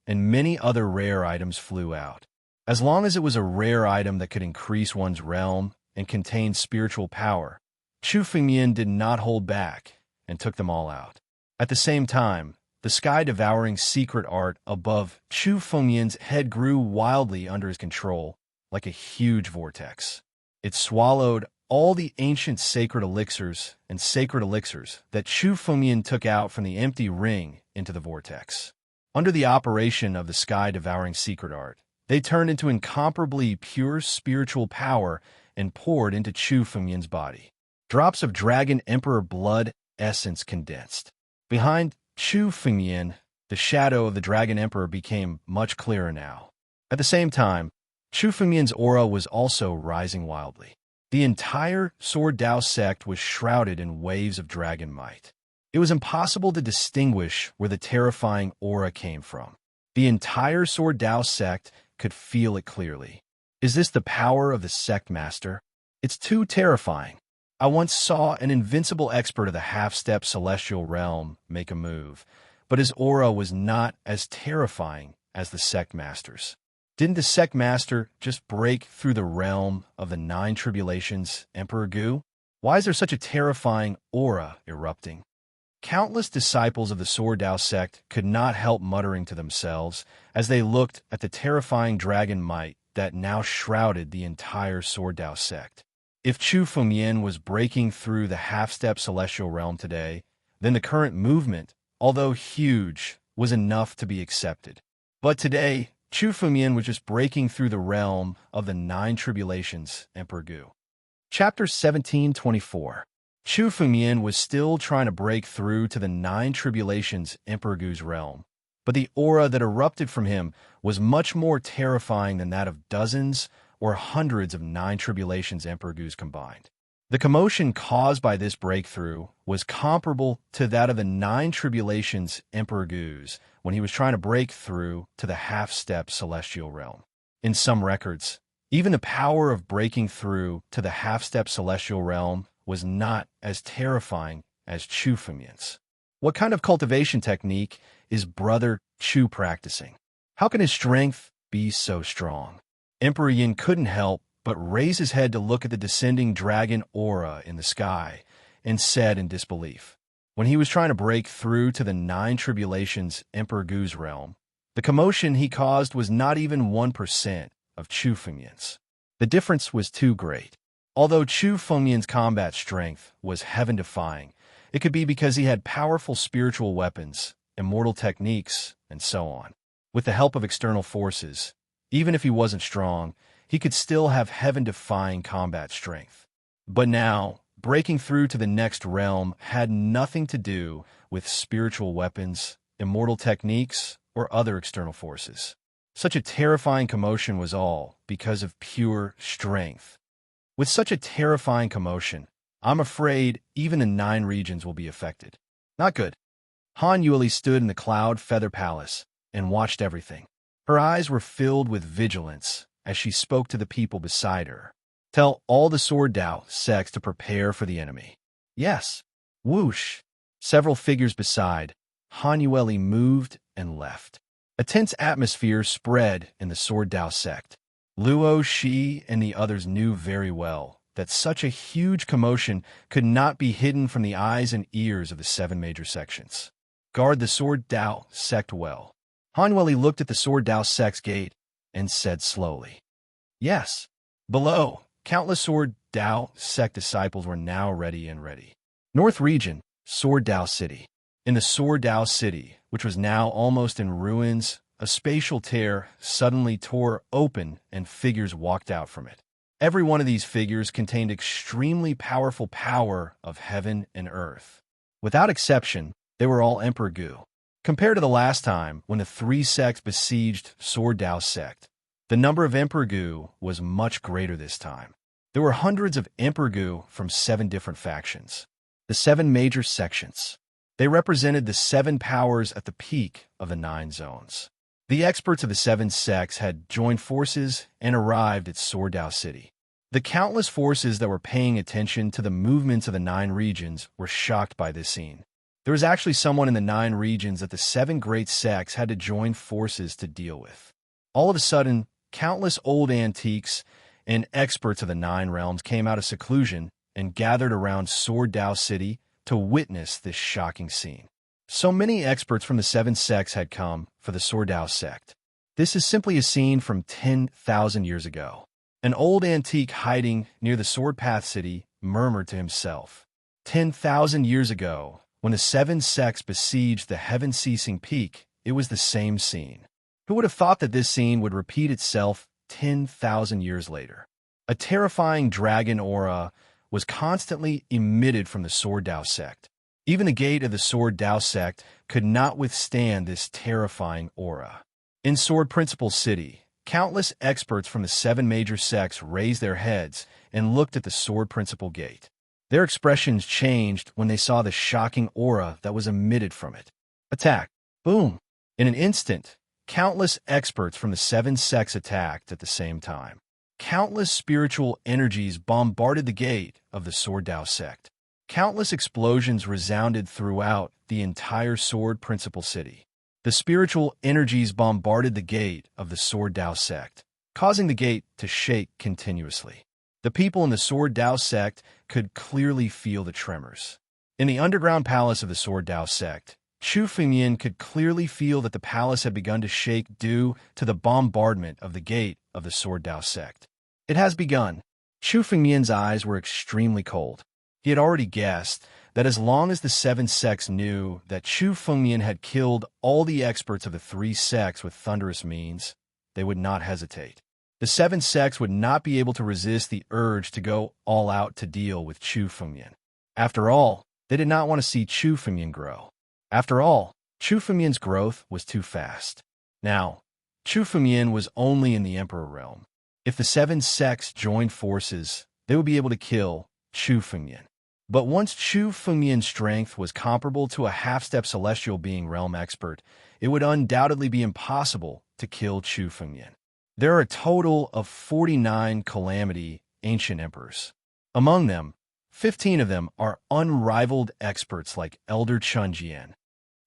and many other rare items flew out. As long as it was a rare item that could increase one's realm and contain spiritual power, Chu Fengmian did not hold back and took them all out. At the same time, the sky-devouring secret art above Chu Fengmian's head grew wildly under his control, like a huge vortex. It swallowed all the ancient sacred elixirs that Chu Fengmian took out from the empty ring into the vortex. Under the operation of the sky-devouring secret art, they turned into incomparably pure spiritual power and poured into Chu Fengmian's body. Drops of Dragon Emperor blood essence condensed. Behind Chu Fengmian, the shadow of the Dragon Emperor became much clearer now. At the same time, Chu Fengmian's aura was also rising wildly. The entire Sword Dao sect was shrouded in waves of dragon might. It was impossible to distinguish where the terrifying aura came from. The entire Sword Dao sect could feel it clearly. Is this the power of the sect master? It's too terrifying. I once saw an invincible expert of the half-step celestial realm make a move, but his aura was not as terrifying as the sect master's. Didn't the sect master just break through the realm of the nine tribulations, Emperor Gu? Why is there such a terrifying aura erupting? Countless disciples of the Sword Dao sect could not help muttering to themselves as they looked at the terrifying dragon might that now shrouded the entire Sword Dao sect. If Chu Fengmian was breaking through the half-step celestial realm today, then the current movement, although huge, was enough to be accepted. But today, Chu Fengmian was just breaking through the realm of the nine tribulations, Emperor Gu. Chapter 1724. Chu Fengmian was still trying to break through to the nine tribulations, Emperor Gu's realm, but the aura that erupted from him was much more terrifying than that of dozens or hundreds of nine tribulations Emperor Gu's combined. The commotion caused by this breakthrough was comparable to that of the nine tribulations Emperor Gu's when he was trying to break through to the half-step celestial realm. In some records, even the power of breaking through to the half-step celestial realm was not as terrifying as Chu Fengmian's. What kind of cultivation technique is Brother Chu practicing? How can his strength be so strong? Emperor Yin couldn't help but raise his head to look at the descending dragon aura in the sky and said in disbelief. When he was trying to break through to the nine tribulations Emperor Gu's realm, the commotion he caused was not even 1% of Chu Fengmian's. The difference was too great. Although Chu Fengmian's combat strength was heaven-defying, it could be because he had powerful spiritual weapons, immortal techniques, and so on. With the help of external forces, even if he wasn't strong, he could still have heaven-defying combat strength. But now, breaking through to the next realm had nothing to do with spiritual weapons, immortal techniques, or other external forces. Such a terrifying commotion was all because of pure strength. With such a terrifying commotion, I'm afraid even the nine regions will be affected. Not good. Han Yueli stood in the Cloud Feather Palace and watched everything. Her eyes were filled with vigilance as she spoke to the people beside her. Tell all the Sword Dao sects to prepare for the enemy. Yes. Whoosh. Several figures beside, Han Yueli moved and left. A tense atmosphere spread in the Sword Dao sect. Luo Shi and the others knew very well that such a huge commotion could not be hidden from the eyes and ears of the seven major sections. Guard the Sword Dao sect well. Han Yueli looked at the Sword Dao sect's gate and said slowly, "Yes." Below, countless Sword Dao sect disciples were now ready. North Region, Sword Dao City. In the Sword Dao City, which was now almost in ruins, a spatial tear suddenly tore open and figures walked out from it. Every one of these figures contained extremely powerful power of heaven and earth. Without exception, they were all Emperor Gu. Compared to the last time when the three sects besieged Sword Dao sect, the number of Emperor Gu was much greater this time. There were hundreds of Emperor Gu from 7 different factions. The 7 major sections. They represented the 7 powers at the peak of the 9 zones. The experts of the seven sects had joined forces and arrived at Sordao City. The countless forces that were paying attention to the movements of the 9 regions were shocked by this scene. There was actually someone in the 9 regions that the 7 great sects had to join forces to deal with. All of a sudden, countless old antiques and experts of the 9 realms came out of seclusion and gathered around Sordao City to witness this shocking scene. So many experts from the 7 sects had come for the Sordao sect. This is simply a scene from 10,000 years ago. An old antique hiding near the Swordpath City murmured to himself, 10,000 years ago, when the 7 sects besieged the heaven-ceasing peak, it was the same scene. Who would have thought that this scene would repeat itself 10,000 years later? A terrifying dragon aura was constantly emitted from the Sordao sect. Even the gate of the Sordao sect could not withstand this terrifying aura. In Sword Principal City, countless experts from the 7 major sects raised their heads and looked at the Sword Principal Gate. Their expressions changed when they saw the shocking aura that was emitted from it. Attack! Boom! In an instant, countless experts from the 7 sects attacked at the same time. Countless spiritual energies bombarded the gate of the Sordao sect. Countless explosions resounded throughout the entire Sword Principal City. The spiritual energies bombarded the gate of the Sordao sect, causing the gate to shake continuously. The people in the Sordao sect could clearly feel the tremors. In the underground palace of the Sordao sect, Chu Fengyan could clearly feel that the palace had begun to shake due to the bombardment of the gate of the Sordao sect. It has begun. Chu Fengyan's eyes were extremely cold. He had already guessed that as long as the 7 sects knew that Chu Fengyan had killed all the experts of the 3 sects with thunderous means, they would not hesitate. The 7 sects would not be able to resist the urge to go all out to deal with Chu Fengyan. After all, they did not want to see Chu Fengyan grow. After all, Chu Fengyan's growth was too fast. Now, Chu Fengyan was only in the Emperor realm. If the 7 sects joined forces, they would be able to kill Chu Fengyan. But once Chu Fengyan's strength was comparable to a half-step celestial being realm expert, it would undoubtedly be impossible to kill Chu Fengyan. There are a total of 49 Calamity ancient emperors. Among them, 15 of them are unrivaled experts like Elder Chunjian.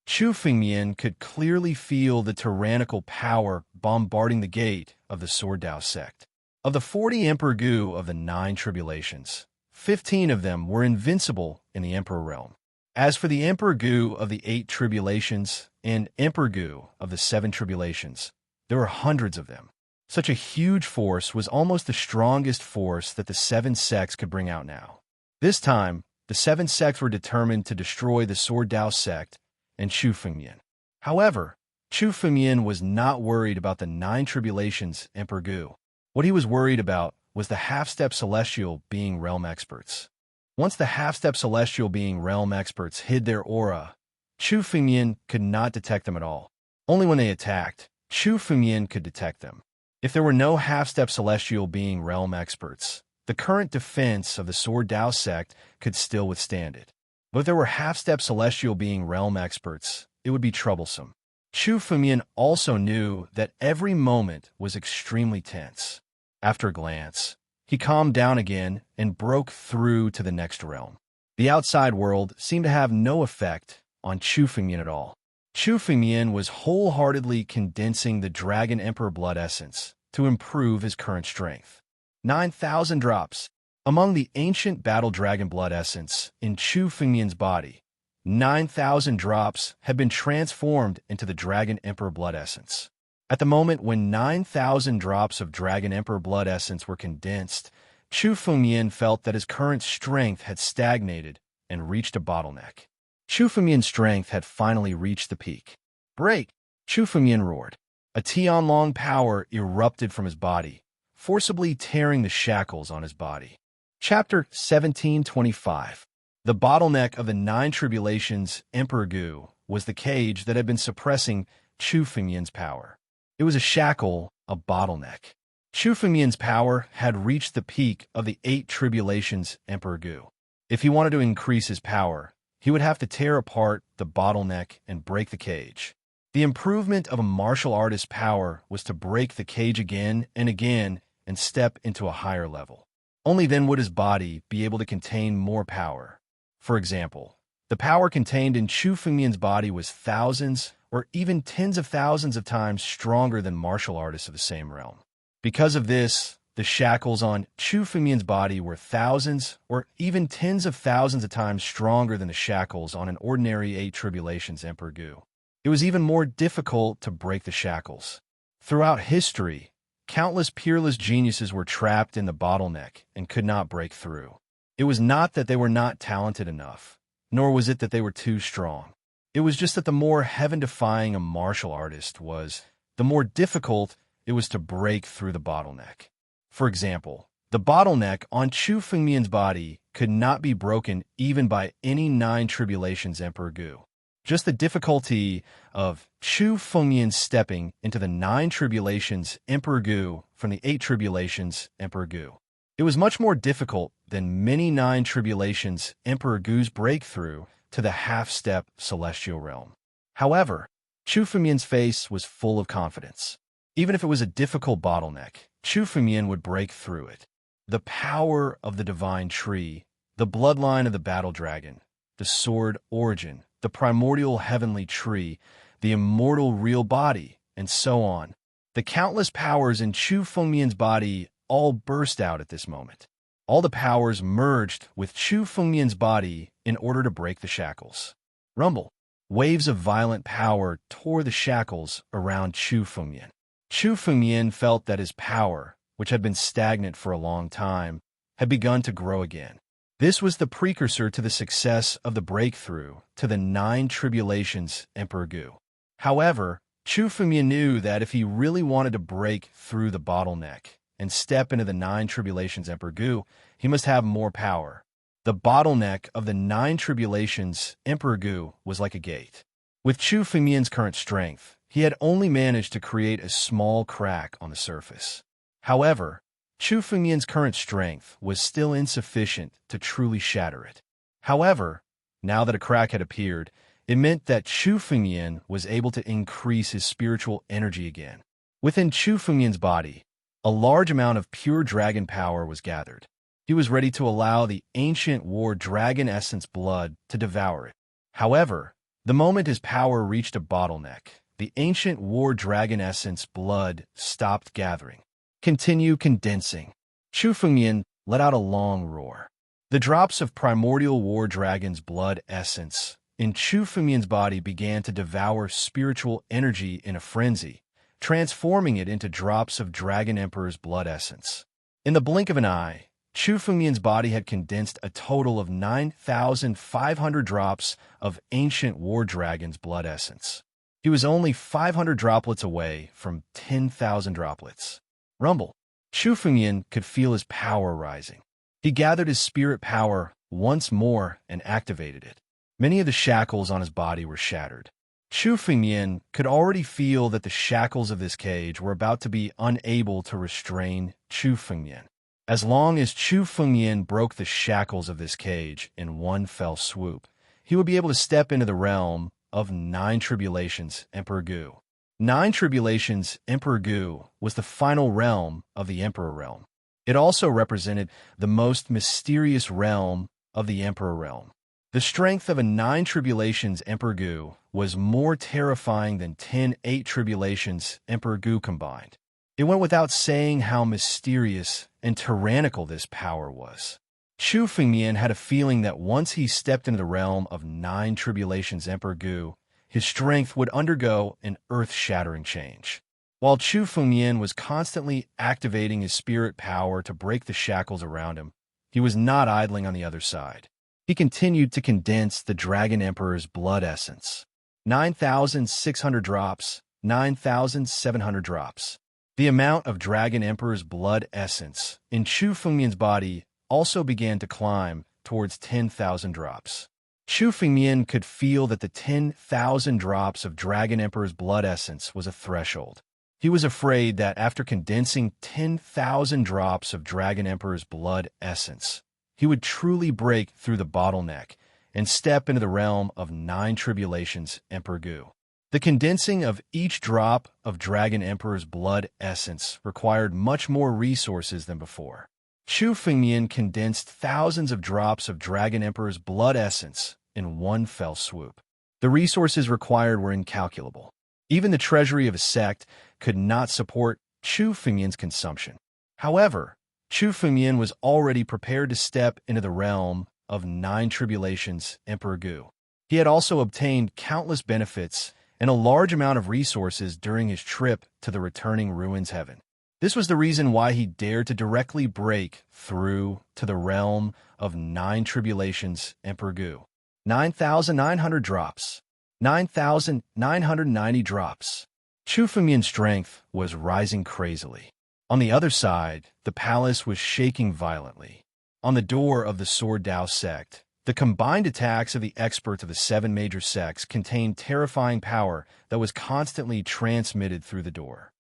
Chu Fengyan could clearly feel the tyrannical power bombarding the gate of the Sordao sect. Of the 40 Emperor Gu of the 9 tribulations, 15 of them were invincible in the Emperor realm. As for the Emperor Gu of the 8 tribulations and Emperor Gu of the 7 tribulations, there were hundreds of them. Such a huge force was almost the strongest force that the 7 sects could bring out now. This time, the 7 sects were determined to destroy the Sordao sect and Chu Fengyan. However, Chu Fengyan was not worried about the 9 tribulations Emperor Gu. What he was worried about was the half-step celestial being realm experts. Once the half-step celestial being realm experts hid their aura, Chu Fengyan could not detect them at all. Only when they attacked, Chu Fengyan could detect them. If there were no half-step celestial being realm experts, the current defense of the Sordao sect could still withstand it. But if there were half-step celestial being realm experts, it would be troublesome. Chu Fengyan also knew that every moment was extremely tense. After a glance, he calmed down again and broke through to the next realm. The outside world seemed to have no effect on Chu Fengyan at all. Chu Fengyan was wholeheartedly condensing the Dragon Emperor blood essence to improve his current strength. 9,000 drops. Among the ancient battle dragon blood essence in Chu Fengyan's body, 9,000 drops had been transformed into the Dragon Emperor blood essence. At the moment when 9,000 drops of Dragon Emperor blood essence were condensed, Chu Fengyan felt that his current strength had stagnated and reached a bottleneck. Chu Fengyan's strength had finally reached the peak. Break! Chu Fengyan roared. A Tian-long power erupted from his body, forcibly tearing the shackles on his body. Chapter 1725. The bottleneck of the 9 tribulations Emperor Gu was the cage that had been suppressing Chu Fengyan's power. It was a shackle, a bottleneck. Chu Fengyan's power had reached the peak of the 8 tribulations Emperor Gu. If he wanted to increase his power, he would have to tear apart the bottleneck and break the cage. The improvement of a martial artist's power was to break the cage again and again and step into a higher level. Only then would his body be able to contain more power. For example, the power contained in Chu Fengmian's body was thousands or even tens of thousands of times stronger than martial artists of the same realm. Because of this, the shackles on Chu Fengmian's body were thousands or even tens of thousands of times stronger than the shackles on an ordinary Eight Tribulations Emperor Gu. It was even more difficult to break the shackles. Throughout history, countless peerless geniuses were trapped in the bottleneck and could not break through. It was not that they were not talented enough, nor was it that they were too strong. It was just that the more heaven-defying a martial artist was, the more difficult it was to break through the bottleneck. For example, the bottleneck on Chu Fengmian's body could not be broken even by any Nine Tribulations Emperor Gu. Just the difficulty of Chu Fengmian stepping into the Nine Tribulations Emperor Gu from the Eight Tribulations Emperor Gu. It was much more difficult than many Nine Tribulations Emperor Gu's breakthrough to the half-step celestial realm. However, Chu Fengmian's face was full of confidence. Even if it was a difficult bottleneck, Chu Fengmian would break through it. The power of the divine tree, the bloodline of the battle dragon, the sword origin, the primordial heavenly tree, the immortal real body, and so on. The countless powers in Chu Fengmian's body all burst out at this moment. All the powers merged with Chu Fengmian's body in order to break the shackles. Rumble. Waves of violent power tore the shackles around Chu Fengmian. Chu Fengmian felt that his power, which had been stagnant for a long time, had begun to grow again. This was the precursor to the success of the breakthrough to the Nine Tribulations Emperor Gu. However, Chu Fengmian knew that if he really wanted to break through the bottleneck and step into the Nine Tribulations Emperor Gu, he must have more power. The bottleneck of the Nine Tribulations Emperor Gu was like a gate. With Chu Fengmian's current strength, he had only managed to create a small crack on the surface. However, Chu Fengmian's current strength was still insufficient to truly shatter it. However, now that a crack had appeared, it meant that Chu Fengmian was able to increase his spiritual energy again. Within Chu Fengmian's body, a large amount of pure dragon power was gathered. He was ready to allow the ancient war dragon essence blood to devour it. However, the moment his power reached a bottleneck, the ancient war dragon essence blood stopped gathering. Continue condensing. Chu Fengmian let out a long roar. The drops of primordial war dragon's blood essence in Chu Fengmian's body began to devour spiritual energy in a frenzy, transforming it into drops of Dragon Emperor's blood essence. In the blink of an eye, Chu Fengmian's body had condensed a total of 9,500 drops of ancient war dragon's blood essence. He was only 500 droplets away from 10,000 droplets. Rumble. Chu Fengmian could feel his power rising. He gathered his spirit power once more and activated it. Many of the shackles on his body were shattered. Chu Fengmian could already feel that the shackles of this cage were about to be unable to restrain Chu Fengmian. As long as Chu Fengmian broke the shackles of this cage in one fell swoop, he would be able to step into the realm of Nine Tribulations Emperor Gu. Nine Tribulations Emperor Gu was the final realm of the Emperor realm. It also represented the most mysterious realm of the Emperor realm. The strength of a Nine Tribulations Emperor Gu was more terrifying than 10 Eight Tribulations Emperor Gu combined. It went without saying how mysterious and tyrannical this power was. Chu Fengmian had a feeling that once he stepped into the realm of Nine Tribulations Emperor Gu, his strength would undergo an earth-shattering change. While Chu Fengmian was constantly activating his spirit power to break the shackles around him, he was not idling on the other side. He continued to condense the Dragon Emperor's blood essence. 9,600 drops, 9,700 drops. The amount of Dragon Emperor's blood essence in Chu Fengmian's body also began to climb towards 10,000 drops. Chu Fengmian could feel that the 10,000 drops of Dragon Emperor's blood essence was a threshold. He was afraid that after condensing 10,000 drops of Dragon Emperor's blood essence, he would truly break through the bottleneck and step into the realm of Nine Tribulations Emperor Gu. The condensing of each drop of Dragon Emperor's blood essence required much more resources than before. Chu Fengmian condensed thousands of drops of Dragon Emperor's blood essence in one fell swoop. The resources required were incalculable. Even the treasury of a sect could not support Chu Fengmian's consumption. However, Chu Fengmian was already prepared to step into the realm of 9 tribulations Emperor Gu. He had also obtained countless benefits and a large amount of resources during his trip to the returning ruins heaven. This was the reason why he dared to directly break through to the realm of 9 tribulations Emperor Gu. 9,900 drops. 9,990 drops. Chu Fengmian's strength was rising crazily. On the other side, the palace was shaking violently. On the door of the Sword Dao sect, the combined attacks of the experts of the 7 major sects contained terrifying power that was constantly transmitted through the door.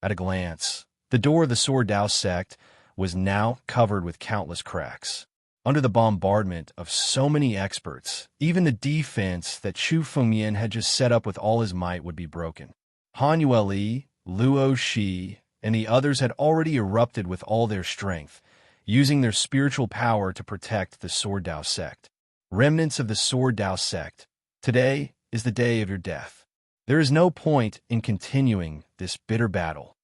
At a glance, the door of the Sword Dao sect was now covered with countless cracks. Under the bombardment of so many experts, even the defense that Chu Fengmian had just set up with all his might would be broken. Han Yueli, Luo Shi, and the others had already erupted with all their strength, using their spiritual power to protect the Sword Dao sect. Remnants of the Sword Dao sect, today is the day of your death. There is no point in continuing this bitter battle.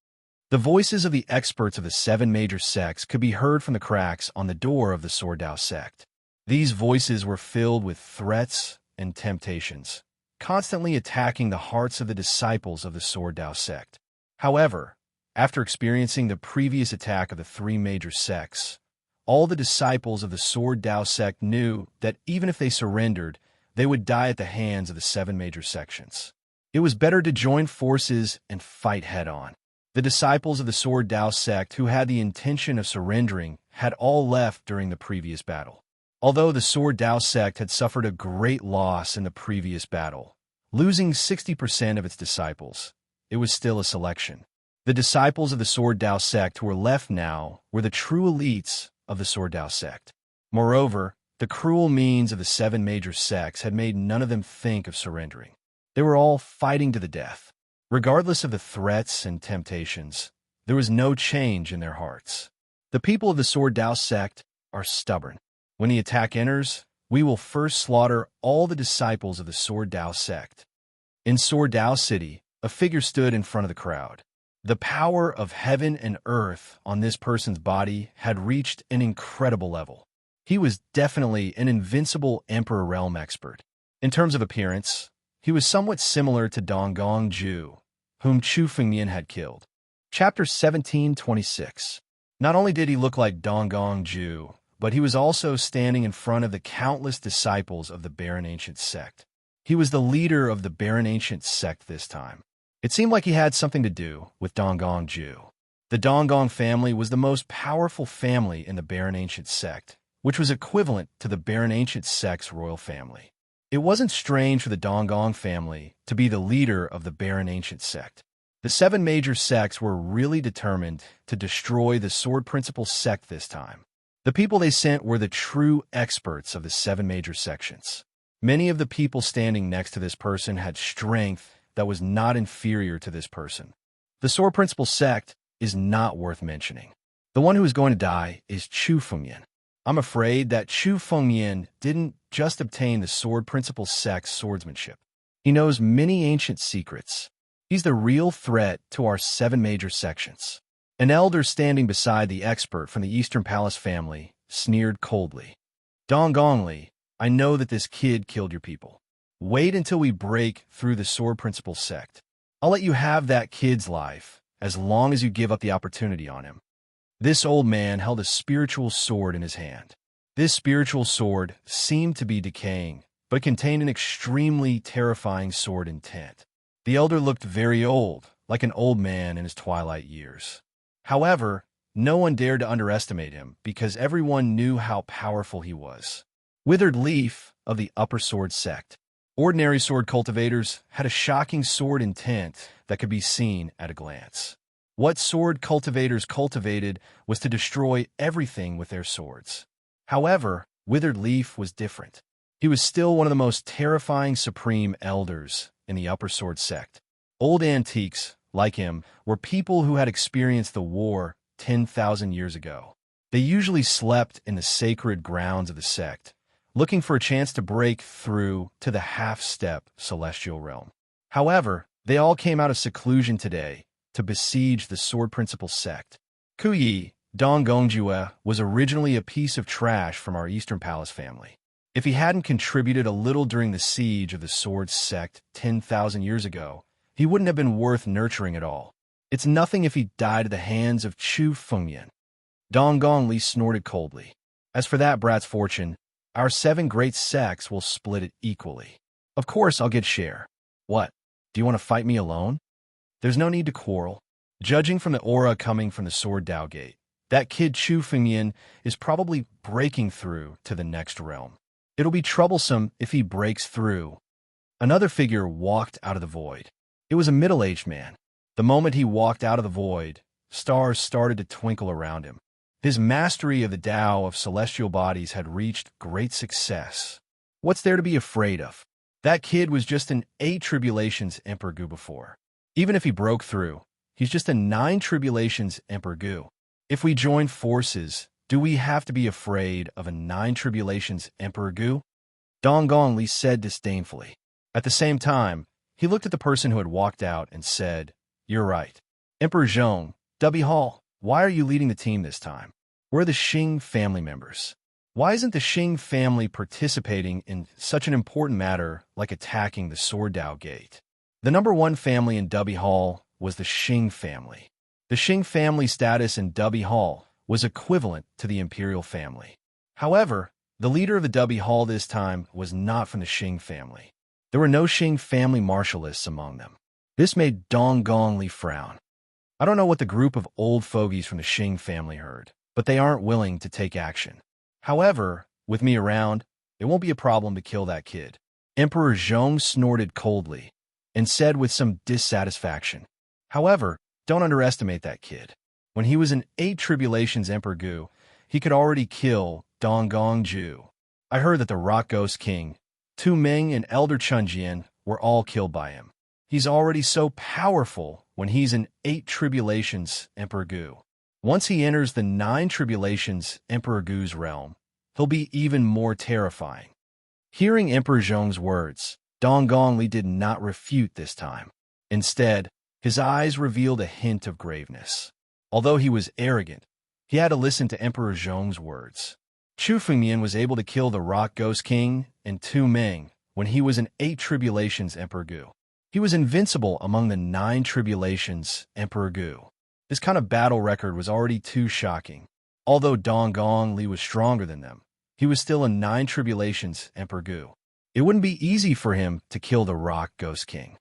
The voices of the experts of the 7 major sects could be heard from the cracks on the door of the Sword Dao sect. These voices were filled with threats and temptations, constantly attacking the hearts of the disciples of the Sword Dao sect. However, after experiencing the previous attack of the 3 major sects, all the disciples of the Sword Dao sect knew that even if they surrendered, they would die at the hands of the 7 major sections. It was better to join forces and fight head-on. The disciples of the Sword Dao sect who had the intention of surrendering had all left during the previous battle. Although the Sword Dao sect had suffered a great loss in the previous battle, losing 60% of its disciples, it was still a selection. The disciples of the Sword Dao sect who were left now were the true elites of the Sword Dao sect. Moreover, the cruel means of the 7 major sects had made none of them think of surrendering. They were all fighting to the death. Regardless of the threats and temptations, there was no change in their hearts. The people of the Sword Dao sect are stubborn. When the attack enters, we will first slaughter all the disciples of the Sword Dao sect. In Sword Dao City, a figure stood in front of the crowd. The power of heaven and earth on this person's body had reached an incredible level. He was definitely an invincible Emperor Realm expert. In terms of appearance, he was somewhat similar to Donggong Ju, whom Chu Fengmian had killed. Chapter 1726. Not only did he look like Donggong Ju, but he was also standing in front of the countless disciples of the Baron Ancient sect. He was the leader of the Baron Ancient sect this time. It seemed like he had something to do with Donggong Ju. The Donggong family was the most powerful family in the Baron Ancient sect, which was equivalent to the Baron Ancient sect's royal family. It wasn't strange for the Donggong family to be the leader of the Baron Ancient sect. The 7 major sects were really determined to destroy the Sword Principal sect this time. The people they sent were the true experts of the 7 major sections. Many of the people standing next to this person had strength that was not inferior to this person. The Sword Principal sect is not worth mentioning. The one who is going to die is Chu Fengmian. I'm afraid that Chu Fengmian didn't just obtain the Sword Principal sect's swordsmanship. He knows many ancient secrets. He's the real threat to our 7 major sections. An elder standing beside the expert from the Eastern Palace family sneered coldly. Donggong Li, I know that this kid killed your people. Wait until we break through the Sword Principal sect. I'll let you have that kid's life as long as you give up the opportunity on him. This old man held a spiritual sword in his hand. This spiritual sword seemed to be decaying, but it contained an extremely terrifying sword intent. The elder looked very old, like an old man in his twilight years. However, no one dared to underestimate him because everyone knew how powerful he was. Withered Leaf of the Upper Sword sect. Ordinary sword cultivators had a shocking sword intent that could be seen at a glance. What sword cultivators cultivated was to destroy everything with their swords. However, Withered Leaf was different. He was still one of the most terrifying supreme elders in the upper sword sect. Old antiques, like him, were people who had experienced the war 10,000 years ago. They usually slept in the sacred grounds of the sect, looking for a chance to break through to the half-step celestial realm. However, they all came out of seclusion today to besiege the Sword Principle sect. Kuyi, Dongongjue, was originally a piece of trash from our Eastern Palace family. If he hadn't contributed a little during the siege of the Sword sect 10,000 years ago, he wouldn't have been worth nurturing at all. It's nothing if he died at the hands of Chu Fengyan. Donggongli snorted coldly. As for that brat's fortune, our 7 great sects will split it equally. Of course I'll get share. What? Do you want to fight me alone? There's no need to quarrel. Judging from the aura coming from the Sword Dao Gate, that kid Chu Fengyan is probably breaking through to the next realm. It'll be troublesome if he breaks through. Another figure walked out of the void. It was a middle-aged man. The moment he walked out of the void, stars started to twinkle around him. His mastery of the Tao of celestial bodies had reached great success. What's there to be afraid of? That kid was just an 8 tribulations Emperor Gu before. Even if he broke through, he's just a 9 tribulations Emperor Gu. If we join forces, do we have to be afraid of a 9 tribulations Emperor Gu? Donggongli said disdainfully. At the same time, he looked at the person who had walked out and said, "You're right. Emperor Zhong, W Hall, why are you leading the team this time? We're the Xing family members. Why isn't the Xing family participating in such an important matter like attacking the Sword Dao Gate?" The number 1 family in W Hall was the Xing family. The Xing family status in W Hall was equivalent to the imperial family. However, the leader of the W Hall this time was not from the Xing family. There were no Xing family martialists among them. This made Donggongli frown. I don't know what the group of old fogies from the Xing family heard, but they aren't willing to take action. However, with me around, it won't be a problem to kill that kid. Emperor Zhong snorted coldly and said with some dissatisfaction, "However, don't underestimate that kid. When he was an 8 tribulations Emperor Gu, he could already kill Donggongju. I heard that the Rock Ghost King, Tu Ming and Elder Chunjian were all killed by him. He's already so powerful when he's an 8 tribulations Emperor Gu. Once he enters the 9 tribulations Emperor Gu's realm, he'll be even more terrifying." Hearing Emperor Zhong's words, Donggongli did not refute this time. Instead, his eyes revealed a hint of graveness. Although he was arrogant, he had to listen to Emperor Zhong's words. Chu Fengyan was able to kill the Rock Ghost King and Tu Ming when he was an 8 tribulations Emperor Gu. He was invincible among the 9 tribulations Emperor Gu. This kind of battle record was already too shocking. Although Donggongli was stronger than them, he was still a 9 tribulations Emperor Gu. It wouldn't be easy for him to kill the Rock Ghost King.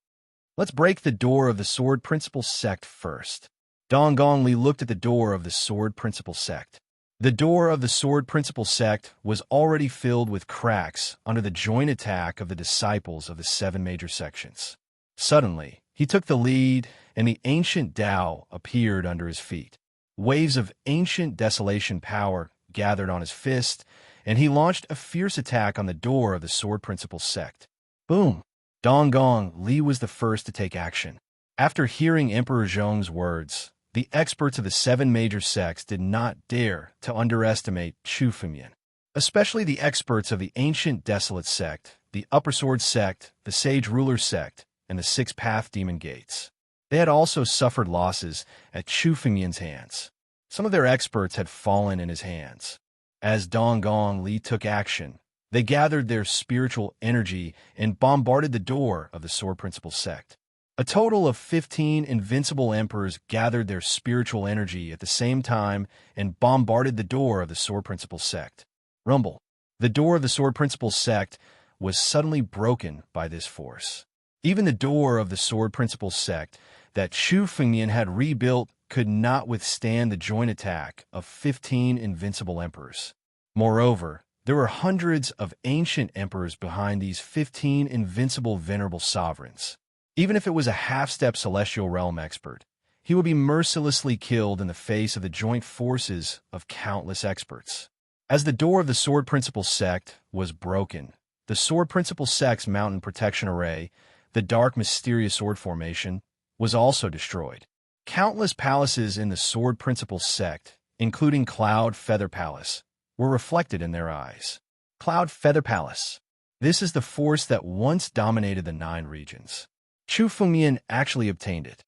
Let's break the door of the Sword Principle sect first. Donggongli looked at the door of the Sword Principle sect. The door of the Sword Principle sect was already filled with cracks under the joint attack of the disciples of the 7 major sections. Suddenly, he took the lead, and the ancient Tao appeared under his feet. Waves of ancient desolation power gathered on his fist, and he launched a fierce attack on the door of the Sword Principle sect. Boom! Donggongli was the first to take action. After hearing Emperor Zhong's words, the experts of the 7 major sects did not dare to underestimate Chu Fengyan, especially the experts of the Ancient Desolate sect, the Upper Sword sect, the Sage Ruler sect, and the 6 Path Demon Gates. They had also suffered losses at Chu Fengyan's hands. Some of their experts had fallen in his hands. As Donggongli took action, they gathered their spiritual energy and bombarded the door of the Sword Principle sect. A total of 15 invincible emperors gathered their spiritual energy at the same time and bombarded the door of the Sword Principle sect. Rumble. The door of the Sword Principle sect was suddenly broken by this force. Even the door of the Sword Principle sect that Chu Fengyan had rebuilt could not withstand the joint attack of 15 invincible emperors. Moreover, there were hundreds of ancient emperors behind these 15 invincible venerable sovereigns. Even if it was a half-step celestial realm expert, he would be mercilessly killed in the face of the joint forces of countless experts. As the door of the Sword Principle sect was broken, the Sword Principle sect's mountain protection array the dark, mysterious sword formation, was also destroyed. Countless palaces in the Sword Principle sect, including Cloud Feather Palace, were reflected in their eyes. Cloud Feather Palace. This is the force that once dominated the 9 regions. Chu Fengmian actually obtained it.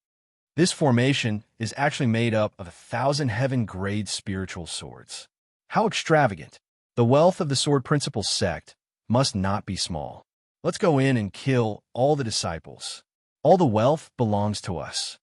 This formation is actually made up of 1,000 heaven-grade spiritual swords. How extravagant! The wealth of the Sword Principle sect must not be small. Let's go in and kill all the disciples. All the wealth belongs to us.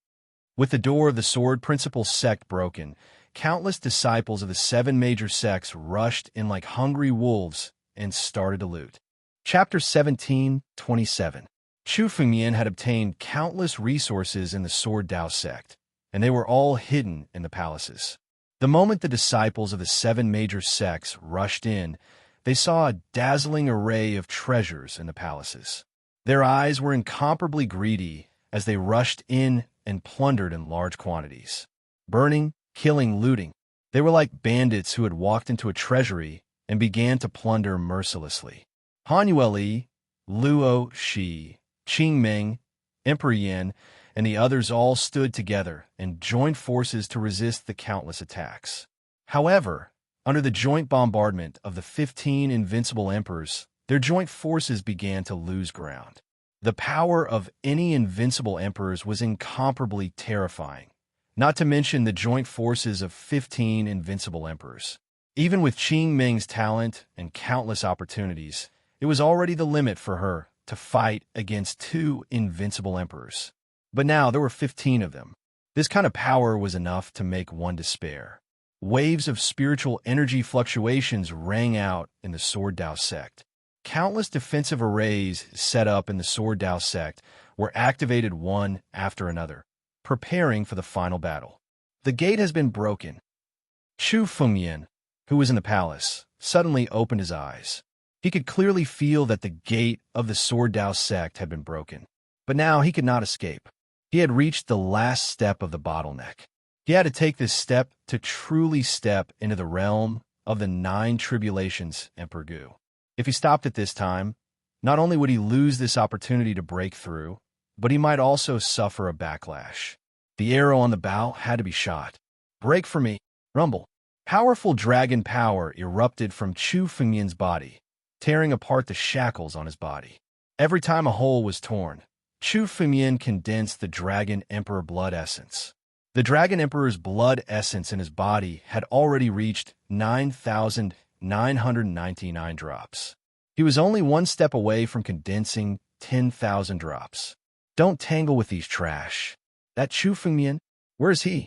With the door of the Sword Principle sect broken, countless disciples of the 7 major sects rushed in like hungry wolves and started to loot. Chapter 17:27. Chu Fengmian had obtained countless resources in the Sword Dao sect, and they were all hidden in the palaces. The moment the disciples of the 7 major sects rushed in, they saw a dazzling array of treasures in the palaces. Their eyes were incomparably greedy as they rushed in and plundered in large quantities. Burning, killing, looting. They were like bandits who had walked into a treasury and began to plunder mercilessly. Han Yueli, Luo Shi, Qing Ming, Emperor Yin, and the others all stood together and joined forces to resist the countless attacks. However, under the joint bombardment of the 15 invincible emperors, their joint forces began to lose ground. The power of any invincible emperors was incomparably terrifying, not to mention the joint forces of 15 invincible emperors. Even with Qing Ming's talent and countless opportunities, it was already the limit for her to fight against 2 invincible emperors. But now there were 15 of them. This kind of power was enough to make one despair. Waves of spiritual energy fluctuations rang out in the Sword Dao sect. Countless defensive arrays set up in the Sword Dao sect were activated one after another, preparing for the final battle. The gate has been broken. Chu Fengmian, who was in the palace, suddenly opened his eyes. He could clearly feel that the gate of the Sword Dao sect had been broken. But now he could not escape. He had reached the last step of the bottleneck. He had to take this step to truly step into the realm of the 9 tribulations Emperor Gu. If he stopped at this time, not only would he lose this opportunity to break through, but he might also suffer a backlash. The arrow on the bow had to be shot. Break for me, rumble. Powerful dragon power erupted from Chu Fengmian's body, tearing apart the shackles on his body. Every time a hole was torn, Chu Fengmian condensed the Dragon Emperor blood essence. The Dragon Emperor's blood essence in his body had already reached 9,999 drops. He was only one step away from condensing 10,000 drops. Don't tangle with these trash. That Chu Fengmian, where is he?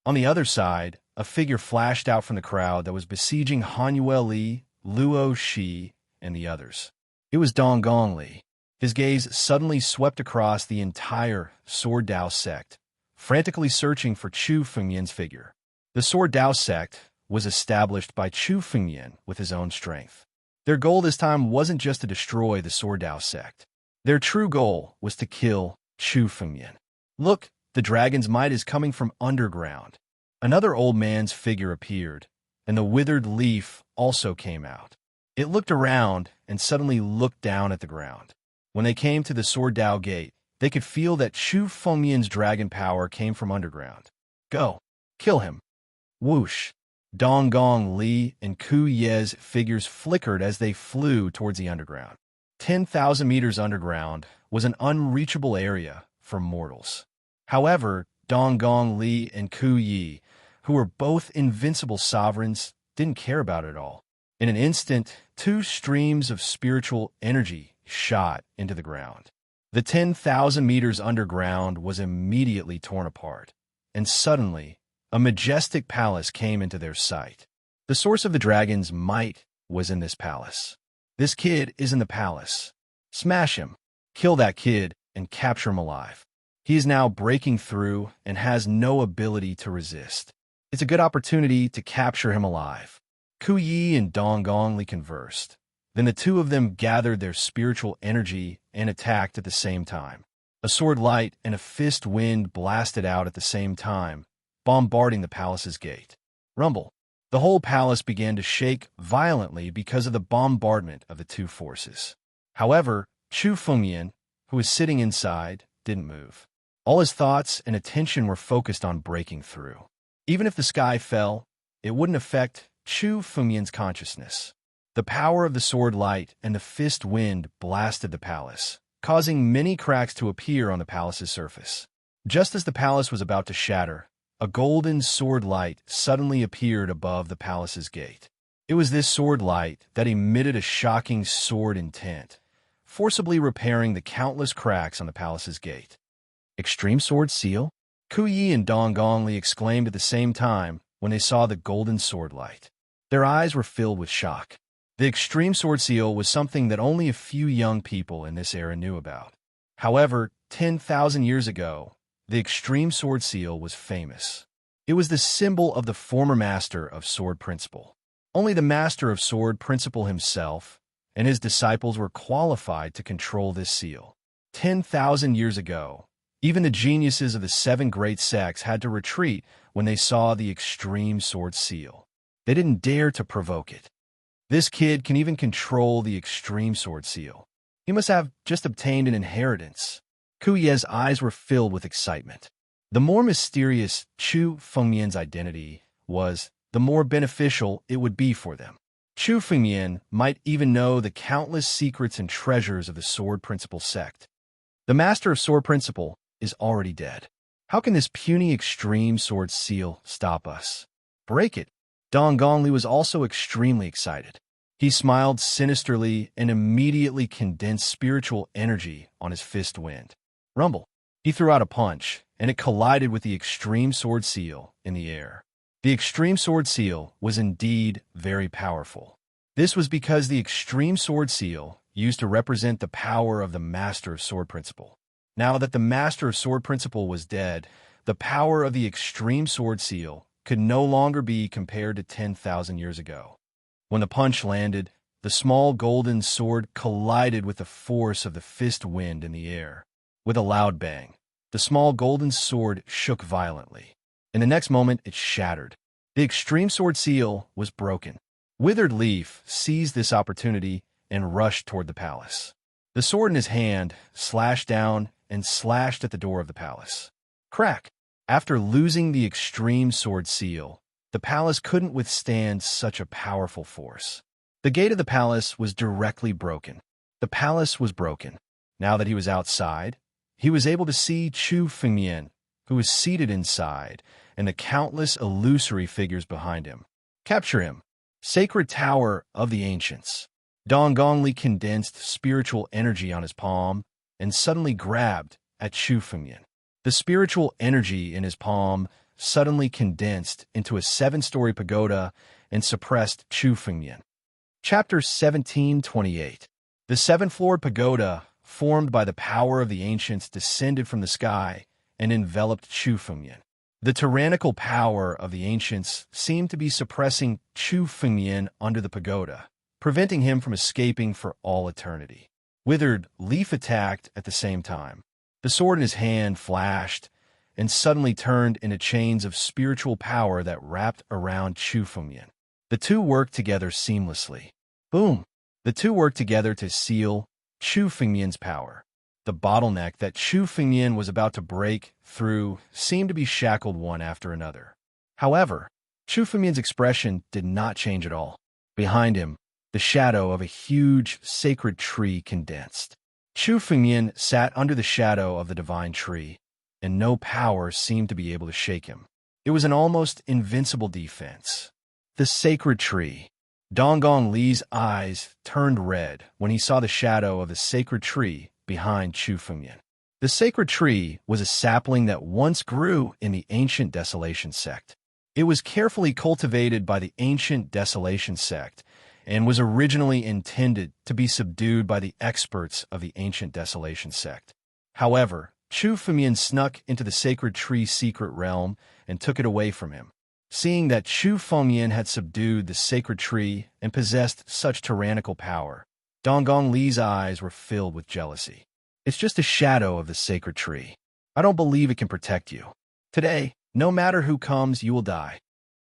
On the other side, a figure flashed out from the crowd that was besieging Han Yueli, Luo Shi, and the others. It was Donggong Li. His gaze suddenly swept across the entire Sword Dao sect, frantically searching for Chu Fengmian's figure. The Sword Dao sect was established by Chu Fengmian with his own strength. Their goal this time wasn't just to destroy the Sword Dao sect. Their true goal was to kill Chu Fengmian. Look, the dragon's might is coming from underground. Another old man's figure appeared, and the withered leaf also came out. It looked around and suddenly looked down at the ground. When they came to the Sword Dao gate, they could feel that Chu Fengmian's dragon power came from underground. Go, kill him. Whoosh. Donggong Li and Ku Ye's figures flickered as they flew towards the underground. 10,000 meters underground was an unreachable area for mortals. However, Donggong Li and Ku Yi, who were both invincible sovereigns, didn't care about it at all. In an instant, 2 streams of spiritual energy shot into the ground. The 10,000 meters underground was immediately torn apart, and suddenly, a majestic palace came into their sight. The source of the dragon's might was in this palace. This kid is in the palace. Smash him, kill that kid, and capture him alive. He is now breaking through and has no ability to resist. It's a good opportunity to capture him alive. Ku Yi and Donggong Li conversed. Then the 2 of them gathered their spiritual energy and attacked at the same time. A sword light and a fist wind blasted out at the same time, bombarding the palace's gate. Rumble. The whole palace began to shake violently because of the bombardment of the 2 forces. However, Chu Fengmian, who was sitting inside, didn't move. All his thoughts and attention were focused on breaking through. Even if the sky fell, it wouldn't affect Chu Fengmian's consciousness. The power of the sword light and the fist wind blasted the palace, causing many cracks to appear on the palace's surface. Just as the palace was about to shatter, a golden sword light suddenly appeared above the palace's gate. It was this sword light that emitted a shocking sword intent, forcibly repairing the countless cracks on the palace's gate. Extreme sword seal? Ku Yi and Dong Gongli exclaimed at the same time when they saw the golden sword light. Their eyes were filled with shock. The extreme sword seal was something that only a few young people in this era knew about. However, 10,000 years ago, the extreme sword seal was famous. It was the symbol of the former master of sword principle. Only the master of sword principle himself and his disciples were qualified to control this seal. 10,000 years ago, even the geniuses of the 7 great sects had to retreat when they saw the extreme sword seal. They didn't dare to provoke it. This kid can even control the extreme sword seal. He must have just obtained an inheritance. Ku Ye's eyes were filled with excitement. The more mysterious Chu Fengmian's identity was, the more beneficial it would be for them. Chu Fengmian might even know the countless secrets and treasures of the Sword Principle sect. The master of Sword Principle is already dead. How can this puny extreme sword seal stop us? Break it. Dong Gongli was also extremely excited. He smiled sinisterly and immediately condensed spiritual energy on his fist wind. Rumble. He threw out a punch, and it collided with the extreme sword seal in the air. The extreme sword seal was indeed very powerful. This was because the extreme sword seal used to represent the power of the master of sword principle. Now that the master of sword principle was dead, the power of the extreme sword seal could no longer be compared to 10,000 years ago. When the punch landed, the small golden sword collided with the force of the fist wind in the air. With a loud bang, the small golden sword shook violently. In the next moment, it shattered. The extreme sword seal was broken. Withered Leaf seized this opportunity and rushed toward the palace. The sword in his hand slashed down and slashed at the door of the palace. Crack! After losing the extreme sword seal, the palace couldn't withstand such a powerful force. The gate of the palace was directly broken. The palace was broken. Now that he was outside, he was able to see Chu Fengmian, who was seated inside, and the countless illusory figures behind him. Capture him. Sacred Tower of the Ancients. Dong Gongli condensed spiritual energy on his palm and suddenly grabbed at Chu Fengmian. The spiritual energy in his palm suddenly condensed into a 7-story pagoda and suppressed Chu Fengmian. Chapter 1728. The 7-floored pagoda, formed by the power of the ancients, descended from the sky and enveloped Chu Fengmian. The tyrannical power of the ancients seemed to be suppressing Chu Fengmian under the pagoda, preventing him from escaping for all eternity. Withered Leaf attacked at the same time. The sword in his hand flashed and suddenly turned into chains of spiritual power that wrapped around Chu Fengmian. The two worked together seamlessly. Boom! The two worked together to seal Chu Fengmian's power. The bottleneck that Chu Fengmian was about to break through seemed to be shackled one after another. However, Chu Fengmian's expression did not change at all. Behind him, the shadow of a huge sacred tree condensed. Chu Fengmian sat under the shadow of the divine tree, and no power seemed to be able to shake him. It was an almost invincible defense. The sacred tree. Dong Gongli's eyes turned red when he saw the shadow of the sacred tree behind Chu Fengmian. The sacred tree was a sapling that once grew in the ancient Desolation sect. It was carefully cultivated by the ancient Desolation sect and was originally intended to be subdued by the experts of the ancient Desolation sect. However, Chu Fengmian snuck into the sacred tree's secret realm and took it away from him. Seeing that Chu Fengmian had subdued the sacred tree and possessed such tyrannical power, Dong Gongli's eyes were filled with jealousy. It's just a shadow of the sacred tree. I don't believe it can protect you. Today, no matter who comes, you will die.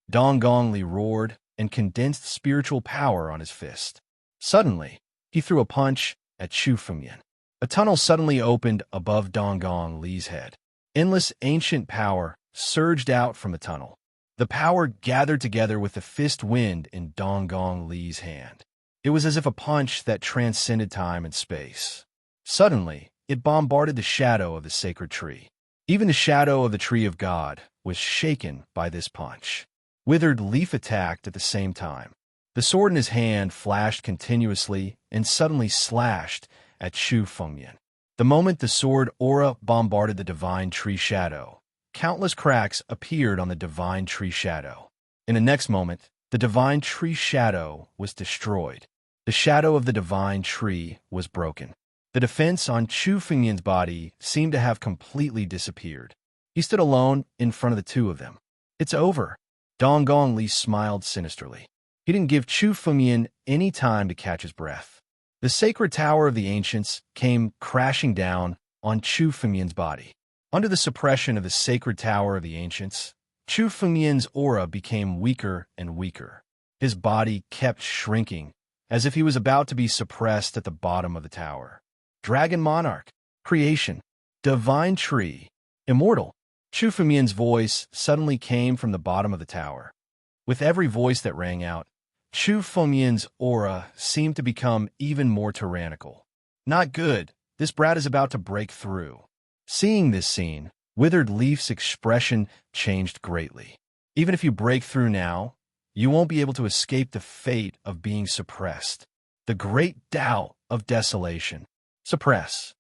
Dong Gongli roared and condensed spiritual power on his fist. Suddenly, he threw a punch at Chu Fengmian. A tunnel suddenly opened above Donggong Li's head. Endless ancient power surged out from the tunnel. The power gathered together with the fist wind in Donggong Li's hand. It was as if a punch that transcended time and space. Suddenly, it bombarded the shadow of the sacred tree. Even the shadow of the tree of God was shaken by this punch. Withered Leaf attacked at the same time. The sword in his hand flashed continuously and suddenly slashed at Chu Fengyan. The moment the sword aura bombarded the divine tree shadow, countless cracks appeared on the divine tree shadow. In the next moment, the divine tree shadow was destroyed. The shadow of the divine tree was broken. The defense on Chu Fengyan's body seemed to have completely disappeared. He stood alone in front of the two of them. "It's over." Donggong Li smiled sinisterly. He didn't give Chu Fengyan any time to catch his breath. The sacred tower of the ancients came crashing down on Chu Fengyan's body. Under the suppression of the sacred tower of the ancients, Chu Fengyan's aura became weaker and weaker. His body kept shrinking, as if he was about to be suppressed at the bottom of the tower. Dragon Monarch, Creation, Divine Tree, Immortal. Chu Fengyan's voice suddenly came from the bottom of the tower. With every voice that rang out, Chu Fengyan's aura seemed to become even more tyrannical. "Not good. This brat is about to break through." Seeing this scene, Withered Leaf's expression changed greatly. "Even if you break through now, you won't be able to escape the fate of being suppressed. The great Tao of desolation. Suppress."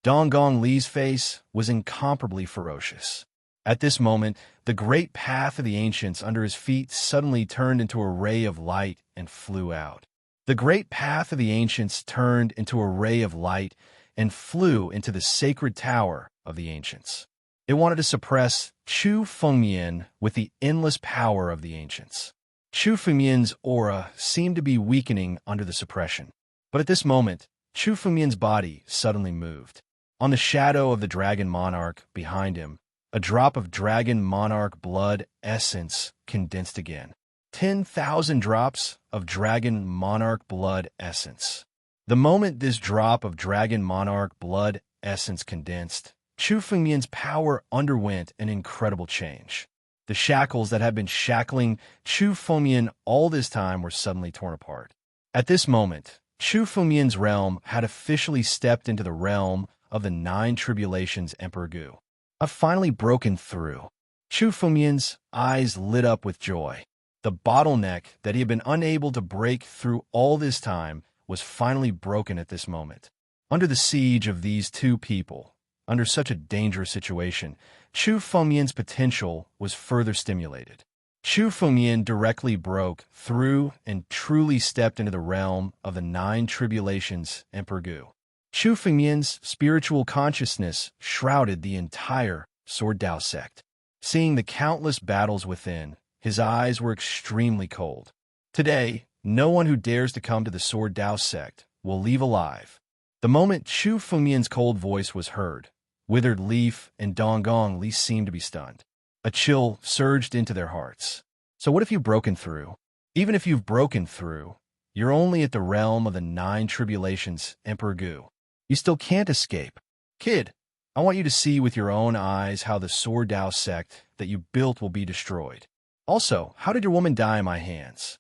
Donggong Li's face was incomparably ferocious. At this moment, the great path of the ancients under his feet suddenly turned into a ray of light and flew out. The great path of the ancients turned into a ray of light and flew into the sacred tower of the ancients. It wanted to suppress Chu Fengyan with the endless power of the ancients. Chu Fengyan's aura seemed to be weakening under the suppression. But at this moment, Chu Fengyan's body suddenly moved. On the shadow of the Dragon Monarch behind him, a drop of Dragon Monarch blood essence condensed again. 10,000 drops of Dragon Monarch blood essence. The moment this drop of Dragon Monarch blood essence condensed, Chu Fengyan's power underwent an incredible change. The shackles that had been shackling Chu Fengyan all this time were suddenly torn apart. At this moment, Chu Fengyan's realm had officially stepped into the realm of the Nine Tribulations Emperor Gu. "I've finally broken through." Chu Fengyan's eyes lit up with joy. The bottleneck that he had been unable to break through all this time was finally broken at this moment. Under the siege of these two people, under such a dangerous situation, Chu Fengyan's potential was further stimulated. Chu Fengyan directly broke through and truly stepped into the realm of the Nine Tribulations Emperor Gu. Chu Fengyan's spiritual consciousness shrouded the entire Sword Dao sect. Seeing the countless battles within, his eyes were extremely cold. Today, no one who dares to come to the Sword Dao sect will leave alive. The moment Chu Fengyan's cold voice was heard, Withered Leaf and Donggong Li seemed to be stunned. A chill surged into their hearts. "So what if you've broken through?" "Even if you've broken through, you're only at the realm of the Nine Tribulations Emperor Gu. You still can't escape. Kid, I want you to see with your own eyes how the Sword Dao sect that you built will be destroyed. Also, how did your woman die in my hands?"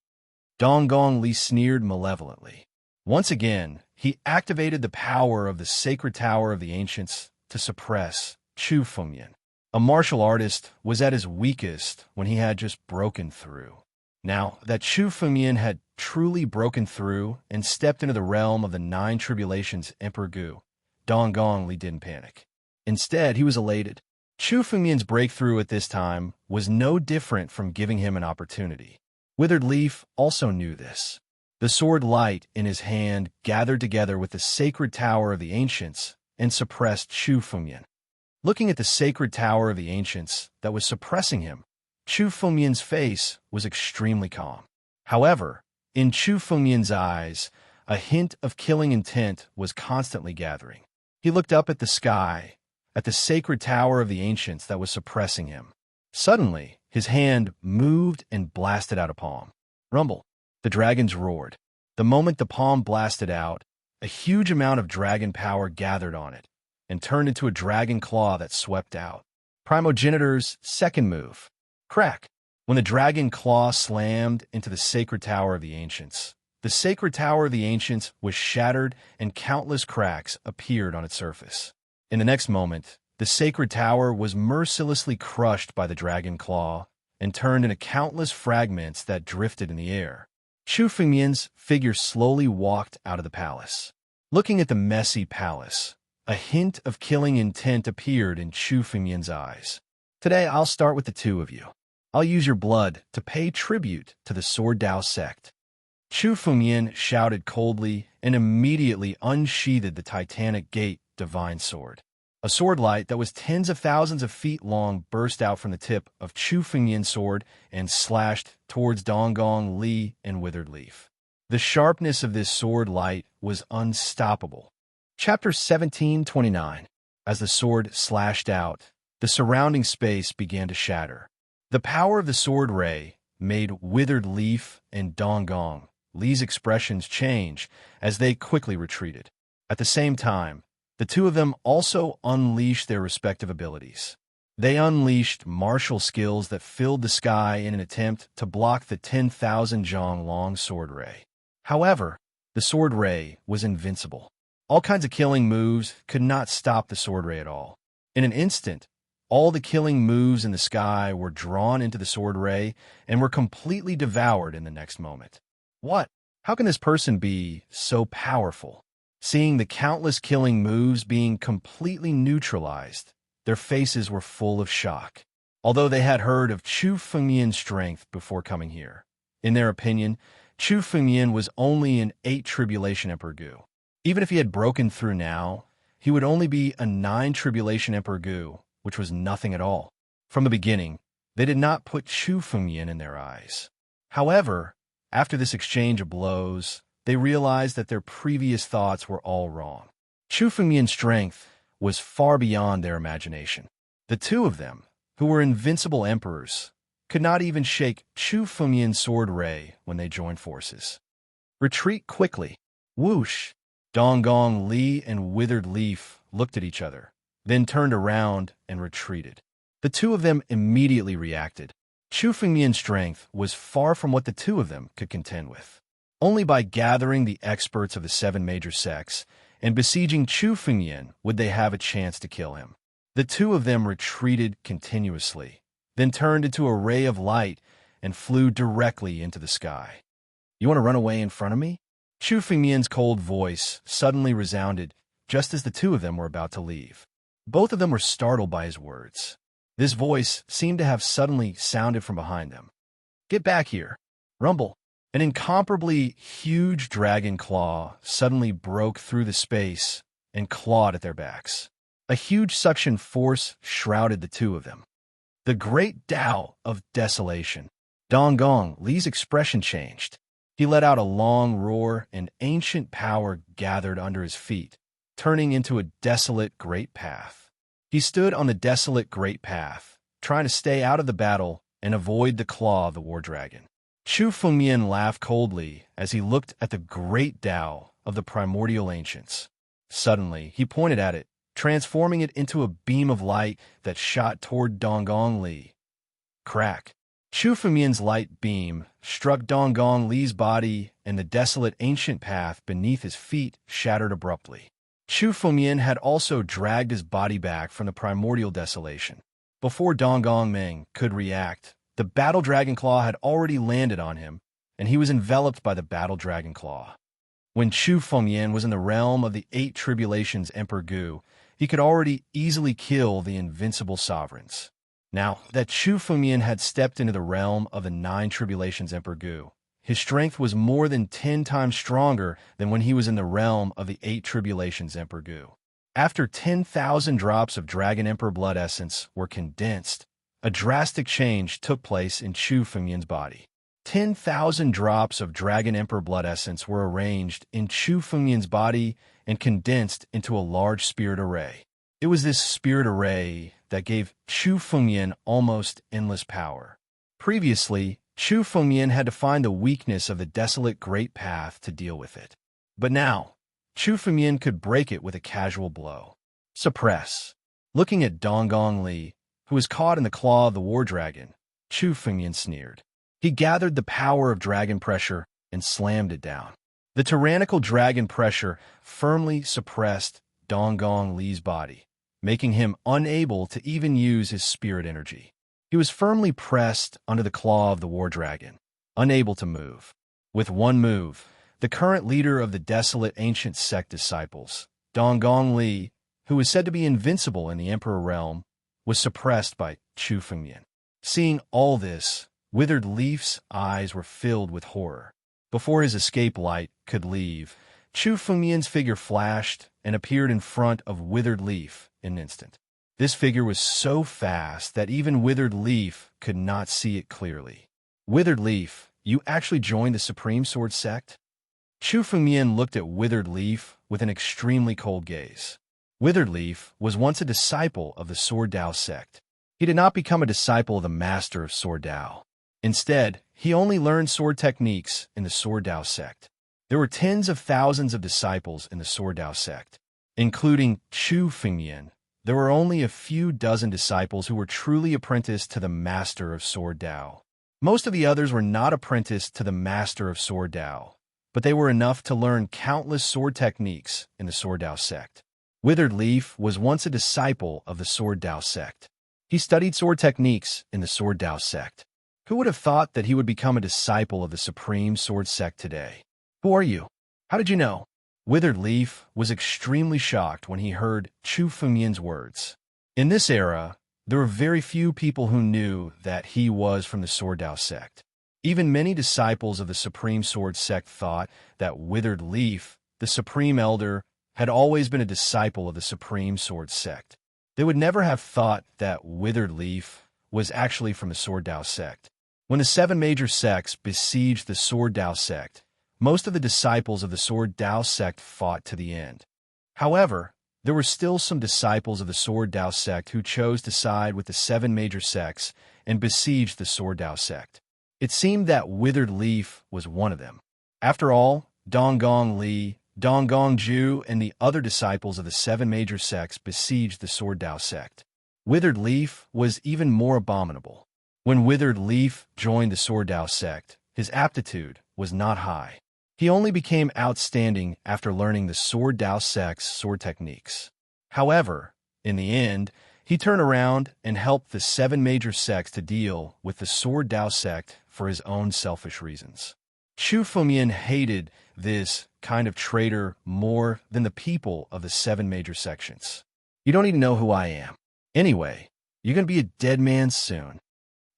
Donggong Li sneered malevolently. Once again, he activated the power of the sacred tower of the ancients to suppress Chu Fengyan. A martial artist was at his weakest when he had just broken through. Now that Chu Fengyan had truly broken through and stepped into the realm of the Nine Tribulations Emperor Gu, Donggong Li didn't panic. Instead, he was elated. Chu Fengyan's breakthrough at this time was no different from giving him an opportunity. Withered Leaf also knew this. The sword light in his hand gathered together with the sacred tower of the ancients and suppressed Chu Fengyan. Looking at the sacred tower of the ancients that was suppressing him, Chu Fengyan's face was extremely calm. However, in Chu Fengyan's eyes, a hint of killing intent was constantly gathering. He looked up at the sky, at the sacred tower of the ancients that was suppressing him. Suddenly, his hand moved and blasted out a palm. Rumble. The dragons roared. The moment the palm blasted out, A huge amount of dragon power gathered on it and turned into a dragon claw that swept out. Primogenitor's second move. Crack. When the dragon claw slammed into the sacred tower of the ancients, the sacred tower of the ancients was shattered and countless cracks appeared on its surface. In the next moment, the sacred tower was mercilessly crushed by the dragon claw and turned into countless fragments that drifted in the air. Chu Fengmian's figure slowly walked out of the palace. Looking at the messy palace, a hint of killing intent appeared in Chu Fengmian's eyes. Today, I'll start with the two of you. I'll use your blood to pay tribute to the Sword Dao sect. Chu Fengmian shouted coldly and immediately unsheathed the titanic gate divine sword. A sword light that was tens of thousands of feet long burst out from the tip of Chu Fengmian's sword and slashed towards Donggong Li and Withered Leaf. The sharpness of this sword light was unstoppable. Chapter 1729. As the sword slashed out, the surrounding space began to shatter. The power of the sword ray made Withered Leaf and Donggong Li's expressions change as they quickly retreated. At the same time, the two of them also unleashed their respective abilities. They unleashed martial skills that filled the sky in an attempt to block the 10,000 zhong long sword ray. However, the sword ray was invincible. All kinds of killing moves could not stop the sword ray at all. In an instant, all the killing moves in the sky were drawn into the sword ray and were completely devoured in the next moment. What? How can this person be so powerful? Seeing the countless killing moves being completely neutralized, their faces were full of shock. Although they had heard of Chu Fengmian's strength before coming here, in their opinion, Chu Fengmian was only an 8 Tribulation Emperor Gu. Even if he had broken through now, he would only be a 9 Tribulation Emperor Gu, which was nothing at all. From the beginning, they did not put Chu Fengmian in their eyes. However, after this exchange of blows, they realized that their previous thoughts were all wrong. Chu Fengmian's strength was far beyond their imagination. The two of them, who were invincible emperors, could not even shake Chu Fengmian's sword ray when they joined forces. Retreat quickly. Whoosh! Donggong Li and Withered Leaf looked at each other, then turned around and retreated. The two of them immediately reacted. Chu Fengmian's strength was far from what the two of them could contend with. Only by gathering the experts of the 7 major sects and besieging Chu Fengmian would they have a chance to kill him. The two of them retreated continuously, then turned into a ray of light and flew directly into the sky. You want to run away in front of me? Chu Fengmian's cold voice suddenly resounded just as the two of them were about to leave. Both of them were startled by his words. This voice seemed to have suddenly sounded from behind them. Get back here. Rumble. An incomparably huge dragon claw suddenly broke through the space and clawed at their backs. A huge suction force shrouded the two of them. The great Tao of desolation. Donggong Li's expression changed. He let out a long roar and ancient power gathered under his feet, turning into a desolate great path. He stood on the desolate great path, trying to stay out of the battle and avoid the claw of the war dragon. Chu Fengmian laughed coldly as he looked at the great Tao of the primordial ancients. Suddenly, he pointed at it, transforming it into a beam of light that shot toward Donggong Li. Crack! Chu Fengmian's light beam struck Donggong Li's body, and the desolate ancient path beneath his feet shattered abruptly. Chu Fengmian had also dragged his body back from the primordial desolation. Before Donggong Meng could react, the Battle Dragon Claw had already landed on him, and he was enveloped by the Battle Dragon Claw. When Chu Fengmian was in the realm of the 8 Tribulations Emperor Gu, he could already easily kill the invincible sovereigns. Now that Chu Fengmian had stepped into the realm of the 9 Tribulations Emperor Gu, his strength was more than 10 times stronger than when he was in the realm of the 8 Tribulations Emperor Gu. After 10,000 drops of Dragon Emperor blood essence were condensed, a drastic change took place in Chu Fengmian's body. 10,000 drops of Dragon Emperor blood essence were arranged in Chu Fengmian's body and condensed into a large spirit array. It was this spirit array that gave Chu Fengmian almost endless power. Previously, Chu Fengmian had to find the weakness of the desolate Great Path to deal with it. But now, Chu Fengmian could break it with a casual blow. Suppress. Looking at Donggong Li, who was caught in the claw of the war dragon, Chu Fengmian sneered. He gathered the power of dragon pressure and slammed it down. The tyrannical dragon pressure firmly suppressed Donggong Li's body, making him unable to even use his spirit energy. He was firmly pressed under the claw of the war dragon, unable to move. With one move, the current leader of the desolate ancient sect disciples, Donggong Li, who was said to be invincible in the Emperor realm, was suppressed by Chu Fengmian. Seeing all this, Withered Leaf's eyes were filled with horror. Before his escape light could leave, Chu Fengmian's figure flashed and appeared in front of Withered Leaf in an instant. This figure was so fast that even Withered Leaf could not see it clearly. Withered Leaf, you actually joined the Supreme Sword Sect? Chu Fengmian looked at Withered Leaf with an extremely cold gaze. Withered Leaf was once a disciple of the Sword Dao sect. He did not become a disciple of the Master of Sword Dao. Instead, he only learned sword techniques in the Sword Dao sect. There were tens of thousands of disciples in the Sword Dao sect. Including Chu Fengmian, there were only a few dozen disciples who were truly apprenticed to the Master of Sword Dao. Most of the others were not apprenticed to the Master of Sword Dao, but they were enough to learn countless sword techniques in the Sword Dao sect. Withered Leaf was once a disciple of the Sword Dao sect. He studied sword techniques in the Sword Dao sect. Who would have thought that he would become a disciple of the Supreme Sword Sect today? Who are you? How did you know? Withered Leaf was extremely shocked when he heard Chu Fengmian's words. In this era, there were very few people who knew that he was from the Sword Dao sect. Even many disciples of the Supreme Sword Sect thought that Withered Leaf, the Supreme Elder, had always been a disciple of the Supreme Sword Sect. They would never have thought that Withered Leaf was actually from the Sword Dao sect. When the 7 major sects besieged the Sword Dao sect, most of the disciples of the Sword Dao sect fought to the end. However, there were still some disciples of the Sword Dao sect who chose to side with the 7 major sects and besieged the Sword Dao sect. It seemed that Withered Leaf was one of them. After all, Donggong Li, Donggong Ju, and the other disciples of the 7 major sects besieged the Sword Dao sect. Withered Leaf was even more abominable. When Withered Leaf joined the Sword Dao sect, his aptitude was not high. He only became outstanding after learning the Sword Dao sect's sword techniques. However, in the end, he turned around and helped the 7 major sects to deal with the Sword Dao sect for his own selfish reasons. Chu Fengmian hated this kind of traitor more than the people of the 7 major sections. You don't even know who I am. Anyway, you're going to be a dead man soon.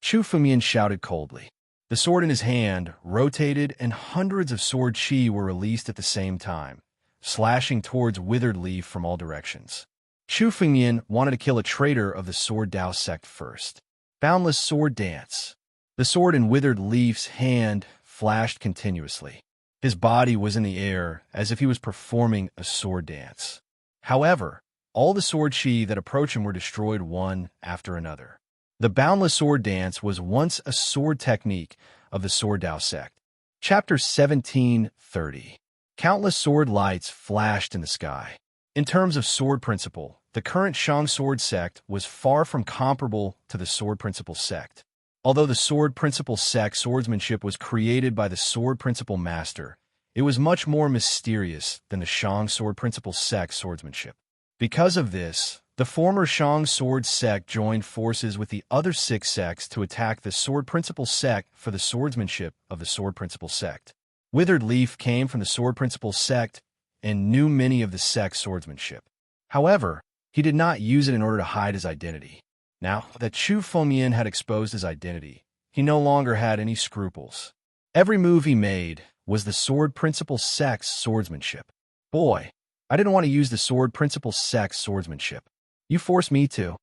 Chu Fengmian shouted coldly. The sword in his hand rotated and hundreds of sword chi were released at the same time, slashing towards Withered Leaf from all directions. Chu Fengmian wanted to kill a traitor of the Sword Dao sect first. Boundless sword dance. The sword in Withered Leaf's hand flashed continuously. His body was in the air as if he was performing a sword dance. However, all the sword chi that approached him were destroyed one after another. The Boundless Sword Dance was once a sword technique of the Sword Dao sect. Chapter 1730. Countless sword lights flashed in the sky. In terms of sword principle, the current Shang Sword sect was far from comparable to the Sword Principle sect. Although the Sword Principle sect swordsmanship was created by the Sword Principle Master, it was much more mysterious than the Shang Sword Principle sect swordsmanship. Because of this, the former Shang Sword sect joined forces with the other 6 sects to attack the Sword Principle sect for the swordsmanship of the Sword Principle sect. Withered Leaf came from the Sword Principle sect and knew many of the sect's swordsmanship. However, he did not use it in order to hide his identity. Now that Chu Fengmian had exposed his identity, he no longer had any scruples. Every move he made was the Sword Principle sect's swordsmanship. Boy, I didn't want to use the Sword Principle sect's swordsmanship. You forced me to.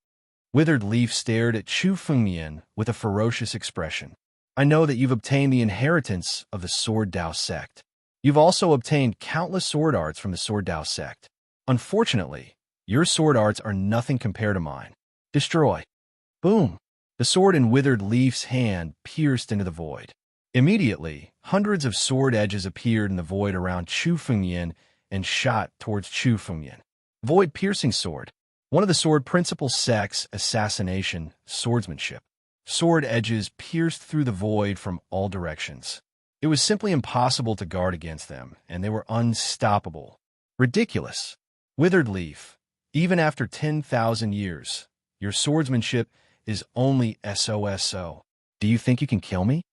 Withered Leaf stared at Chu Fengmian with a ferocious expression. I know that you've obtained the inheritance of the Sword Dao sect. You've also obtained countless sword arts from the Sword Dao sect. Unfortunately, your sword arts are nothing compared to mine. Destroy. Boom. The sword in Withered Leaf's hand pierced into the void. Immediately, hundreds of sword edges appeared in the void around Chu Fengmian and shot towards Chu Fengyan. Void-piercing sword. One of the sword principal sects, assassination, swordsmanship. Sword edges pierced through the void from all directions. It was simply impossible to guard against them, and they were unstoppable. Ridiculous. Withered leaf. Even after 10,000 years, your swordsmanship is only SOSO. Do you think you can kill me?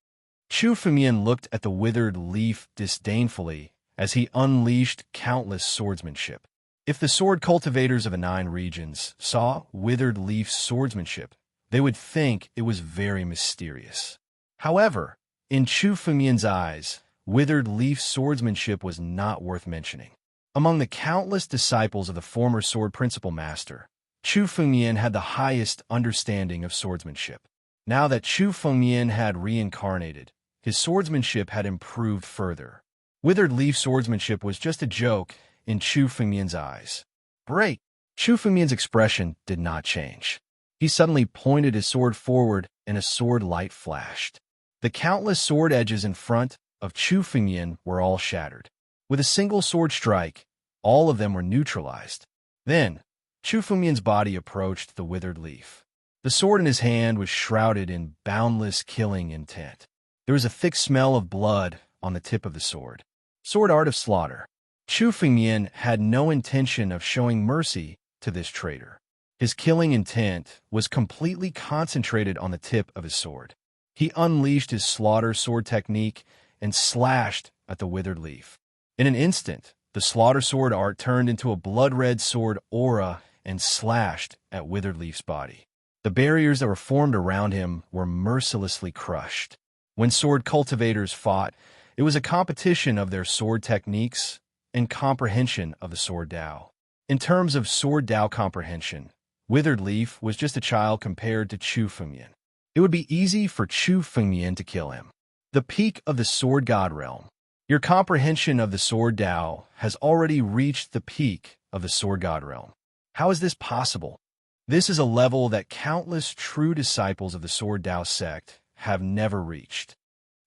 Chu Fengyan looked at the withered leaf disdainfully as he unleashed countless swordsmanship. If the sword cultivators of the 9 regions saw withered leaf swordsmanship, they would think it was very mysterious. However, in Chu Fengyan's eyes, withered leaf swordsmanship was not worth mentioning. Among the countless disciples of the former sword principal master, Chu Fengyan had the highest understanding of swordsmanship. Now that Chu Fengyan had reincarnated, his swordsmanship had improved further. Withered leaf swordsmanship was just a joke in Chu Fengyan's eyes. Break! Chu Fengyan's expression did not change. He suddenly pointed his sword forward, and a sword light flashed. The countless sword edges in front of Chu Fengyan were all shattered. With a single sword strike, all of them were neutralized. Then, Chu Fengyan's body approached the withered leaf. The sword in his hand was shrouded in boundless killing intent. There was a thick smell of blood on the tip of the sword. Sword art of slaughter. Chu Fengyan had no intention of showing mercy to this traitor. His killing intent was completely concentrated on the tip of his sword. He unleashed his slaughter sword technique and slashed at the withered leaf. In an instant, the slaughter sword art turned into a blood-red sword aura and slashed at withered leaf's body. The barriers that were formed around him were mercilessly crushed. When sword cultivators fought, it was a competition of their sword techniques and comprehension of the sword Tao. In terms of sword Tao comprehension, withered leaf was just a child compared to Chu Fengyan. It would be easy for Chu Fengyan to kill him. The peak of the sword god realm. Your comprehension of the sword Tao has already reached the peak of the sword god realm. How is this possible? This is a level that countless true disciples of the sword Tao sect have never reached.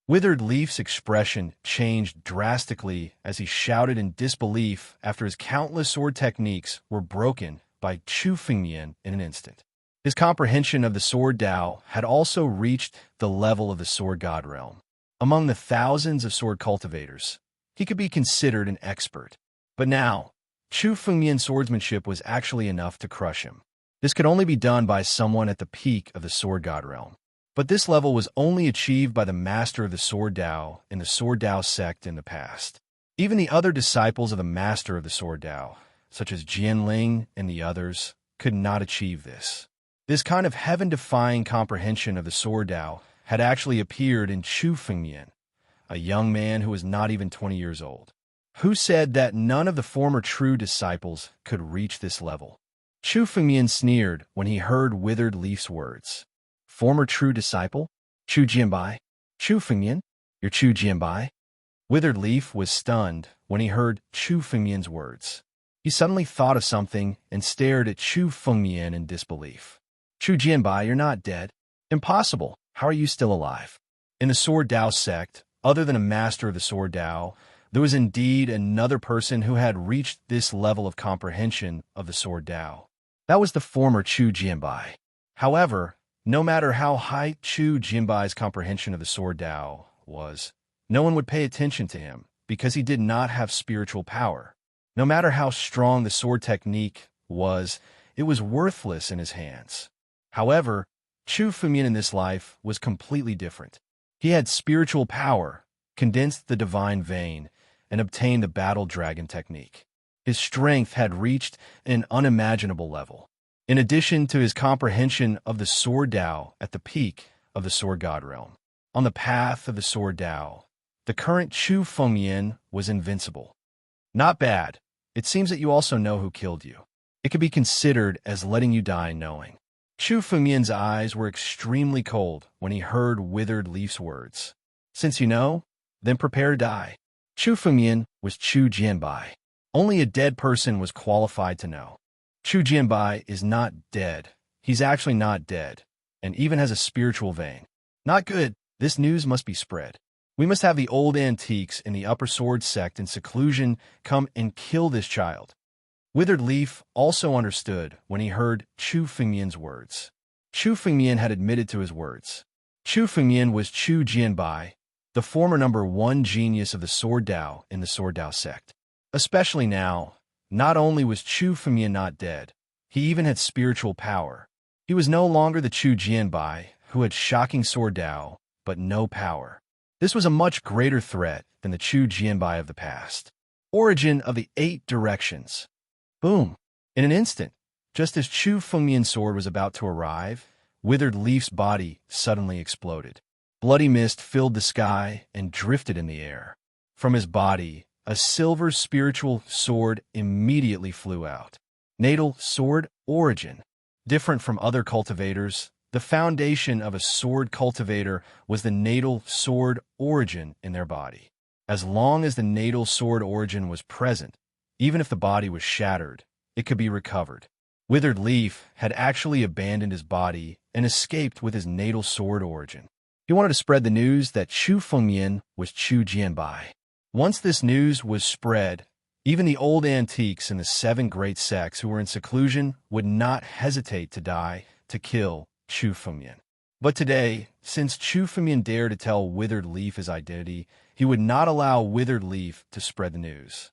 Withered Leaf's expression changed drastically as he shouted in disbelief after his countless sword techniques were broken by Chu Fengyan in an instant. His comprehension of the sword Tao had also reached the level of the sword god realm. Among the thousands of sword cultivators, he could be considered an expert. But now, Chu Fengyan's swordsmanship was actually enough to crush him. This could only be done by someone at the peak of the sword god realm. But this level was only achieved by the master of the sword Tao in the sword Tao sect in the past. Even the other disciples of the master of the sword Tao, such as Jianling and the others, could not achieve this. This kind of heaven-defying comprehension of the sword Tao had actually appeared in Chu Fengyan, a young man who was not even 20 years old. Who said that none of the former true disciples could reach this level? Chu Fengyan sneered when he heard Withered Leaf's words. Former true disciple? Chu Jianbai? Chu Fengyan? You're Chu Jianbai? Withered Leaf was stunned when he heard Chu Fengyan's words. He suddenly thought of something and stared at Chu Fengyan in disbelief. Chu Jianbai, you're not dead. Impossible. How are you still alive? In the Sword Tao sect, other than a master of the Sword Tao, there was indeed another person who had reached this level of comprehension of the Sword Tao. That was the former Chu Jianbai. However, no matter how high Chu Jianbai's comprehension of the Sword Tao was, no one would pay attention to him because he did not have spiritual power. No matter how strong the sword technique was, it was worthless in his hands. However, Chu Fengyan in this life was completely different. He had spiritual power, condensed the divine vein, and obtained the battle dragon technique. His strength had reached an unimaginable level. In addition to his comprehension of the Sword Tao at the peak of the Sword God realm, on the path of the Sword Tao, the current Chu Fengyan was invincible. Not bad. It seems that you also know who killed you. It could be considered as letting you die knowing. Chu Fengyan's eyes were extremely cold when he heard Withered Leaf's words. Since you know, then prepare to die. Chu Fengyan was Chu Jianbai. Only a dead person was qualified to know. Chu Jianbai is not dead. He's actually not dead, and even has a spiritual vein. Not good. This news must be spread. We must have the old antiques in the upper sword sect in seclusion come and kill this child. Withered Leaf also understood when he heard Chu Fengmian's words. Chu Fengmian had admitted to his words. Chu Fengmian was Chu Jianbai, the former #1 genius of the Sword Dao in the Sword Dao sect. Especially now, not only was Chu Fengmian not dead, he even had spiritual power. He was no longer the Chu Jianbai, who had shocking Sword Dao, but no power. This was a much greater threat than the Chu Jianbai of the past. Origin of the 8 directions. Boom! In an instant, just as Chu Fengmian's sword was about to arrive, Withered Leaf's body suddenly exploded. Bloody mist filled the sky and drifted in the air. From his body, a silver spiritual sword immediately flew out. Natal sword origin. Different from other cultivators, the foundation of a sword cultivator was the natal sword origin in their body. As long as the natal sword origin was present, even if the body was shattered, it could be recovered. Withered Leaf had actually abandoned his body and escaped with his natal sword origin. He wanted to spread the news that Chu Fengmian was Chu Jianbai. Once this news was spread, even the old antiques in the 7 great sects who were in seclusion would not hesitate to die to kill Chu Fengmian. But today, since Chu Fengmian dared to tell Withered Leaf his identity, he would not allow Withered Leaf to spread the news.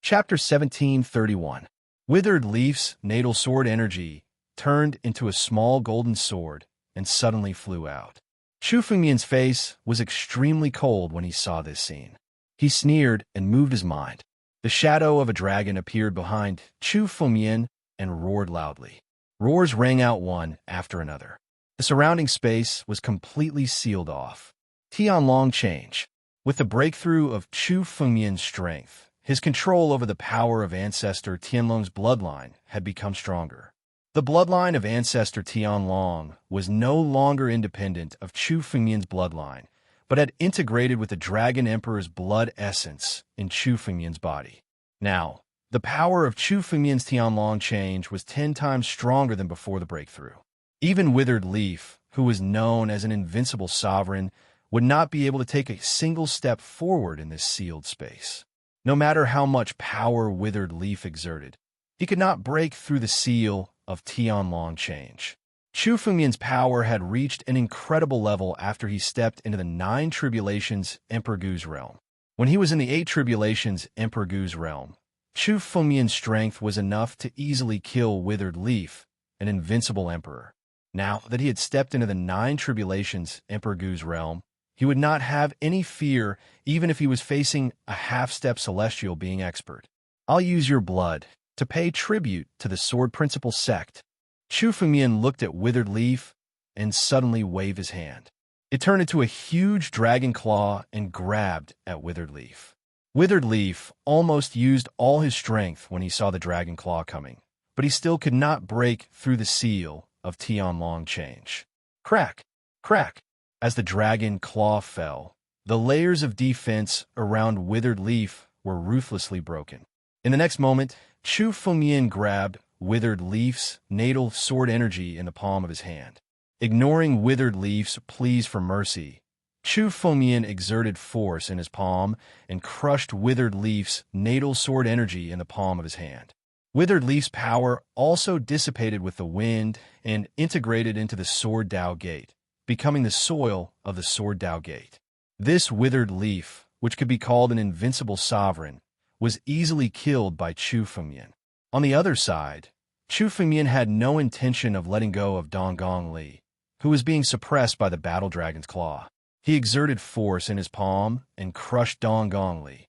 Chapter 1731. Withered Leaf's natal sword energy turned into a small golden sword and suddenly flew out. Chu Fengmian's face was extremely cold when he saw this scene. He sneered and moved his mind. The shadow of a dragon appeared behind Chu Fengmian and roared loudly. Roars rang out one after another. The surrounding space was completely sealed off. Tianlong change. With the breakthrough of Chu Fengmian's strength, his control over the power of Ancestor Tianlong's bloodline had become stronger. The bloodline of Ancestor Tianlong was no longer independent of Chu Fengmian's bloodline, but had integrated with the Dragon Emperor's blood essence in Chu Fengmian's body. Now, the power of Chu Fengmian's Tianlong change was 10 times stronger than before the breakthrough. Even Withered Leaf, who was known as an invincible sovereign, would not be able to take a single step forward in this sealed space. No matter how much power Withered Leaf exerted, he could not break through the seal of Tianlong change. Chu Fengmian's power had reached an incredible level after he stepped into the 9 Tribulations Emperor Gu's realm. When he was in the 8 Tribulations Emperor Gu's realm, Chu Fengmian's strength was enough to easily kill Withered Leaf, an invincible emperor. Now that he had stepped into the 9 Tribulations Emperor Gu's realm, he would not have any fear even if he was facing a half-step celestial being expert. I'll use your blood to pay tribute to the Sword Principle sect. Chu Fengmian looked at Withered Leaf and suddenly waved his hand. It turned into a huge dragon claw and grabbed at Withered Leaf. Withered Leaf almost used all his strength when he saw the dragon claw coming, but he still could not break through the seal of Tianlong change. Crack! Crack! As the dragon claw fell, the layers of defense around Withered Leaf were ruthlessly broken. In the next moment, Chu Fengmian grabbed Withered Leaf's natal sword energy in the palm of his hand. Ignoring Withered Leaf's pleas for mercy, Chu Fengmian exerted force in his palm and crushed Withered Leaf's natal sword energy in the palm of his hand. Withered Leaf's power also dissipated with the wind and integrated into the Sword Dao Gate, becoming the soil of the Sword Dao Gate. This Withered Leaf, which could be called an invincible sovereign, was easily killed by Chu Fengmian. On the other side, Chu Fengmian had no intention of letting go of Donggong Li, who was being suppressed by the Battle Dragon's claw. He exerted force in his palm and crushed Donggong Li.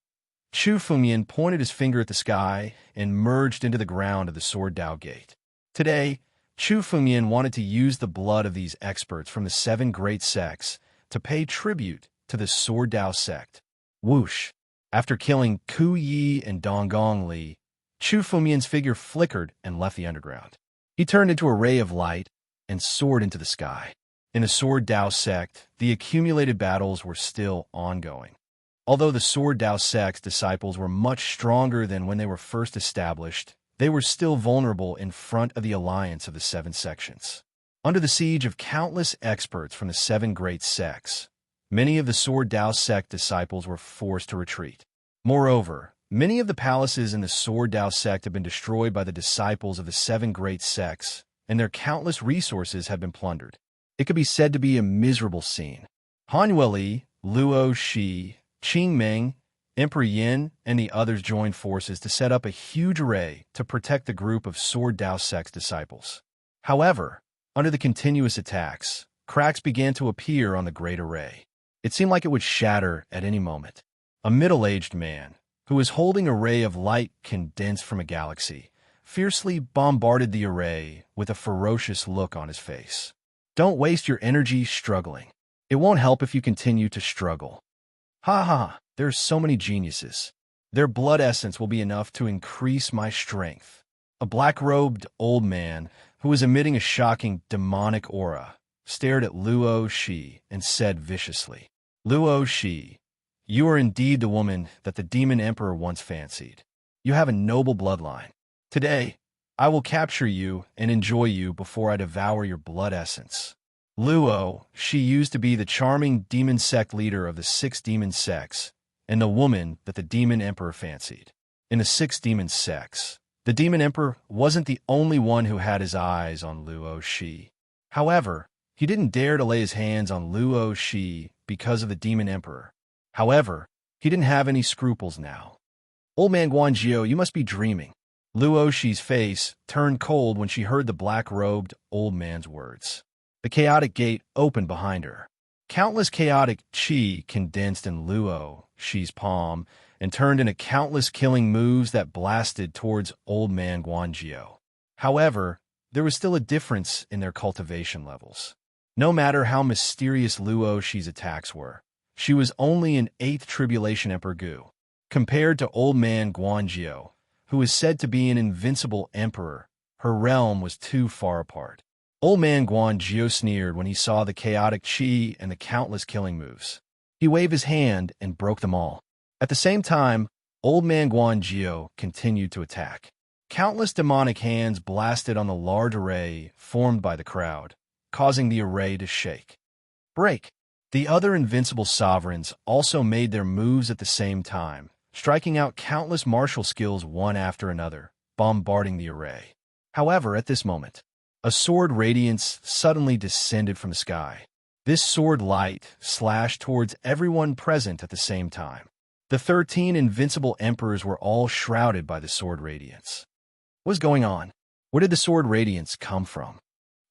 Chu Fengmian pointed his finger at the sky and merged into the ground of the Sword Dao Gate. Today, Chu Fengmian wanted to use the blood of these experts from the 7 great sects to pay tribute to the Sword Dao sect. Whoosh! After killing Ku Yi and Donggong Li, Chu Fengmian's figure flickered and left the underground. He turned into a ray of light and soared into the sky. In the Sword Dao sect, the accumulated battles were still ongoing. Although the Sword Dao sect's disciples were much stronger than when they were first established, they were still vulnerable in front of the alliance of the 7 sections. Under the siege of countless experts from the 7 great sects, many of the Sword Dao sect disciples were forced to retreat. Moreover, many of the palaces in the Sword Dao sect have been destroyed by the disciples of the seven great sects, and their countless resources have been plundered. It could be said to be a miserable scene. Han Yueli, Luo Shi, Qing Meng, Emperor Yin, and the others joined forces to set up a huge array to protect the group of Sword Dao sect disciples. However, under the continuous attacks, cracks began to appear on the great array. It seemed like it would shatter at any moment. A middle-aged man, who was holding a ray of light condensed from a galaxy, fiercely bombarded the array with a ferocious look on his face. Don't waste your energy struggling. It won't help if you continue to struggle. Ha ha, there are so many geniuses. Their blood essence will be enough to increase my strength. A black-robed old man, who was emitting a shocking demonic aura, stared at Luo Shi and said viciously, Luo Shi, you are indeed the woman that the demon emperor once fancied. You have a noble bloodline. Today, I will capture you and enjoy you before I devour your blood essence. Luo Shi used to be the charming demon sect leader of the 6 demon sects, and the woman that the demon emperor fancied. In the 6 demon sects, the demon emperor wasn't the only one who had his eyes on Luo Shi. However, he didn't dare to lay his hands on Luo Shi because of the demon emperor. However, he didn't have any scruples now. Old man Guanzhou, you must be dreaming. Luo Shi's face turned cold when she heard the black-robed old man's words. The chaotic gate opened behind her. Countless chaotic qi condensed in Luo Shi's palm and turned into countless killing moves that blasted towards old man Guanzhou. However, there was still a difference in their cultivation levels. No matter how mysterious Luo Shi's attacks were, she was only an 8th Tribulation Emperor Gu. Compared to old man Guanzhou, who is said to be an invincible emperor, her realm was too far apart. Old man Guanzhou sneered when he saw the chaotic qi and the countless killing moves. He waved his hand and broke them all. At the same time, old man Guanzhou continued to attack. Countless demonic hands blasted on the large array formed by the crowd, causing the array to shake. Break! The other invincible sovereigns also made their moves at the same time, striking out countless martial skills one after another, bombarding the array. However, at this moment, a sword radiance suddenly descended from the sky. This sword light slashed towards everyone present at the same time. The 13 invincible emperors were all shrouded by the sword radiance. What was going on? Where did the sword radiance come from?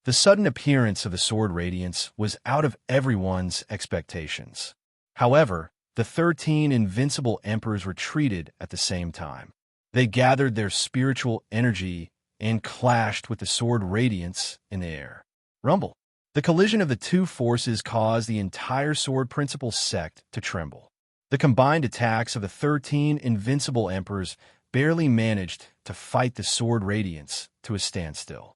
The sudden appearance of the sword radiance was out of everyone's expectations. However, the 13 invincible emperors retreated at the same time. They gathered their spiritual energy and clashed with the sword radiance in the air. Rumble. The collision of the two forces caused the entire sword principle sect to tremble. The combined attacks of the 13 invincible emperors barely managed to fight the sword radiance to a standstill.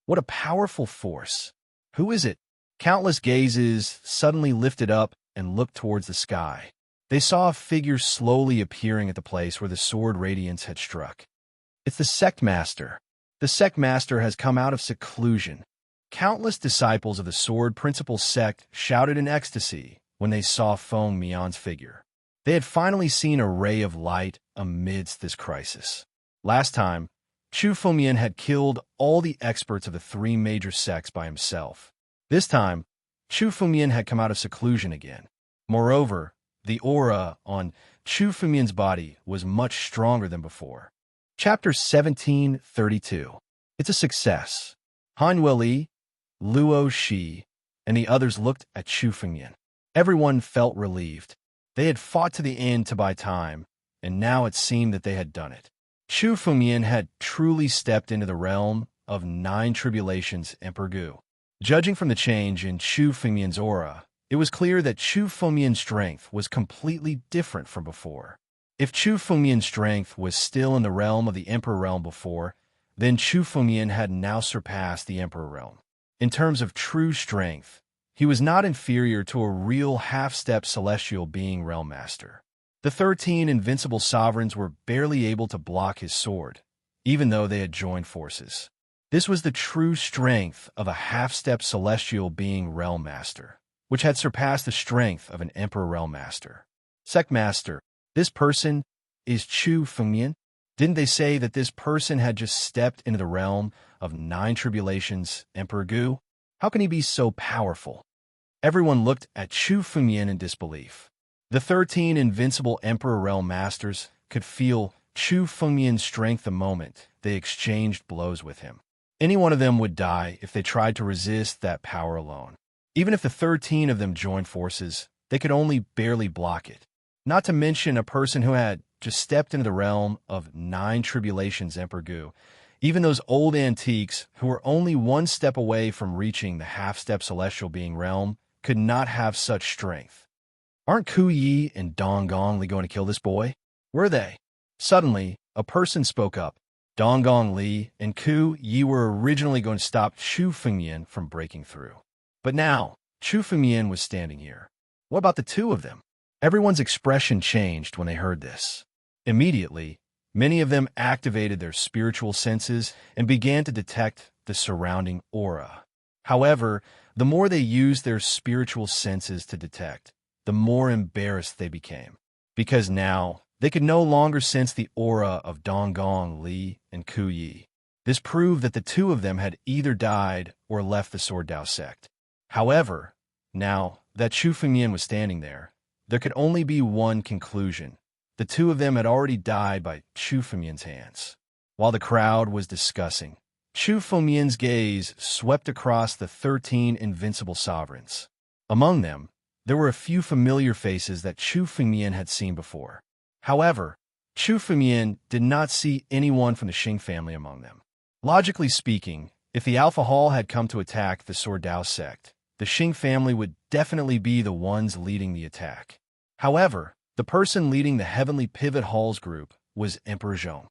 What a powerful force! Who is it? Countless gazes suddenly lifted up and looked towards the sky. They saw a figure slowly appearing at the place where the sword radiance had struck. It's the sect master. The sect master has come out of seclusion. Countless disciples of the sword principle sect shouted in ecstasy when they saw Feng Mian's figure. They had finally seen a ray of light amidst this crisis. Last time, Chu Fengmian had killed all the experts of the 3 major sects by himself. This time, Chu Fengmian had come out of seclusion again. Moreover, the aura on Chu Fengmian's body was much stronger than before. Chapter 1732. It's a success. Han Yueli, Luo Shi, and the others looked at Chu Fengmian. Everyone felt relieved. They had fought to the end to buy time, and now it seemed that they had done it. Chu Fengmian had truly stepped into the realm of 9 tribulations Emperor Gu. Judging from the change in Chu Fengmian's aura, it was clear that Chu Fengmian's strength was completely different from before. If Chu Fengmian's strength was still in the realm of the Emperor realm before, then Chu Fengmian had now surpassed the Emperor realm. In terms of true strength, he was not inferior to a real half-step celestial being realm master. The 13 invincible sovereigns were barely able to block his sword, even though they had joined forces. This was the true strength of a half-step celestial being realm master. which had surpassed the strength of an Emperor Realm Master. Sect Master, this person is Chu Fengmian? Didn't they say that this person had just stepped into the realm of 9 tribulations, Emperor Gu? How can he be so powerful? Everyone looked at Chu Fengmian in disbelief. The 13 invincible Emperor Realm Masters could feel Chu Fengmian's strength the moment they exchanged blows with him. Any one of them would die if they tried to resist that power alone. Even if the 13 of them joined forces, they could only barely block it. Not to mention a person who had just stepped into the realm of 9 tribulations, Emperor Gu. Even those old antiques who were only one step away from reaching the half-step celestial being realm could not have such strength. Aren't Ku Yi and Dong Gong Li going to kill this boy? Were they? Suddenly, a person spoke up. Dong Gong Li and Ku Yi were originally going to stop Chu Fengmian from breaking through. But now, Chu Fengmian was standing here. What about the two of them? Everyone's expression changed when they heard this. Immediately, many of them activated their spiritual senses and began to detect the surrounding aura. However, the more they used their spiritual senses to detect, the more embarrassed they became. Because now, they could no longer sense the aura of Dong Gong Li and Ku Yi. This proved that the two of them had either died or left the Sword Dao sect. However, now that Chu Fengmian was standing there could only be one conclusion. The two of them had already died by Chu Fengmian's hands. While the crowd was discussing, Chu Fengmian's gaze swept across the 13 invincible sovereigns. Among them, there were a few familiar faces that Chu Fengmian had seen before. However, Chu Fengmian did not see anyone from the Xing family among them. Logically speaking, if the Alpha Hall had come to attack the Sword Dao sect, the Xing family would definitely be the ones leading the attack. However, the person leading the Heavenly Pivot Halls group was Emperor Zhong.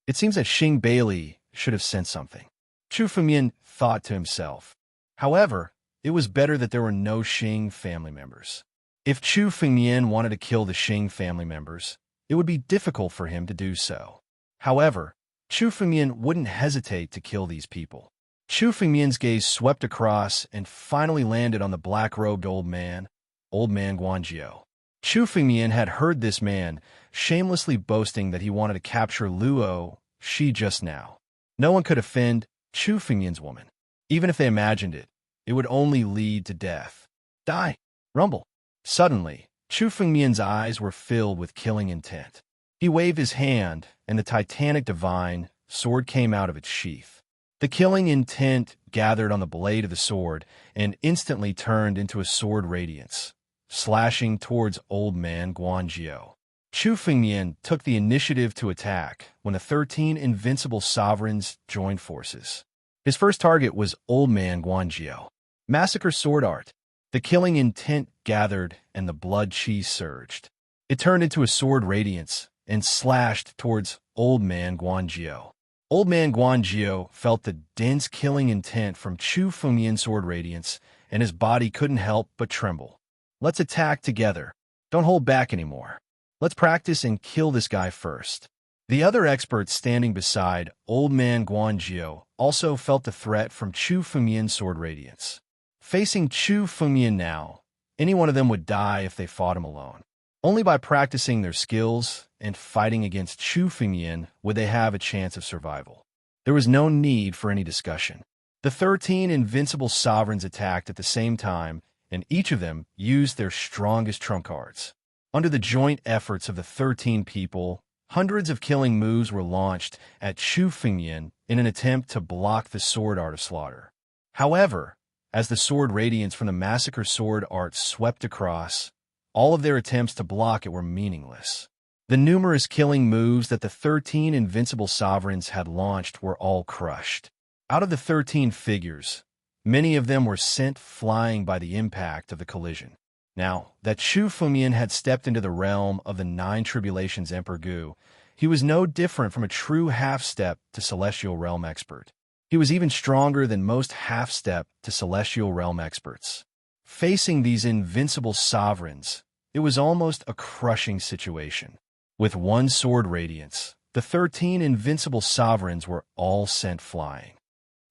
It seems that Xing Bailey should have sent something. Chu Fengmian thought to himself. However, it was better that there were no Xing family members. If Chu Fengmian wanted to kill the Xing family members, it would be difficult for him to do so. However, Chu Fengmian wouldn't hesitate to kill these people. Chu Fengmian's gaze swept across and finally landed on the black-robed old man Guanjiao. Chu Fengmian had heard this man shamelessly boasting that he wanted to capture Luo Shi just now. No one could offend Chu Fengmian's woman. Even if they imagined it, it would only lead to death. Die! Rumble! Suddenly, Chu Fengmian's eyes were filled with killing intent. He waved his hand, and the titanic divine sword came out of its sheath. The killing intent gathered on the blade of the sword and instantly turned into a sword radiance, slashing towards old man Guanjiao. Chu Fengmian took the initiative to attack when the 13 invincible sovereigns joined forces. His first target was old man Guanjiao. Massacre sword art. The killing intent gathered and the blood chi surged. It turned into a sword radiance and slashed towards old man Guanjiao. Old man Guanjiao felt the dense killing intent from Chu Fengmian's sword radiance, and his body couldn't help but tremble. Let's attack together. Don't hold back anymore. Let's practice and kill this guy first. The other experts standing beside old man Guanjiao also felt the threat from Chu Fengmian's sword radiance. Facing Chu Fengmian now, any one of them would die if they fought him alone. Only by practicing their skills and fighting against Chu Fengmian would they have a chance of survival. There was no need for any discussion. The 13 invincible sovereigns attacked at the same time, and each of them used their strongest trump cards. Under the joint efforts of the 13 people, hundreds of killing moves were launched at Chu Fengmian in an attempt to block the sword art of slaughter. However, as the sword radiance from the massacre sword art swept across, all of their attempts to block it were meaningless. The numerous killing moves that the 13 invincible sovereigns had launched were all crushed. Out of the 13 figures, many of them were sent flying by the impact of the collision. Now, that Chu Fengmian had stepped into the realm of the 9 tribulations Emperor Gu, he was no different from a true half-step to celestial realm expert. He was even stronger than most half-step to celestial realm experts. Facing these invincible sovereigns, it was almost a crushing situation. With one sword radiance, the 13 invincible sovereigns were all sent flying.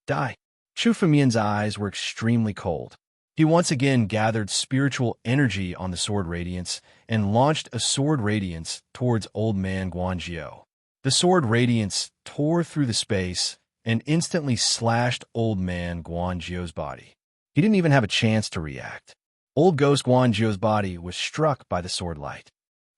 Die! Chu Fengmian's eyes were extremely cold. He once again gathered spiritual energy on the sword radiance and launched a sword radiance towards Old Man Guangzhou. The sword radiance tore through the space and instantly slashed Old Man Guangzhou's body. He didn't even have a chance to react. Old Ghost Guangzhou's body was struck by the sword light.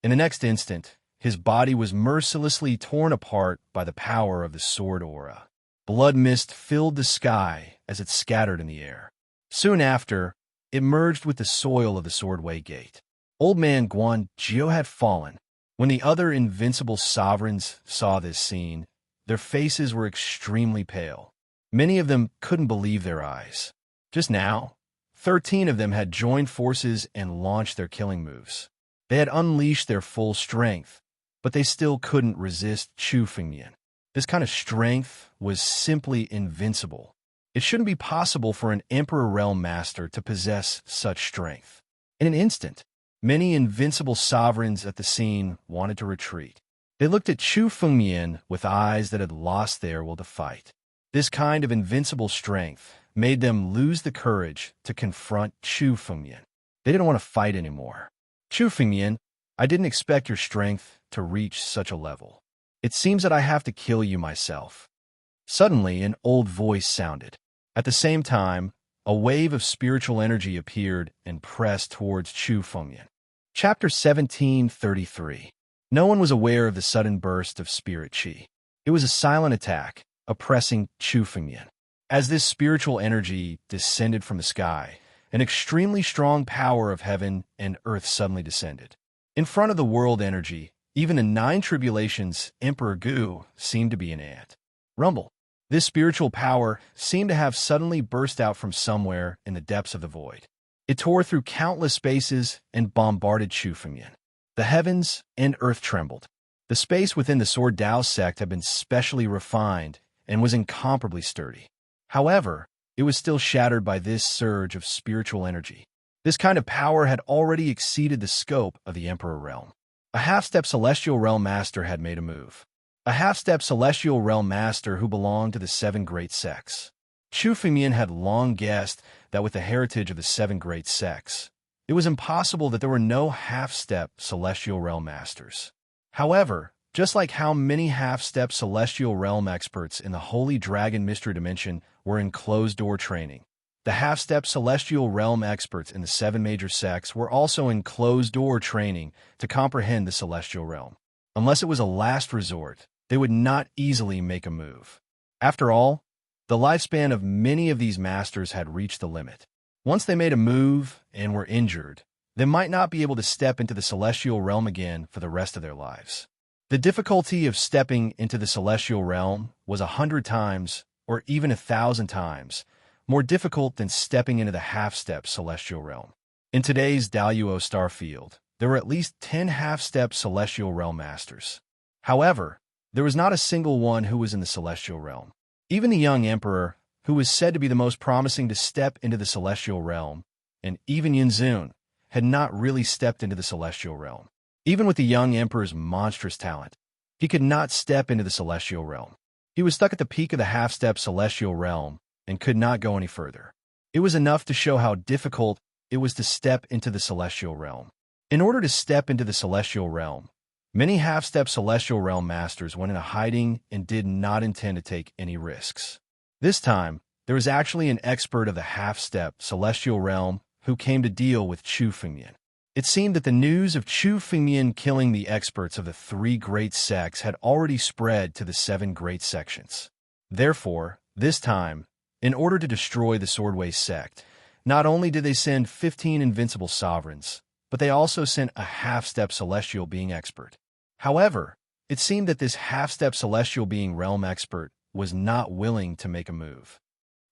In the next instant, his body was mercilessly torn apart by the power of the sword aura. Blood mist filled the sky as it scattered in the air. Soon after, it merged with the soil of the swordway gate. Old Man Guangzhou had fallen. When the other invincible sovereigns saw this scene, their faces were extremely pale. Many of them couldn't believe their eyes. Just now, 13 of them had joined forces and launched their killing moves. They had unleashed their full strength, but they still couldn't resist Chu Fengmian. This kind of strength was simply invincible. It shouldn't be possible for an Emperor Realm Master to possess such strength. In an instant, many invincible sovereigns at the scene wanted to retreat. They looked at Chu Fengmian with eyes that had lost their will to fight. This kind of invincible strength made them lose the courage to confront Chu Fengmian. They didn't want to fight anymore. Chu Fengmian, I didn't expect your strength to reach such a level. It seems that I have to kill you myself. Suddenly, an old voice sounded. At the same time, a wave of spiritual energy appeared and pressed towards Chu Fengmian. Chapter 1733. No one was aware of the sudden burst of spirit qi. It was a silent attack, oppressing Chu Fengmian. As this spiritual energy descended from the sky, an extremely strong power of heaven and earth suddenly descended. In front of the world energy, even in 9 tribulations, Emperor Gu seemed to be an ant. Rumble. This spiritual power seemed to have suddenly burst out from somewhere in the depths of the void. It tore through countless spaces and bombarded Chu Fengmian. The heavens and earth trembled. The space within the Sword Dao sect had been specially refined and was incomparably sturdy. However, it was still shattered by this surge of spiritual energy. This kind of power had already exceeded the scope of the Emperor Realm. A half-step Celestial Realm Master had made a move. A half-step Celestial Realm Master who belonged to the 7 great sects. Chu Fengmian had long guessed that with the heritage of the 7 great sects, it was impossible that there were no half-step Celestial Realm Masters. However, just like how many half-step Celestial Realm experts in the Holy Dragon Mystery Dimension were in closed-door training, the half-step Celestial Realm experts in the 7 major sects were also in closed-door training to comprehend the Celestial Realm. Unless it was a last resort, they would not easily make a move. After all, the lifespan of many of these masters had reached the limit. Once they made a move and were injured, they might not be able to step into the Celestial Realm again for the rest of their lives. The difficulty of stepping into the Celestial Realm was 100 times, or even 1,000 times, more difficult than stepping into the half-step Celestial Realm. In today's Daluo star field, there were at least 10 half-step Celestial Realm Masters. However, there was not a single one who was in the Celestial Realm. Even the young Emperor, who was said to be the most promising to step into the Celestial Realm, and even Yunzun, had not really stepped into the Celestial Realm. Even with the young Emperor's monstrous talent, he could not step into the Celestial Realm. He was stuck at the peak of the half-step Celestial Realm and could not go any further. It was enough to show how difficult it was to step into the Celestial Realm. In order to step into the Celestial Realm, many half-step Celestial Realm Masters went into hiding and did not intend to take any risks. This time, there was actually an expert of the half-step Celestial Realm who came to deal with Chu Fengmian. It seemed that the news of Chu Fengmian killing the experts of the 3 great sects had already spread to the 7 great sections. Therefore, this time, in order to destroy the Swordway sect, not only did they send 15 invincible sovereigns, but they also sent a half-step Celestial Being expert. However, it seemed that this half-step Celestial Being realm expert was not willing to make a move.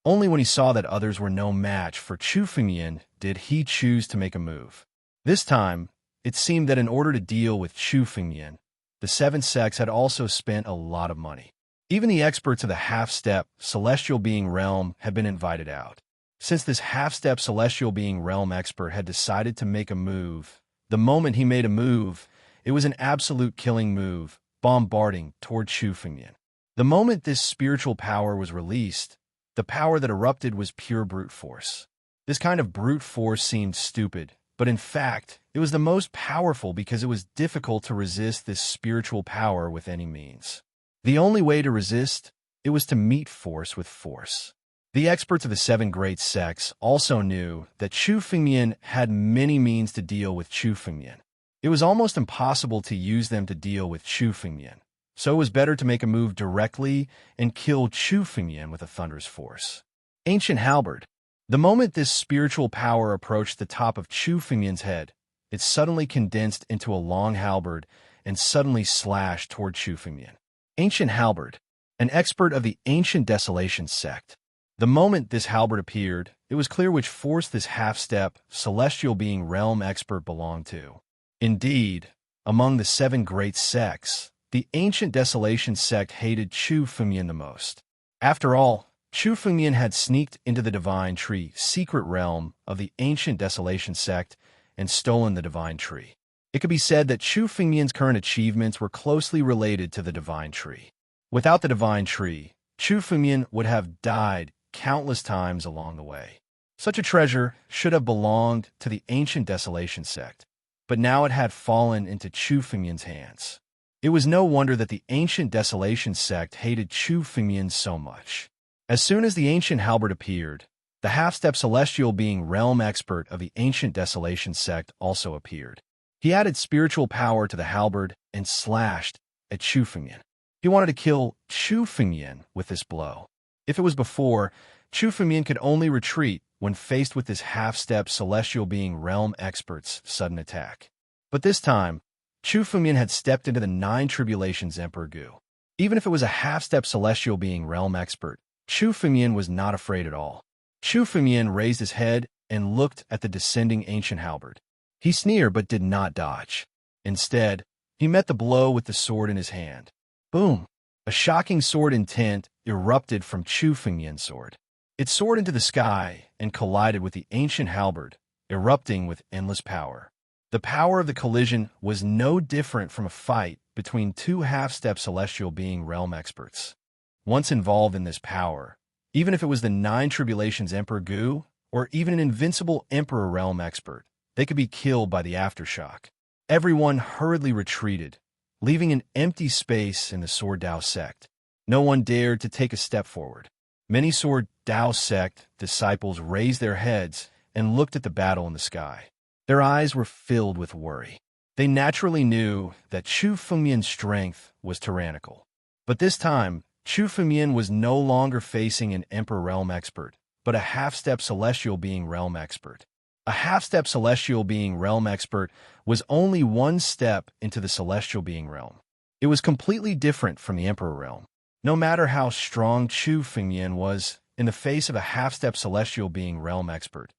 Only when he saw that others were no match for Chu Fengmian did he choose to make a move. This time, it seemed that in order to deal with Chu Fengmian, the 7 sects had also spent a lot of money. Even the experts of the half-step Celestial Being realm had been invited out. Since this half-step Celestial Being realm expert had decided to make a move, the moment he made a move, it was an absolute killing move, bombarding toward Chu Fengmian. The moment this spiritual power was released, the power that erupted was pure brute force. This kind of brute force seemed stupid, but in fact, it was the most powerful because it was difficult to resist this spiritual power with any means. The only way to resist it was to meet force with force. The experts of the seven great sects also knew that Chu Fengmian had many means to deal with Chu Fengmian. It was almost impossible to use them to deal with Chu Fengmian, so it was better to make a move directly and kill Chu Fengmian with a thunderous force. Ancient Halberd. The moment this spiritual power approached the top of Chu Fengmian's head, it suddenly condensed into a long halberd and suddenly slashed toward Chu Fengmian. Ancient Halberd. An expert of the Ancient Desolation sect. The moment this halberd appeared, it was clear which force this half-step, celestial being realm expert belonged to. Indeed, among the seven great sects, the Ancient Desolation sect hated Chu Fengmian the most. After all, Chu Fengmian had sneaked into the Divine Tree secret realm of the Ancient Desolation sect and stolen the Divine Tree. It could be said that Chu Fengmian's current achievements were closely related to the Divine Tree. Without the Divine Tree, Chu Fengmian would have died countless times along the way. Such a treasure should have belonged to the Ancient Desolation sect, but now it had fallen into Chu Fengmian's hands. It was no wonder that the Ancient Desolation sect hated Chu Fengmian so much. As soon as the Ancient Halberd appeared, the half-step celestial being realm expert of the Ancient Desolation sect also appeared. He added spiritual power to the halberd and slashed at Chu Fengmian. He wanted to kill Chu Fengmian with this blow. If it was before, Chu Fengmian could only retreat when faced with this half-step celestial being realm expert's sudden attack. But this time, Chu Fengmian had stepped into the Nine Tribulations Emperor Gu. Even if it was a half-step celestial being realm expert, Chu Fengmian was not afraid at all. Chu Fengmian raised his head and looked at the descending ancient halberd. He sneered but did not dodge. Instead, he met the blow with the sword in his hand. Boom! A shocking sword intent erupted from Chu Fengmian's sword. It soared into the sky and collided with the ancient halberd, erupting with endless power. The power of the collision was no different from a fight between two half-step celestial being realm experts. Once involved in this power, even if it was the Nine Tribulations Emperor Gu, or even an invincible Emperor realm expert, they could be killed by the aftershock. Everyone hurriedly retreated, leaving an empty space in the Sword Dao sect. No one dared to take a step forward. Many Sword Dao sect disciples raised their heads and looked at the battle in the sky. Their eyes were filled with worry. They naturally knew that Chu Fengmian's strength was tyrannical. But this time, Chu Fengmian was no longer facing an Emperor realm expert, but a half-step celestial being realm expert. A half-step celestial being realm expert was only one step into the celestial being realm. It was completely different from the Emperor realm. No matter how strong Chu Fengmian was in the face of a half-step celestial being realm expert,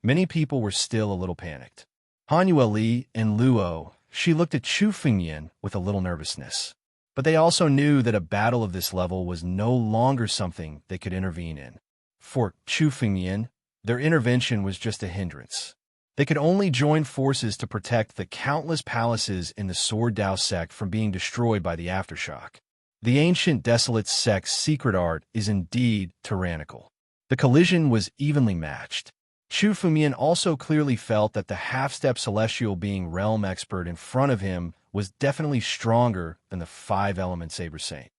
many people were still a little panicked. Han Yueli and Luo, she looked at Chu Fengmian with a little nervousness. But they also knew that a battle of this level was no longer something they could intervene in. For Chu Fengmian, their intervention was just a hindrance. They could only join forces to protect the countless palaces in the Sword Dao sect from being destroyed by the aftershock. The Ancient Desolate sect's secret art is indeed tyrannical. The collision was evenly matched. Chu Fengmian also clearly felt that the half-step celestial being realm expert in front of him was definitely stronger than the five-element Saber Saint.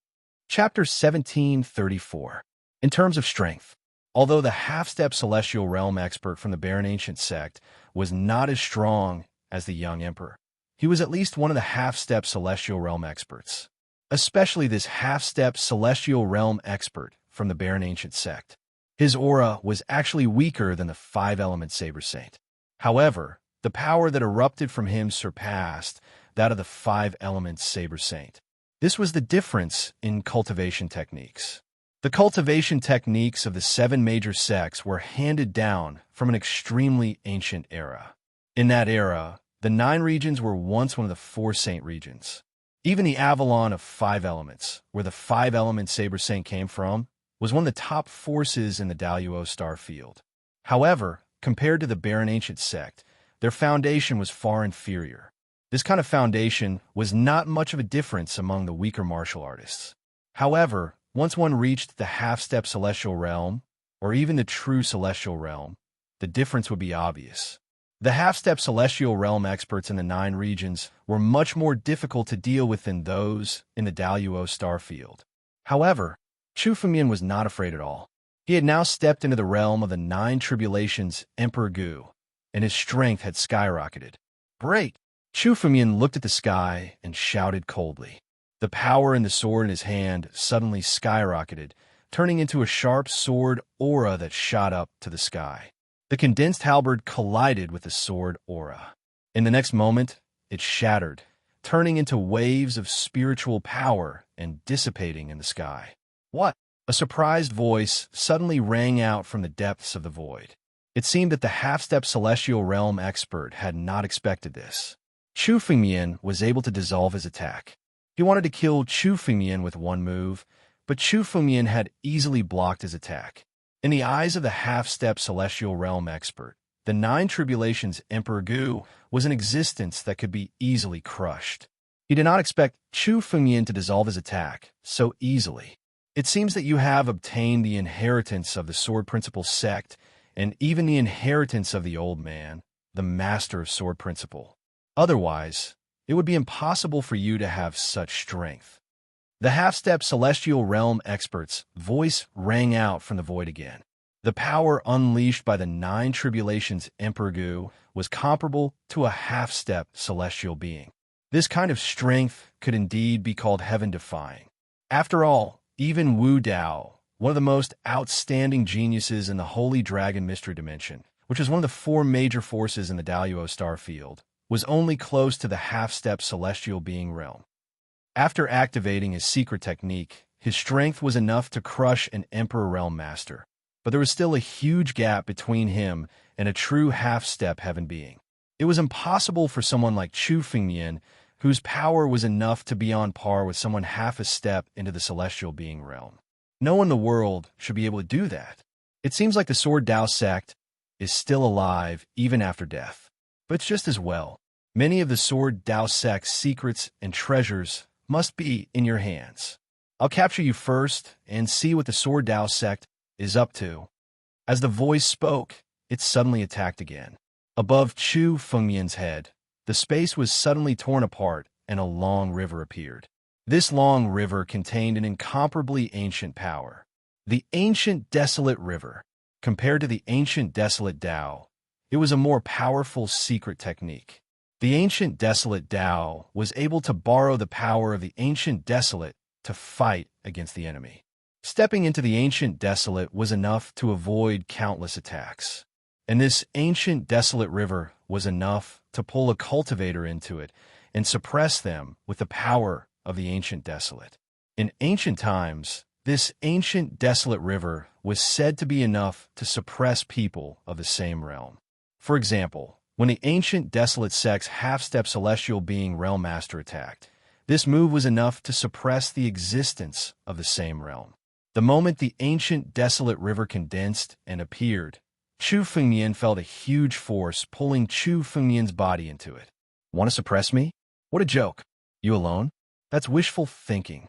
Chapter 1734. In terms of strength, although the half-step celestial realm expert from the Barren Ancient sect was not as strong as the young emperor, he was at least one of the half-step celestial realm experts, especially this half-step celestial realm expert from the Barren Ancient sect. His aura was actually weaker than the five-element Saber Saint. However, the power that erupted from him surpassed that of the five-element Saber Saint. This was the difference in cultivation techniques. The cultivation techniques of the seven major sects were handed down from an extremely ancient era. In that era, the 9 regions were once one of the 4 saint regions. Even the Avalon of 5 elements, where the 5-element Saber Saint came from, was one of the top forces in the Daluo star field. However, compared to the Barren Ancient sect, their foundation was far inferior. This kind of foundation was not much of a difference among the weaker martial artists. However, once one reached the half-step celestial realm, or even the true celestial realm, the difference would be obvious. The half-step celestial realm experts in the 9 regions were much more difficult to deal with than those in the Daluo star field. However, Chu Fengmian was not afraid at all. He had now stepped into the realm of the 9 tribulations Emperor Gu, and his strength had skyrocketed. Break! Chu Fengmian looked at the sky and shouted coldly. The power in the sword in his hand suddenly skyrocketed, turning into a sharp sword aura that shot up to the sky. The condensed halberd collided with the sword aura. In the next moment, it shattered, turning into waves of spiritual power and dissipating in the sky. What? A surprised voice suddenly rang out from the depths of the void. It seemed that the half-step celestial realm expert had not expected this. Chu Fengmian was able to dissolve his attack. He wanted to kill Chu Fengmian with one move, but Chu Fengmian had easily blocked his attack. In the eyes of the half-step celestial realm expert, the 9 tribulations Emperor Gu was an existence that could be easily crushed. He did not expect Chu Fengmian to dissolve his attack so easily. It seems that you have obtained the inheritance of the Sword Principle sect and even the inheritance of the old man, the master of Sword Principle. Otherwise, it would be impossible for you to have such strength. The half-step celestial realm expert's voice rang out from the void again. The power unleashed by the 9 tribulations Emperor Gu was comparable to a half-step celestial being. This kind of strength could indeed be called heaven-defying. After all, even Wu Dao, one of the most outstanding geniuses in the Holy Dragon Mystery Dimension, which is one of the 4 major forces in the Daluo star field, was only close to the half-step celestial being realm. After activating his secret technique, his strength was enough to crush an Emperor Realm Master, but there was still a huge gap between him and a true half-step heaven being. It was impossible for someone like Chu Fengmian, whose power was enough to be on par with someone half a step into the celestial being realm. No one in the world should be able to do that. It seems like the Sword Dao sect is still alive even after death. But it's just as well. Many of the Sword Dao sect's secrets and treasures must be in your hands. I'll capture you first and see what the Sword Dao sect is up to. As the voice spoke, it suddenly attacked again. Above Chu Fengmian's head, the space was suddenly torn apart and a long river appeared. This long river contained an incomparably ancient power. The ancient desolate river. Compared to the ancient desolate Dao, it was a more powerful secret technique. The ancient desolate Dao was able to borrow the power of the ancient desolate to fight against the enemy. Stepping into the ancient desolate was enough to avoid countless attacks. And this ancient desolate river was enough to pull a cultivator into it and suppress them with the power of the ancient desolate. In ancient times, this ancient desolate river was said to be enough to suppress people of the same realm. For example, when the ancient desolate sect's half-step celestial being realm master attacked, this move was enough to suppress the existence of the same realm. The moment the ancient desolate river condensed and appeared, Chu Fengmian felt a huge force pulling Chu Fengmian's body into it. Want to suppress me? What a joke. You alone? That's wishful thinking.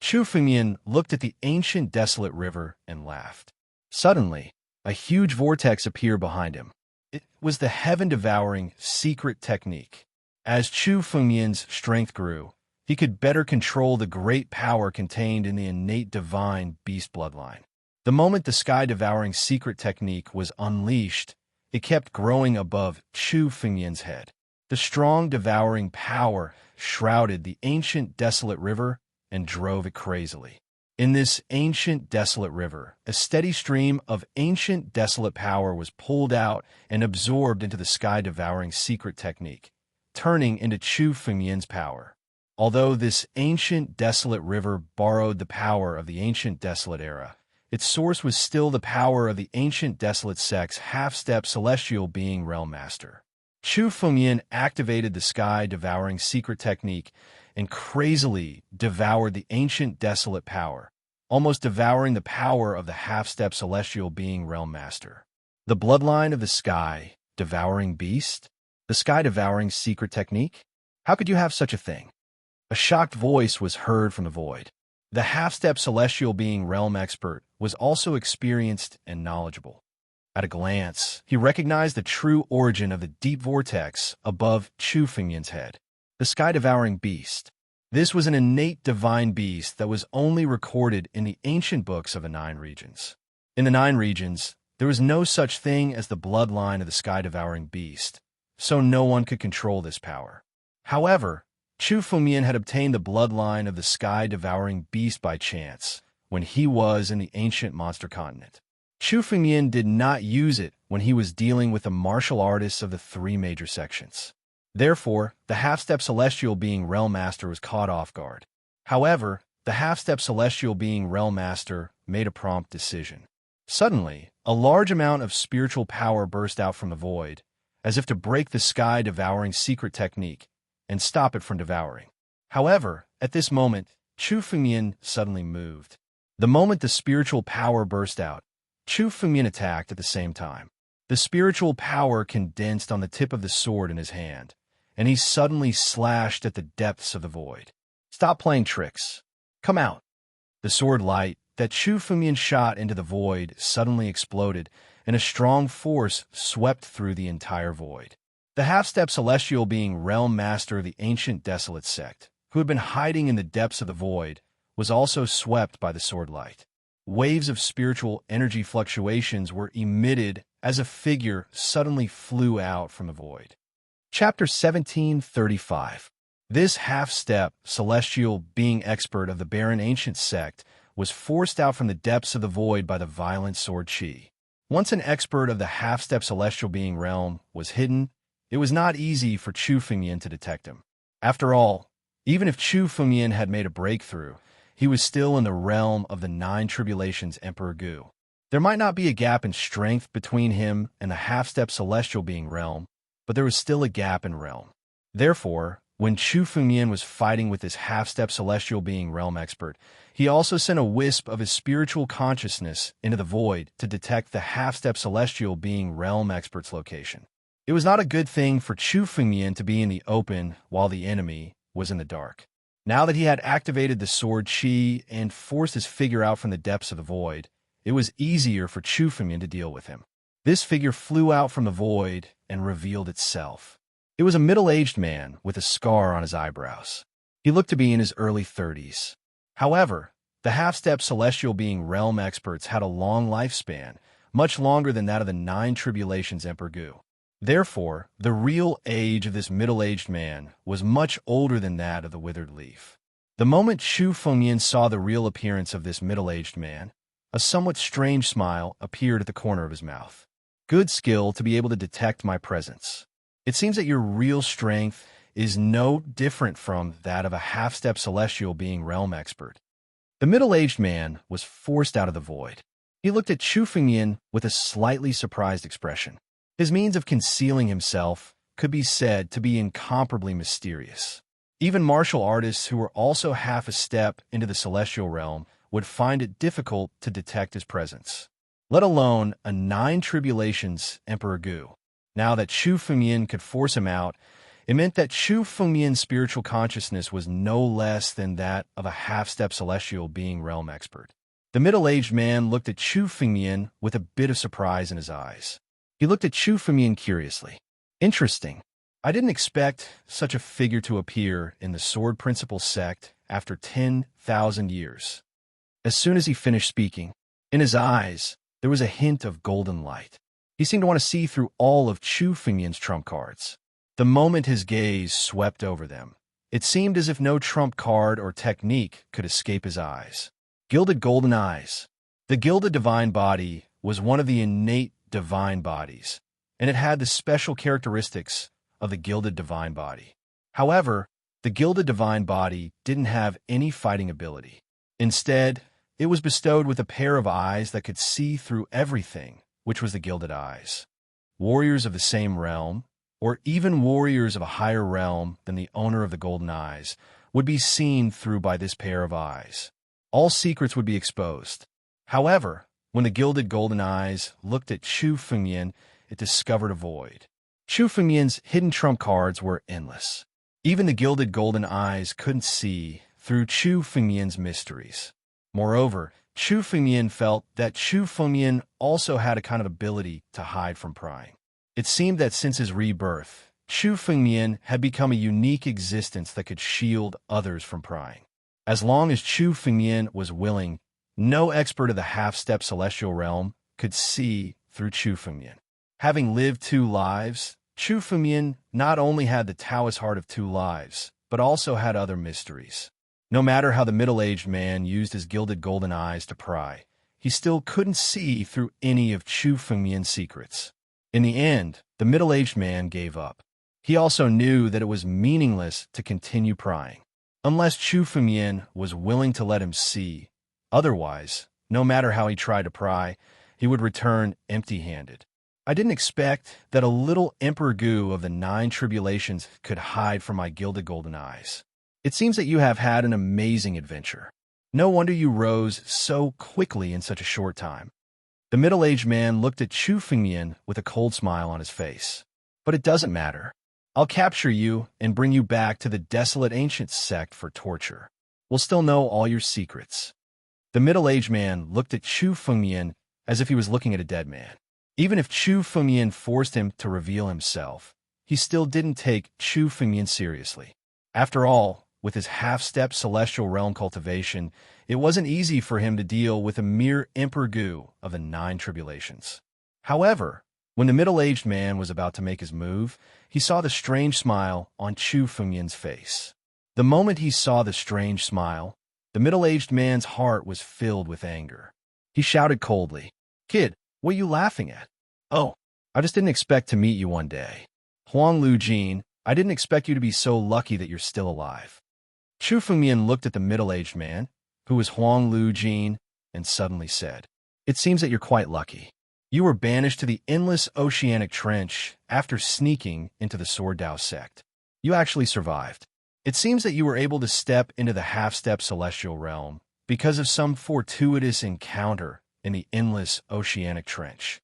Chu Fengmian looked at the ancient desolate river and laughed. Suddenly, a huge vortex appeared behind him. It was the heaven-devouring secret technique. As Chu Fengmian's strength grew, he could better control the great power contained in the innate divine beast bloodline. The moment the sky-devouring secret technique was unleashed, it kept growing above Chu Fengmian's head. The strong devouring power shrouded the ancient desolate river and drove it crazily. In this ancient desolate river, a steady stream of ancient desolate power was pulled out and absorbed into the sky-devouring secret technique, turning into Chu Fengmian's power. Although this ancient desolate river borrowed the power of the ancient desolate era, its source was still the power of the ancient desolate sect's half-step celestial being realm master. Chu Fengmian activated the sky-devouring secret technique and crazily devoured the ancient desolate power, almost devouring the power of the half-step celestial being realm master. The bloodline of the sky-devouring beast? The sky-devouring secret technique? How could you have such a thing? A shocked voice was heard from the void. The half-step celestial being realm expert was also experienced and knowledgeable. At a glance, he recognized the true origin of the deep vortex above Chu Fengmian's head, the sky-devouring beast. This was an innate divine beast that was only recorded in the ancient books of the Nine Regions. In the Nine Regions, there was no such thing as the bloodline of the sky-devouring beast, so no one could control this power. However, Chu Fengmian had obtained the bloodline of the sky-devouring beast by chance when he was in the ancient monster continent. Chu Fengmian did not use it when he was dealing with the martial artists of the three major sections. Therefore, the half-step celestial being Realm Master was caught off guard. However, the half-step celestial being Realm Master made a prompt decision. Suddenly, a large amount of spiritual power burst out from the void, as if to break the sky-devouring secret technique and stop it from devouring. However, at this moment, Chu Fengmian suddenly moved. The moment the spiritual power burst out, Chu Fengmian attacked at the same time. The spiritual power condensed on the tip of the sword in his hand, and he suddenly slashed at the depths of the void. "Stop playing tricks. Come out." The sword light that Chu Fengmian shot into the void suddenly exploded, and a strong force swept through the entire void. The half-step celestial being Realm Master of the ancient desolate sect, who had been hiding in the depths of the void, was also swept by the sword light. Waves of spiritual energy fluctuations were emitted as a figure suddenly flew out from the void. Chapter 1735. This half-step celestial being expert of the barren ancient sect was forced out from the depths of the void by the violent sword chi. Once an expert of the half-step celestial being realm was hidden, it was not easy for Chu Fengmian to detect him. After all, even if Chu Fengmian had made a breakthrough, he was still in the realm of the Nine Tribulations Emperor Gu. There might not be a gap in strength between him and the half-step celestial being realm, but there was still a gap in realm. Therefore, when Chu Fengmian was fighting with this half-step celestial being realm expert, he also sent a wisp of his spiritual consciousness into the void to detect the half-step celestial being realm expert's location. It was not a good thing for Chu Fengmian to be in the open while the enemy was in the dark. Now that he had activated the sword chi and forced his figure out from the depths of the void, it was easier for Chu Fengmian to deal with him. This figure flew out from the void and revealed itself. It was a middle-aged man with a scar on his eyebrows. He looked to be in his early 30s. However, the half-step celestial being realm experts had a long lifespan, much longer than that of the Nine Tribulations Emperor Gu. Therefore, the real age of this middle-aged man was much older than that of the withered leaf. The moment Chu Fengmian saw the real appearance of this middle-aged man, a somewhat strange smile appeared at the corner of his mouth. "Good skill to be able to detect my presence. It seems that your real strength is no different from that of a half-step celestial being realm expert." The middle-aged man was forced out of the void. He looked at Chu Fengmian with a slightly surprised expression. His means of concealing himself could be said to be incomparably mysterious. Even martial artists who were also half a step into the celestial realm would find it difficult to detect his presence, let alone a Nine Tribulations Emperor Gu. Now that Chu Fengmian could force him out, it meant that Chu Fengmian's spiritual consciousness was no less than that of a half-step celestial being realm expert. The middle-aged man looked at Chu Fengmian with a bit of surprise in his eyes. He looked at Chu Fengmian curiously. "Interesting. I didn't expect such a figure to appear in the Sword Principle sect after 10,000 years." As soon as he finished speaking, in his eyes, there was a hint of golden light. He seemed to want to see through all of Chu Fengmian's trump cards. The moment his gaze swept over them, it seemed as if no trump card or technique could escape his eyes. Gilded golden eyes. The gilded divine body was one of the innate divine bodies, and it had the special characteristics of the gilded divine body. However, the gilded divine body didn't have any fighting ability. Instead, it was bestowed with a pair of eyes that could see through everything, which was the gilded eyes. Warriors of the same realm, or even warriors of a higher realm than the owner of the golden eyes, would be seen through by this pair of eyes. All secrets would be exposed. However, when the gilded golden eyes looked at Chu Fengmian, it discovered a void. Chu Fengmian's hidden trump cards were endless. Even the gilded golden eyes couldn't see through Chu Fengmian's mysteries. Moreover, Chu Fengmian felt that Chu Fengmian also had a kind of ability to hide from prying. It seemed that since his rebirth, Chu Fengmian had become a unique existence that could shield others from prying. As long as Chu Fengmian was willing, no expert of the half-step celestial realm could see through Chu Fengmian. Having lived 2 lives, Chu Fengmian not only had the Taoist heart of 2 lives, but also had other mysteries. No matter how the middle-aged man used his gilded golden eyes to pry, he still couldn't see through any of Chu Fengmian's secrets. In the end, the middle-aged man gave up. He also knew that it was meaningless to continue prying, unless Chu Fengmian was willing to let him see. Otherwise, no matter how he tried to pry, he would return empty-handed. I didn't expect that a little emperor goo of the 9 tribulations could hide from my gilded golden eyes. It seems that you have had an amazing adventure. No wonder you rose so quickly in such a short time. The middle-aged man looked at Chu Fengmian with a cold smile on his face. But it doesn't matter. I'll capture you and bring you back to the desolate ancient sect for torture. We'll still know all your secrets. The middle-aged man looked at Chu Fengmian as if he was looking at a dead man. Even if Chu Fengmian forced him to reveal himself, he still didn't take Chu Fengmian seriously. After all, with his half-step celestial realm cultivation, it wasn't easy for him to deal with a mere emperor goo of the 9 tribulations. However, when the middle-aged man was about to make his move, he saw the strange smile on Chu Fengmian's face. The moment he saw the strange smile, the middle-aged man's heart was filled with anger. He shouted coldly, "Kid, what are you laughing at? Oh, I just didn't expect to meet you one day. Huang Lu Jin, I didn't expect you to be so lucky that you're still alive." Chu Fengmian looked at the middle-aged man, who was Huang Lu Jin, and suddenly said, "It seems that you're quite lucky. You were banished to the endless oceanic trench after sneaking into the Sword Dao sect. You actually survived. It seems that you were able to step into the half-step celestial realm because of some fortuitous encounter in the endless oceanic trench."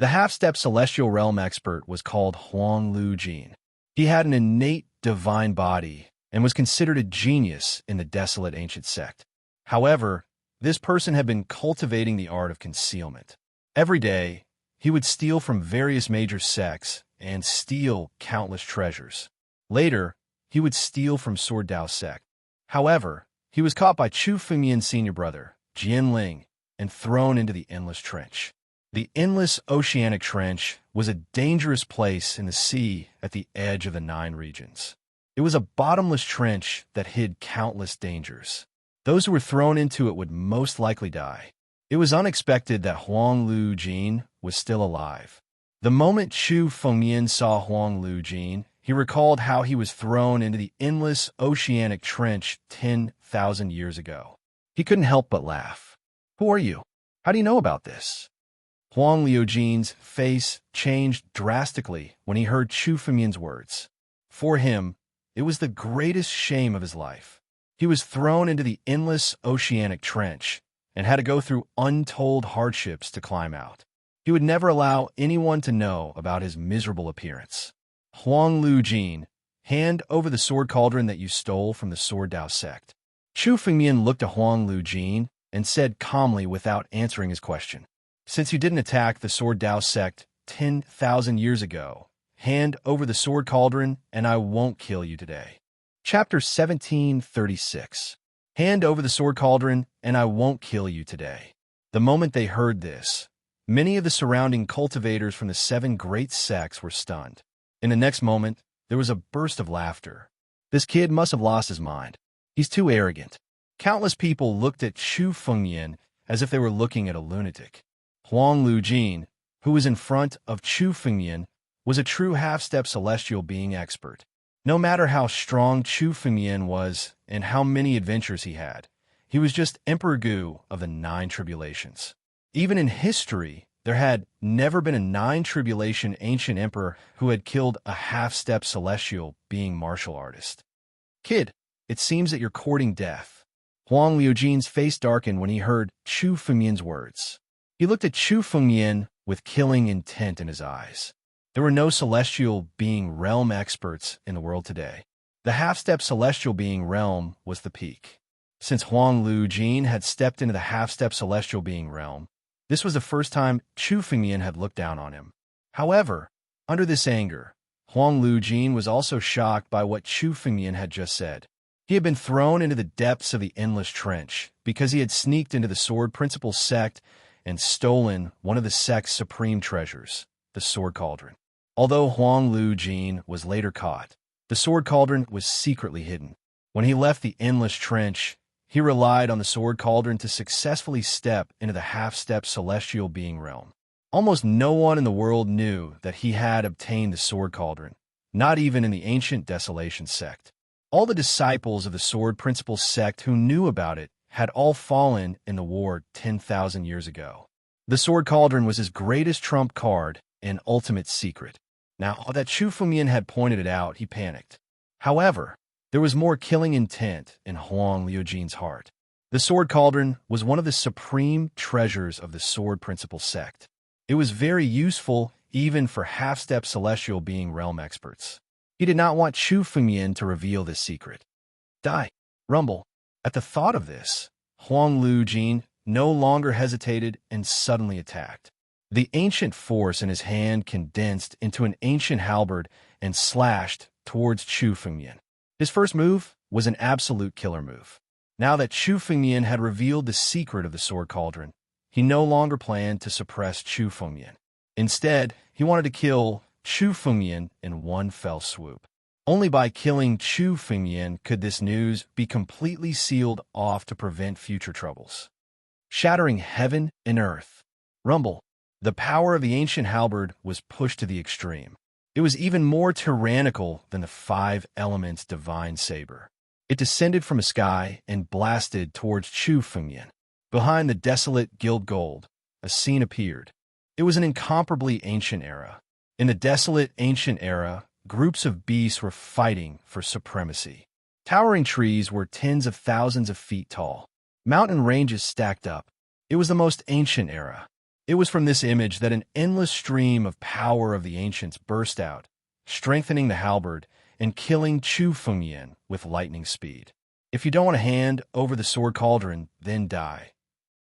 The half-step celestial realm expert was called Huang Lu Jin. He had an innate divine body and was considered a genius in the desolate ancient sect. However, this person had been cultivating the art of concealment. Every day, he would steal from various major sects and steal countless treasures. Later, he would steal from Sword Dao sect. However, he was caught by Chu Fengmian's senior brother, Jian Ling, and thrown into the endless trench. The endless oceanic trench was a dangerous place in the sea at the edge of the 9 regions. It was a bottomless trench that hid countless dangers. Those who were thrown into it would most likely die. It was unexpected that Huang Lu Jin was still alive. The moment Chu Fengmian saw Huang Lu Jin, he recalled how he was thrown into the endless oceanic trench 10,000 years ago. He couldn't help but laugh. "Who are you? How do you know about this?" Huang Lu Jin's face changed drastically when he heard Chu Fengmian's words. For him, it was the greatest shame of his life. He was thrown into the endless oceanic trench and had to go through untold hardships to climb out. He would never allow anyone to know about his miserable appearance. "Huang Lu Jin, hand over the sword cauldron that you stole from the Sword Dao sect." Chu Fengmian looked at Huang Lu Jin and said calmly without answering his question, "Since you didn't attack the Sword Dao sect 10,000 years ago, hand over the sword cauldron and I won't kill you today." Chapter 1736. Hand over the sword cauldron and I won't kill you today. The moment they heard this, many of the surrounding cultivators from the 7 great sects were stunned. In the next moment, there was a burst of laughter. "This kid must have lost his mind. He's too arrogant." Countless people looked at Chu Fengmian as if they were looking at a lunatic. Huang Lu Jin, who was in front of Chu Fengmian, was a true half-step celestial being expert. No matter how strong Chu Fengmian was and how many adventures he had, he was just Emperor Gu of the 9 tribulations. Even in history, there had never been a 9 tribulation ancient emperor who had killed a half-step celestial being martial artist. "Kid, it seems that you're courting death." Huang Lu Jin's face darkened when he heard Chu Fengmian's words. He looked at Chu Fengmian with killing intent in his eyes. There were no celestial being realm experts in the world today. The half-step celestial being realm was the peak. Since Huang Lu Jin had stepped into the half-step celestial being realm, this was the first time Chu Fengmian had looked down on him. However, under this anger, Huang Lu Jin was also shocked by what Chu Fengmian had just said. He had been thrown into the depths of the endless trench because he had sneaked into the Sword Principle sect and stolen one of the sect's supreme treasures, the Sword Cauldron. Although Huang Lu Jin was later caught, the Sword Cauldron was secretly hidden. When he left the endless trench, he relied on the Sword Cauldron to successfully step into the half-step celestial being realm. Almost no one in the world knew that he had obtained the Sword Cauldron, not even in the ancient Desolation sect. All the disciples of the Sword Principle sect who knew about it had all fallen in the war 10,000 years ago. The Sword Cauldron was his greatest trump card and ultimate secret. Now that Chu Fengmian had pointed it out, he panicked. However, there was more killing intent in Huang Lu Jin's heart. The Sword Cauldron was one of the supreme treasures of the Sword Principle sect. It was very useful even for half-step celestial being realm experts. He did not want Chu Fengmian to reveal this secret. Die. Rumble. At the thought of this, Huang Lu Jin no longer hesitated and suddenly attacked. The ancient force in his hand condensed into an ancient halberd and slashed towards Chu Fengmian. His first move was an absolute killer move. Now that Chu Fengmian had revealed the secret of the Sword Cauldron, he no longer planned to suppress Chu Fengmian. Instead, he wanted to kill Chu Fengmian in one fell swoop. Only by killing Chu Fengmian could this news be completely sealed off to prevent future troubles. Shattering heaven and earth. Rumble. The power of the ancient halberd was pushed to the extreme. It was even more tyrannical than the five elements divine saber. It descended from the sky and blasted towards Chu Fengmian. Behind the desolate gilt gold, a scene appeared. It was an incomparably ancient era. In the desolate ancient era, groups of beasts were fighting for supremacy. Towering trees were tens of thousands of feet tall. Mountain ranges stacked up. It was the most ancient era. It was from this image that an endless stream of power of the ancients burst out, strengthening the halberd and killing Chu Fengmian with lightning speed. If you don't want to hand over the Sword Cauldron, then die.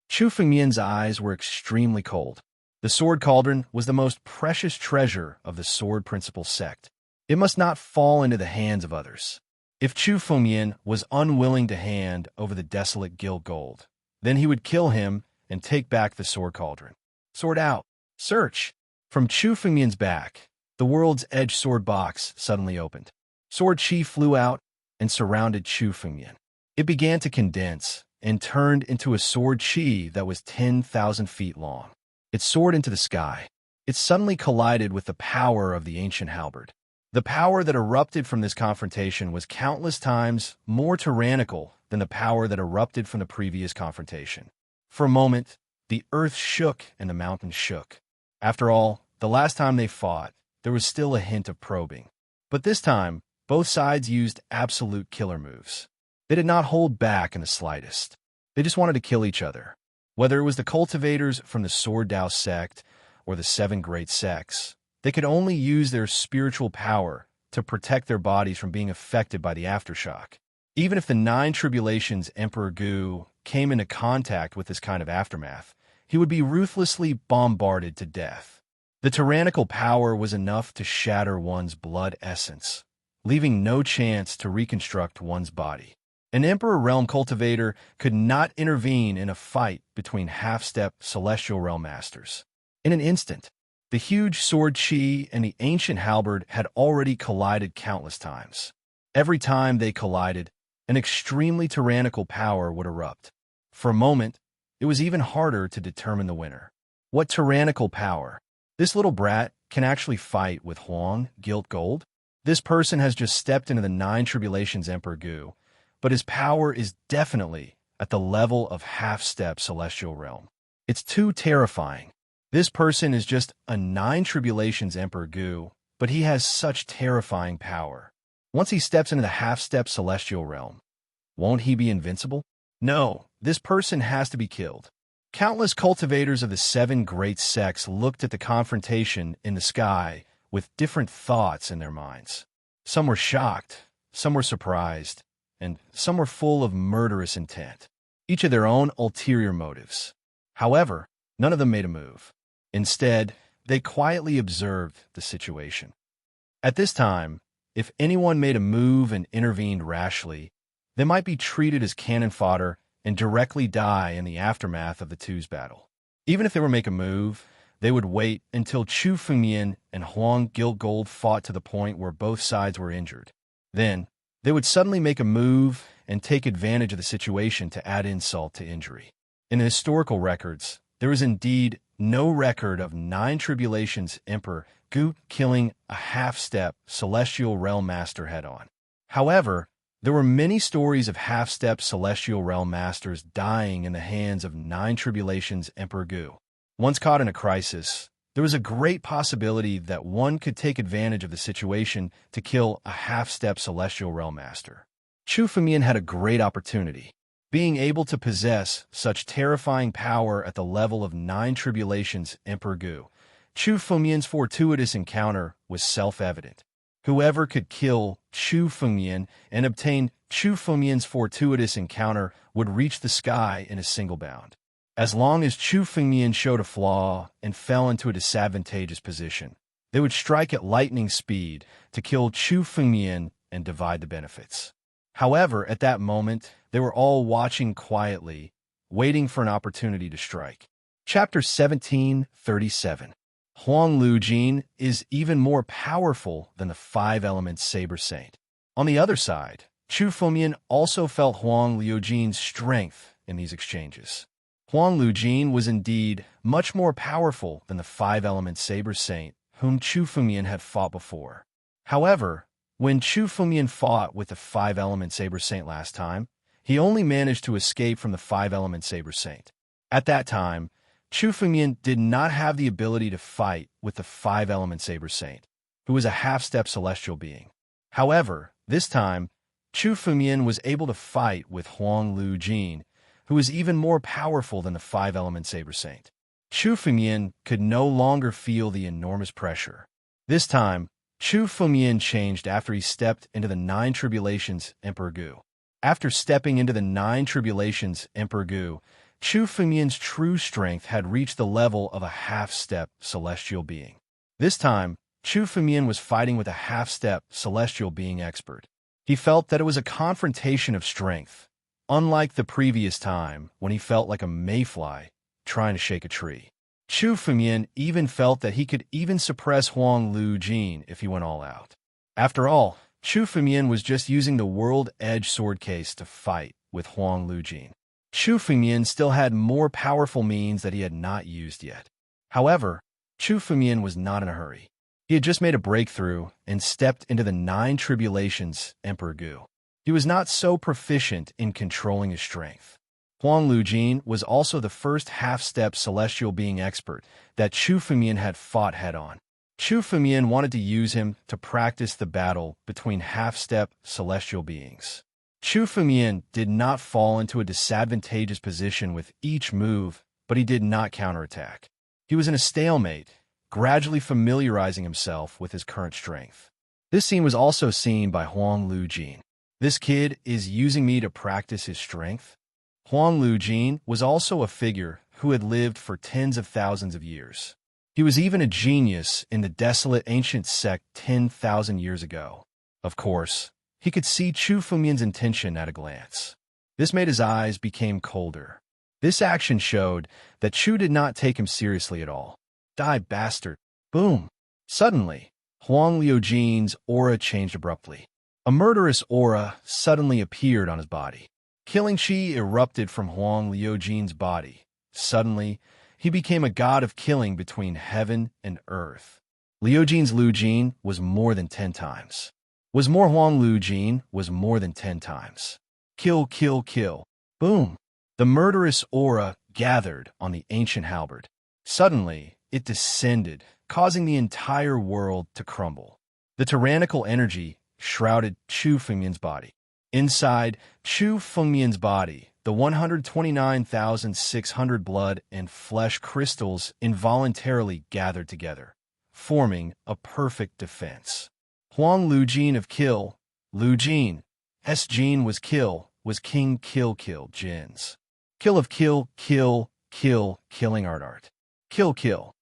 Chu Fengmian's eyes were extremely cold. The Sword Cauldron was the most precious treasure of the Sword Principle sect. It must not fall into the hands of others. If Chu Fengmian was unwilling to hand over the desolate gilt gold, then he would kill him and take back the Sword Cauldron. Sword out. Search. From Chu Fengmian's back, the world's edge sword box suddenly opened. Sword chi flew out and surrounded Chu Fengmian. It began to condense and turned into a sword chi that was 10,000 feet long. It soared into the sky. It suddenly collided with the power of the ancient halberd. The power that erupted from this confrontation was countless times more tyrannical than the power that erupted from the previous confrontation. For a moment, the earth shook and the mountains shook. After all, the last time they fought, there was still a hint of probing. But this time, both sides used absolute killer moves. They did not hold back in the slightest. They just wanted to kill each other. Whether it was the cultivators from the Sword Dao sect or the seven great sects, they could only use their spiritual power to protect their bodies from being affected by the aftershock. Even if the Nine Tribulations Emperor Gu came into contact with this kind of aftermath, he would be ruthlessly bombarded to death. The tyrannical power was enough to shatter one's blood essence, leaving no chance to reconstruct one's body. An Emperor Realm cultivator could not intervene in a fight between half-step celestial realm masters. In an instant, the huge sword chi and the ancient halberd had already collided countless times. Every time they collided, an extremely tyrannical power would erupt. For a moment, it was even harder to determine the winner. What tyrannical power? This little brat can actually fight with Huang, gilt gold? This person has just stepped into the Nine Tribulations Emperor Gu, but his power is definitely at the level of half-step celestial realm. It's too terrifying. This person is just a Nine Tribulations Emperor Gu, but he has such terrifying power. Once he steps into the half-step celestial realm, won't he be invincible? No, this person has to be killed. Countless cultivators of the seven great sects looked at the confrontation in the sky with different thoughts in their minds. Some were shocked, some were surprised, and some were full of murderous intent, each of their own ulterior motives. However, none of them made a move. Instead, they quietly observed the situation. At this time, if anyone made a move and intervened rashly, they might be treated as cannon fodder and directly die in the aftermath of the two's battle. Even if they were to make a move, they would wait until Chu Fengmian and Huang Gilgold fought to the point where both sides were injured. Then, they would suddenly make a move and take advantage of the situation to add insult to injury. In the historical records, there is indeed no record of 9 Tribulations Emperor Gu killing a half-step Celestial Realm Master head-on. However, there were many stories of half-step Celestial Realm Masters dying in the hands of 9 Tribulations Emperor Gu. Once caught in a crisis, there was a great possibility that one could take advantage of the situation to kill a half-step Celestial Realm Master. Chu Fengmian had a great opportunity. Being able to possess such terrifying power at the level of 9 Tribulations Emperor Gu, Chu Fengmian's fortuitous encounter was self-evident. Whoever could kill Chu Fengmian and obtain Chu Fengmian's fortuitous encounter would reach the sky in a single bound. As long as Chu Fengmian showed a flaw and fell into a disadvantageous position, they would strike at lightning speed to kill Chu Fengmian and divide the benefits. However, at that moment, they were all watching quietly, waiting for an opportunity to strike. Chapter 1737. Huang Lujin is even more powerful than the 5 Elements Saber Saint. On the other side, Chu Fengmian also felt Huang Lujin's strength in these exchanges. Huang Lujin was indeed much more powerful than the 5 Elements Saber Saint, whom Chu Fengmian had fought before. However, when Chu Fengmian fought with the 5 Elements Saber Saint last time, he only managed to escape from the 5 Elements Saber Saint. At that time, Chu Fengmian did not have the ability to fight with the 5 Elements Saber Saint, who was a half-step celestial being. However, this time, Chu Fengmian was able to fight with Huang Lujin, who was even more powerful than the 5 Elements Saber Saint. Chu Fengmian could no longer feel the enormous pressure. This time, Chu Fengmian changed after he stepped into the 9 Tribulations Emperor Gu. After stepping into the 9 Tribulations Emperor Gu, Chu Fengmian's true strength had reached the level of a half-step celestial being. This time, Chu Fengmian was fighting with a half-step celestial being expert. He felt that it was a confrontation of strength, unlike the previous time when he felt like a mayfly trying to shake a tree. Chu Fengmian even felt that he could even suppress Huang Lujin if he went all out. After all, Chu Fengmian was just using the World Edge sword case to fight with Huang Lujin. Chu Fengmian still had more powerful means that he had not used yet. However, Chu Fengmian was not in a hurry. He had just made a breakthrough and stepped into the 9 Tribulations Emperor Gu. He was not so proficient in controlling his strength. Huang Lujin was also the first half-step celestial being expert that Chu Fengmian had fought head-on. Chu Fengmian wanted to use him to practice the battle between half-step celestial beings. Chu Fengmian did not fall into a disadvantageous position with each move, but he did not counterattack. He was in a stalemate, gradually familiarizing himself with his current strength. This scene was also seen by Huang Lujin. This kid is using me to practice his strength? Huang Lujin was also a figure who had lived for tens of thousands of years. He was even a genius in the desolate ancient sect 10,000 years ago. Of course, he could see Chu Fengmian's intention at a glance. This made his eyes become colder. This action showed that Chu did not take him seriously at all. Die, bastard. Boom. Suddenly, Huang Lujin's aura changed abruptly. A murderous aura suddenly appeared on his body. Killing chi erupted from Huang Lujin's body. Suddenly, he became a god of killing between heaven and earth. Liujin's Lujin was more than 10 times. Huang Lujin was more than 10 times. Kill, kill, kill. Boom. The murderous aura gathered on the ancient halberd. Suddenly, it descended, causing the entire world to crumble. The tyrannical energy shrouded Chu Fengmian's body. Inside Chu Fengmian's body, the 129,600 blood and flesh crystals involuntarily gathered together, forming a perfect defense. Huang Lujin of Kill, Lujin, Jin was kill, was king kill kill Jin's. Kill of kill, kill, kill, killing art. Kill kill.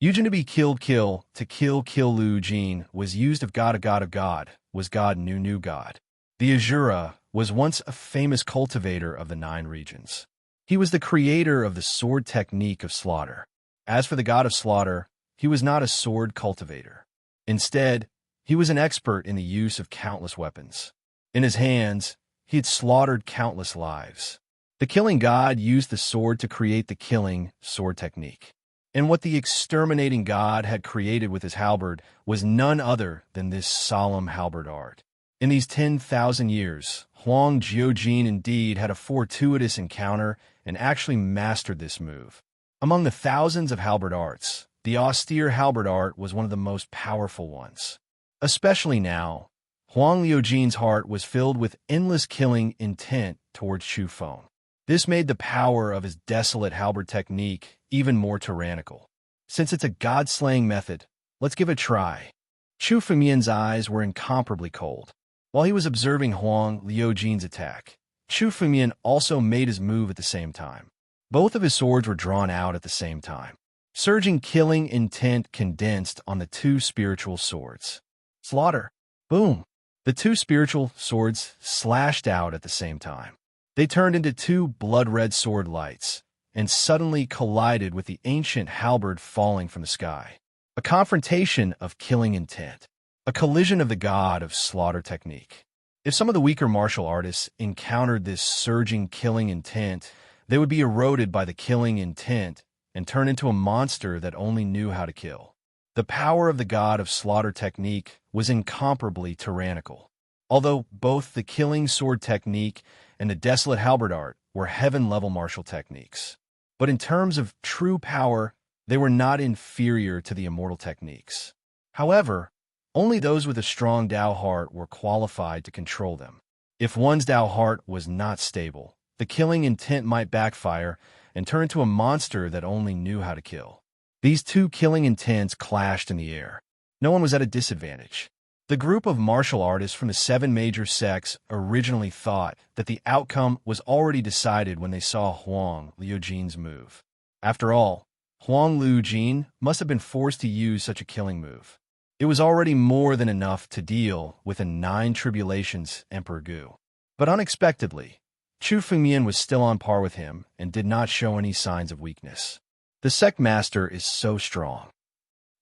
Yujin to be killed kill, to kill Lu Jin was used of god of god, was god new god. The Azura was once a famous cultivator of the 9 regions. He was the creator of the sword technique of slaughter. As for the god of slaughter, he was not a sword cultivator. Instead, he was an expert in the use of countless weapons. In his hands, he had slaughtered countless lives. The killing god used the sword to create the killing sword technique. And what the exterminating god had created with his halberd was none other than this solemn halberd art. In these 10,000 years, Huang Jiujin indeed had a fortuitous encounter and actually mastered this move. Among the thousands of halberd arts, the austere halberd art was one of the most powerful ones. Especially now, Huang Liujin's heart was filled with endless killing intent towards Chu Feng. This made the power of his desolate halberd technique even more tyrannical. Since it's a god-slaying method, let's give it a try. Chu Fengmian's eyes were incomparably cold. While he was observing Huang Liujin's attack, Chu Fengmian also made his move at the same time. Both of his swords were drawn out at the same time. Surging killing intent condensed on the 2 spiritual swords. Slaughter. Boom. The 2 spiritual swords slashed out at the same time. They turned into 2 blood-red sword lights and suddenly collided with the ancient halberd falling from the sky. A confrontation of killing intent. A collision of the god of slaughter technique. If some of the weaker martial artists encountered this surging killing intent, they would be eroded by the killing intent and turn into a monster that only knew how to kill. The power of the god of slaughter technique was incomparably tyrannical. Although both the killing sword technique and the desolate halberd art were heaven-level martial techniques. But in terms of true power, they were not inferior to the immortal techniques. However, only those with a strong Dao heart were qualified to control them. If one's Dao heart was not stable, the killing intent might backfire and turn into a monster that only knew how to kill. These 2 killing intents clashed in the air. No one was at a disadvantage. The group of martial artists from the 7 major sects originally thought that the outcome was already decided when they saw Huang Liujin's move. After all, Huang Liujin must have been forced to use such a killing move. It was already more than enough to deal with a 9 tribulations Emperor Gu. But unexpectedly, Chu Fengmian was still on par with him and did not show any signs of weakness. The sect master is so strong.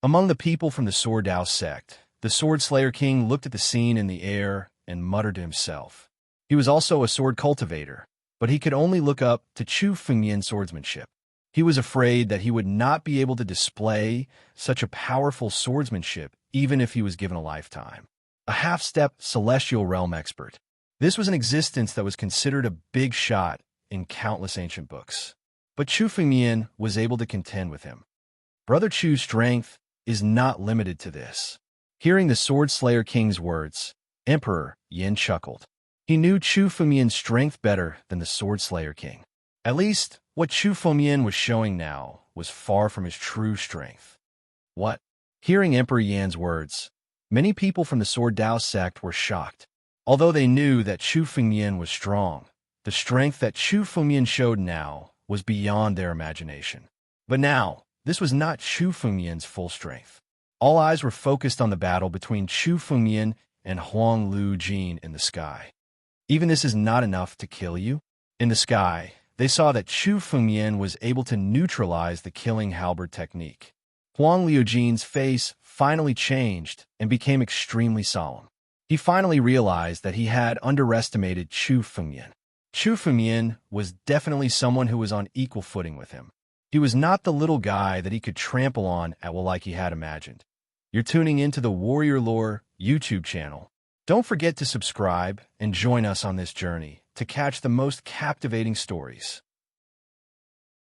Among the people from the Sword Dao sect, the Sword Slayer King looked at the scene in the air and muttered to himself. He was also a sword cultivator, but he could only look up to Chu Fengmian's swordsmanship. He was afraid that he would not be able to display such a powerful swordsmanship even if he was given a lifetime. A half-step celestial realm expert. This was an existence that was considered a big shot in countless ancient books. But Chu Fengmian was able to contend with him. Brother Chu's strength is not limited to this. Hearing the Sword Slayer King's words, Emperor Yin chuckled. He knew Chu Fengmian's strength better than the Sword Slayer King. At least, what Chu Fengmian was showing now was far from his true strength. What? Hearing Emperor Yan's words, many people from the Sword Dao sect were shocked. Although they knew that Chu Fengmian was strong, the strength that Chu Fengmian showed now was beyond their imagination. But now, this was not Chu Fengmian's full strength. All eyes were focused on the battle between Chu Fengmian and Huang Liujin in the sky. Even this is not enough to kill you? In the sky, they saw that Chu Fengmian was able to neutralize the killing halberd technique. Huang Liujin's face finally changed and became extremely solemn. He finally realized that he had underestimated Chu Fengmian. Chu Fengmian was definitely someone who was on equal footing with him. He was not the little guy that he could trample on at will like he had imagined. You're tuning into the Warrior Lore YouTube channel. Don't forget to subscribe and join us on this journey to catch the most captivating stories.